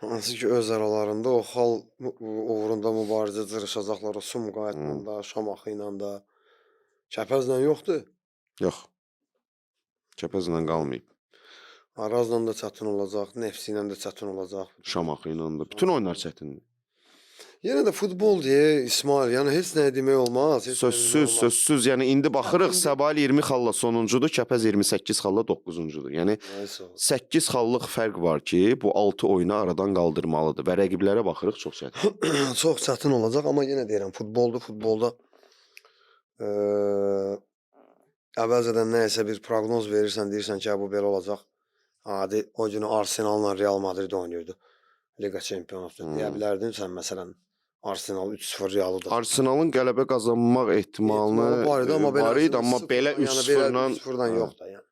Hansı ki öz aralarında o xal uğrunda mübarizə cırışacaqlar, o Sumqayıtla da, Şamaxı ilə da. Kəpəzlə yoxdur. Yox. Kəpəzlə qalmayıb. Arazla da çətin olacaq, Neftçi ilə də çətin olacaq. Şamaxı ilə də. Bütün oyunlar çətindir. Yenə də futbol deyə İsmail, yəni heç nə demək olmaz. Sözsüz. Yəni indi baxırıq Səbail 20 xalla sonuncudur, Kəpəz 28 xalla 9-uncudur. Yəni 8 xallıq fərq var ki, bu 6 oyunu aradan qaldırmalıdır və rəqiblərə baxırıq çox çətin. Çox çətin olacaq, amma yenə deyirəm, futbolda əvvəlcədən nəyəsə bir proqnoz verirsən, deyirsən ki, bu belə olacaq. Adi o günü Arsenal'la Real Madrid oynayırdı. Liga çempionatında. Deyə bilərdin sən məsələn Arsenal 3-0 Real'ı da. Arsenal'ın qələbə qazanmaq ehtimalını var idi, amma belə 3-0-dan yox da yəni.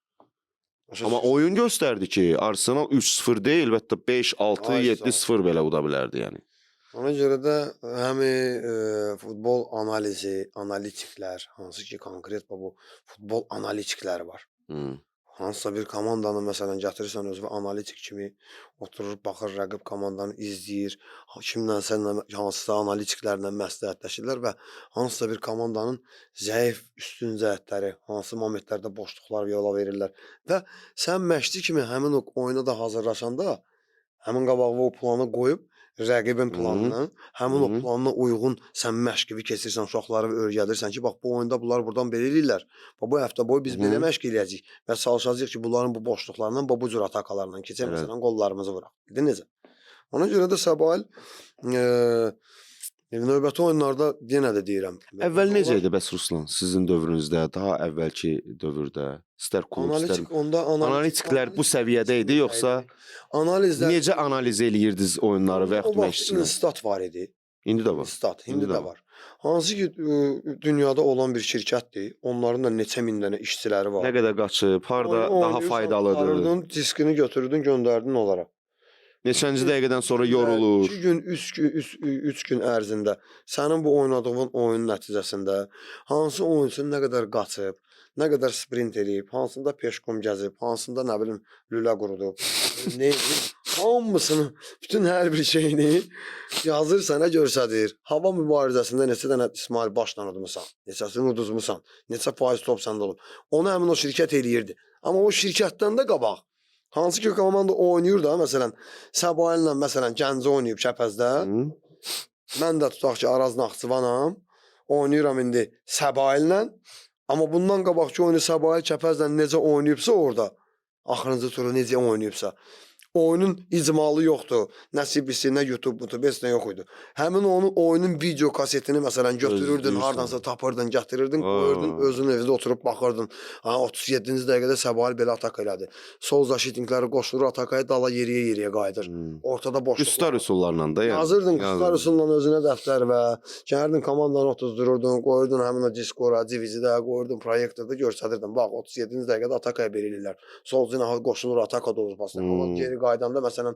Amma oyun göstərdi ki, Arsenal 3-0 deyil, əlbəttə 5-6, 7-0 belə uda bilərdi yəni. Ona görə də həm futbol analizi, analitiklər, hansı ki konkret bu futbol analitikləri var. hansısa bir komandanın məsələn gətirirsən özünə analitik kimi oturur, baxır, rəqib komandanı izləyir, kimlənsə hansısa analitiklərlə məsləhətləşirlər və hansısa bir komandanın zəif üstün cəhətləri, hansı momentlərdə boşluqlar yola verirlər və sən məşqçi kimi həmin o oyuna da hazırlaşanda həmin qabağına o planı qoyub rəqibin planını, həmin o planına uyğun sən məşqi keçirsən, uşaqları öyrədirsən ki, bax bu oyunda bunlar buradan belə eləyirlər. Bu həftə boyu biz belə məşq eləyəcəyik və çalışacağıq ki, bunların bu boşluqlarından bu cür atakalarla keçək, məsələn, qollarımızı vuraq. Bildin necə? Ona görə də Səbail növbəti oyunlarda yenə də deyirəm. Əvvəl necə idi bəs Ruslan? Sizin dövrünüzdə, daha əvvəlki dövrdə, istər klub, istər analitiklər bu səviyyədə idi, yoxsa necə analiz eləyirdiniz oyunları və yaxud məşqçini? Stat var idi. İndi də var. Stat, indi də var. Hansı ki dünyada olan bir şirkətdir. Onların da neçə min dənə işçiləri var. Nə qədər qaçıb, harda daha faydalıdır? Diskini götürdün, göndərdin onlara. Neçənci dəqiqədən sonra yorulur. 2 gün, 3 gün ərzində sənin bu oynadığın oyunun nəticəsində hansı oyunçu nə qədər qaçıb, nə qədər sprint eləyib, hansında peşkom gəzib, hansında nə bilim lülə qurudub, nə hamısını, bütün hər bir şeyini yazır sənə göstərir. Hava mübarizəsində neçə dənə İsmail başla udmusan, neçəsini uduzmusan, neçə faiz top səndə olub. Onu həmin o şirkət eləyirdi. Amma o şirkətdən də qabaq hansı ki komanda oynayır da, məsələn, Səbaillə məsələn Gəncə oynayıb Kəpəzdə. Mən də tutaq ki, Araz Naxçıvanam. Oynayıram indi Səbaillə. Amma bundan qabaqki oyunu Səbail Kəpəzlə necə oynayıbsa orada, axırıncı turu necə oynayıbsa, oyunun icmalı yoxdur. Nəsibisi, nə YouTube, heç nə yox idi. Həmin onun oyunun video kasetini məsələn götürürdün, hardansa tapırdın, gətirirdin, qoyurdun, özün evdə oturub baxırdın. 37-ci dəqiqədə Səbail belə atak elədi. Sol zaşitnikləri qoşulur atakaya, dala yeriyə qayıdır. Ortada boşluq. Qustar üsullarla da yəni. Yazırdın qustar üsulla özünə dəftər və gəldin komandanı otuzdururdun, qoyurdun həmin o diskora, divizidə qoyurdun, proyektorda göstərirdin. Bax 37-ci dəqiqədə atakaya belə eləyirlər. Sol cinahı qoşulur ataka doğru paslayır. Geri qaydanda məsələn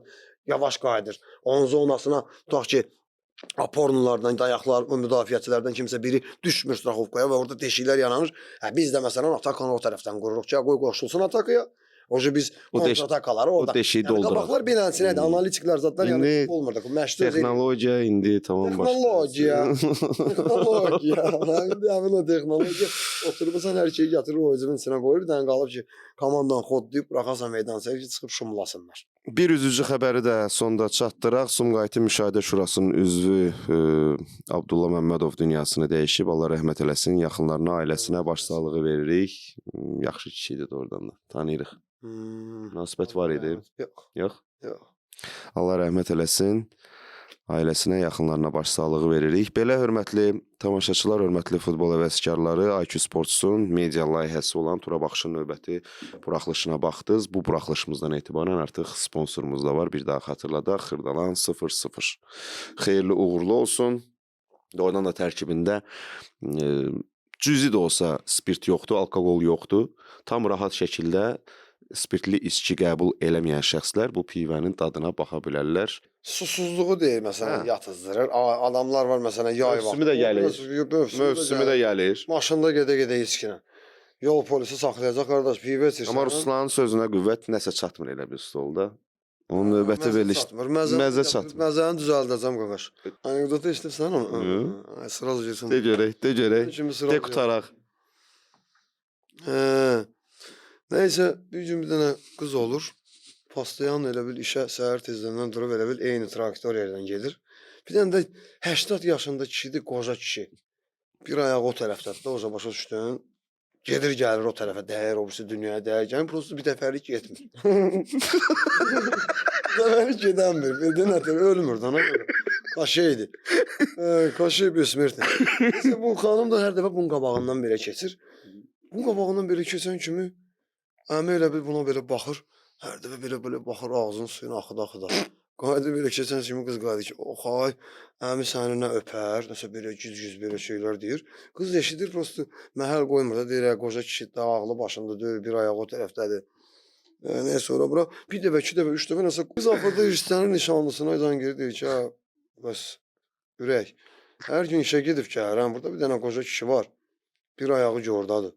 yavaş qayıdır. Onun zonasına tutaq ki, apornulardan, dayaqlar, müdafiəçilərdən kimsə biri düşmür straxovkaya və orada deşiklər yaranır. Biz də məsələn atakanı o tərəfdən qururuq ki, qoy qoşulsun atakaya. Oca biz kontratakaları orada. O deşiyi dolduraq. Qabaqlar beləsinə idi. Analitiklər zadlar yəni olmurdu. Texnologiya indi tamam başlayır. Texnologiya. İndi həmin o texnologiya oturursan hər şeyi gətirir o özünün içinə qoyur. Bir dənə qalıb ki, komandan xodlayıb buraxasan meydan səhər ki, çıxıb şumlasınlar. Bir üzücü xəbəri də sonda çatdıraq. Sumqayıtı Müşahidə Şurasının üzvü Abdullah Məmmədov dünyasını dəyişib. Allah rəhmət eləsin. Yaxınlarına, ailəsinə başsağlığı veririk. Yaxşı kişiydi doğrudan da. Tanıyırıq. Münasibət var idi? Yox. Allah rəhmət eləsin. Ailəsinə, yaxınlarına başsağlığı veririk. Belə hörmətli tamaşaçılar, hörmətli futbol həvəskarları, IQ Sportsun media layihəsi olan Tura Baxışın növbəti buraxılışına baxdınız. Bu buraxılışımızdan etibarən artıq sponsorumuz da var. Bir daha xatırladaq. Xırdalan 00. Xeyirli uğurlu olsun. Oradan da tərkibində cüzi də olsa spirt yoxdur, alkoqol yoxdur. Tam rahat şəkildə spirtli içki qəbul eləməyən şəxslər bu pivənin dadına baxa bilərlər. Susuzluğu deyil, məsələn, yatızdırır. Adamlar var, məsələn, yay vaxtı. Mövsümü də gəlir. Mövsümü də gəlir. Maşında gedə-gedə içkinə. Yol polisi saxlayacaq, qardaş, pivə içirsən. Amma Ruslanın sözünə qüvvət nəsə çatmır elə bir stolda. Onun növbəti veriliş məzə çatmır. Məzəni düzəldəcəm, qaqaş. Anekdota işləsən onu? Sıraz girsin. De görək. De qutaraq. Nəysə, bir gün bir dənə qız olur. Pastayan elə bil işə səhər tezdən durub elə bil eyni traktor yerdən gedir. Bir dənə də 80 yaşında kişidir, qoca kişi. Bir ayağı o tərəfdədir də, oca başa düşdün. Gedir, gəlir o tərəfə, dəyər, o birisi dünyaya dəyər. Yəni, prosto bir dəfəlik getmir. Bir dəfəlik gedənmir. Bildin nətər, ölmür də ona görə. Kaşeydi. Kaşey bir smirtdir. Bu xanım da hər dəfə bunun qabağından belə keçir. Bunun qabağından belə keçən kimi əmi elə bil buna belə baxır. Hər dəfə belə baxır, ağzının suyunu axıda. Qaydı belə keçən kimi qız qaydı ki, oxay, əmi səni nə öpər, nəsə belə güz belə şeylər deyir. Qız eşidir, prosto məhəl qoymur da, deyir, qoca kişi də ağlı başında deyir, bir ayağı o tərəfdədir. Nə sonra bura, bir dəfə, 2 dəfə, 3 dəfə nəsə qız axırda istənir nişanlısına izan deyir ki, bəs, ürək, hər gün işə gedib gəlirəm, burada bir dənə qoca kişi var, bir ayağı oradadır.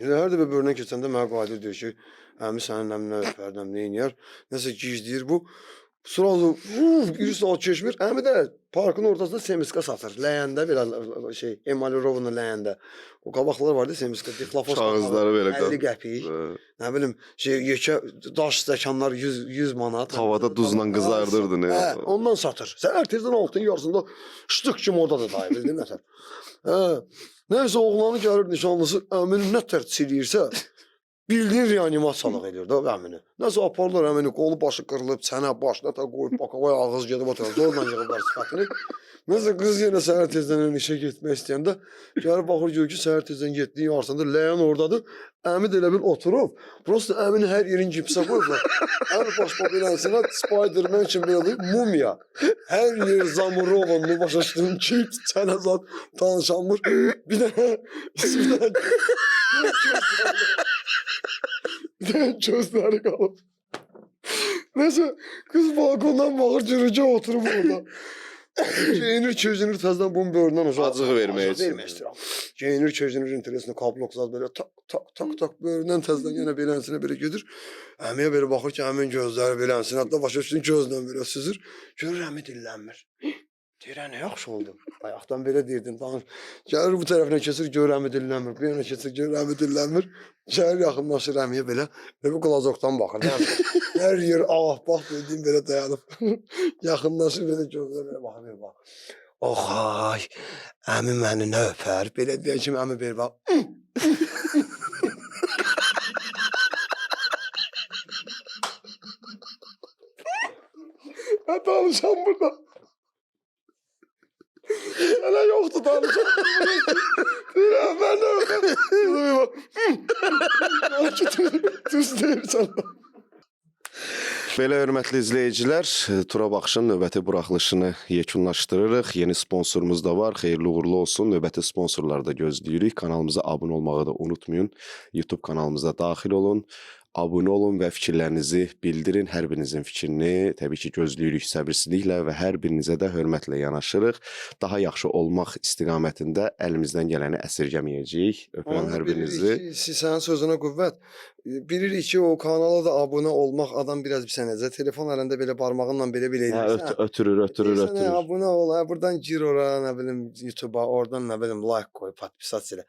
Hər dəfə bölünən keçəndə mənə qayıdır deyir ki, əmi sənin əminə öpərdim, nə eləyər? Nəsə gizləyir bu. Sırası 1 saat keçmir. Əmi də parkın ortasında semiska satır. Ləyəndə biraz şey, Emalovna ləyəndə. O qabaqlar vardı semiska, dixlafos Kağızları belə 50 qəpik. Nə bilim, şey yekə daş stəkanlar 100 manat. Havada duzla qızardırdı nə? Hə, ondan satır. Səhər tezdən altın yarısında ştık kimi orada da dayı bildin nətər. Hə. Nəysə oğlanı gəlir nişanlısı əmini nə tər çiliyirsə bildiğin reanimasiyalıq edir də əmini. Nəsə aparırlar əmini, qolu başı qırılıb, çənə başına ta qoyub, bakavaya ağız gedib oturur. Zorla yığırlar sifətini. Nəsə qız yenə səhər tezdən işə getmək istəyəndə gəlib baxır görür ki, səhər tezdən getdiyi yarsında ləyən oradadır. Əmi də elə bil oturub. Prosta əmini hər yerin gipsə qoyublar. Əmi başqa beləsinə Spiderman kimi belə mumya. Hər yer Zamurovun, başa düşdüyün kipt, çənə zat tanışanmır. Bir dənə bir dənə gözləri qalıb. Neyse kız balkondan bakır cürüce oturup orada. Geyinir çözünür tezden bunun böğründen aşağı. Acığı vermeye Vermeye istiyorum. Geyinir çözünür interesine kablok zat böyle tak tak tak tak böğründen tezden yine belensine böyle gedir. Əmiyə böyle bakır ki əmin gözleri belensine hatta başa üstün gözden böyle süzür. Görür əmi dillenmir. Deyir ne yaxşı oldu. Ayaqdan belə deyirdim. Gəlir bu tərəfinə keçir görür əmi dillenmir. Bir yana keçir görür əmi dillenmir. Gəlir yaxınlaşır əmiyə belə. Belə qulacoktan baxır. Her yer ah bak dediğim böyle dayanıp. Yaxınlaşır belə gözlə belə baxır. Bak. Oh ay. Əmi məni nə öpər? Belə deyən kimi əmi bir bax. Ha danışan burada. Hələ yoxdur danışan. Ben də öpər. Düz deyirsən. Belə hörmətli izləyicilər, Tura Baxışın növbəti buraxılışını yekunlaşdırırıq. Yeni sponsorumuz da var. Xeyirli uğurlu olsun. Növbəti sponsorları da gözləyirik. Kanalımıza abunə olmağı da unutmayın. YouTube kanalımıza daxil olun. Abunə olun və fikirlərinizi bildirin. Hər birinizin fikrini təbii ki gözləyirik səbirsizliklə və hər birinizə də hörmətlə yanaşırıq. Daha yaxşı olmaq istiqamətində əlimizdən gələni əsirgəməyəcəyik. Öpürəm hər birinizi. Sənin sözünə qüvvət. Bilirik ki o kanala da abunə olmaq adam biraz bir sənəcə. Telefon əlində belə barmağınla belə eləyirsən. Ötürür. Abunə ol, buradan gir ora, nə bilim YouTube'a, oradan nə bilim like koy, podpisat elə.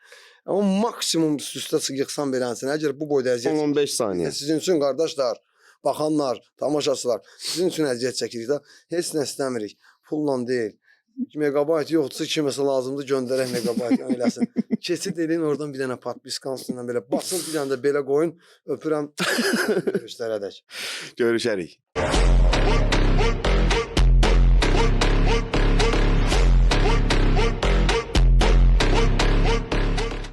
Ama maksimum üstə yıxsan beləsin. Əgər bu boyda əziyyət 15 saniyə. Sizin üçün qardaşlar, baxanlar, tamaşaçılar, sizin üçün əziyyət çəkirik də. Heç nə istəmirik. Pulla deyil. Megabayt yoxdursa kiməsə lazımdır göndərək megabayt eləsin. Keçid edin oradan bir dənə podpiskanla belə basın bir dənə də belə qoyun. Öpürəm. Görüşlərədək. Görüşərik.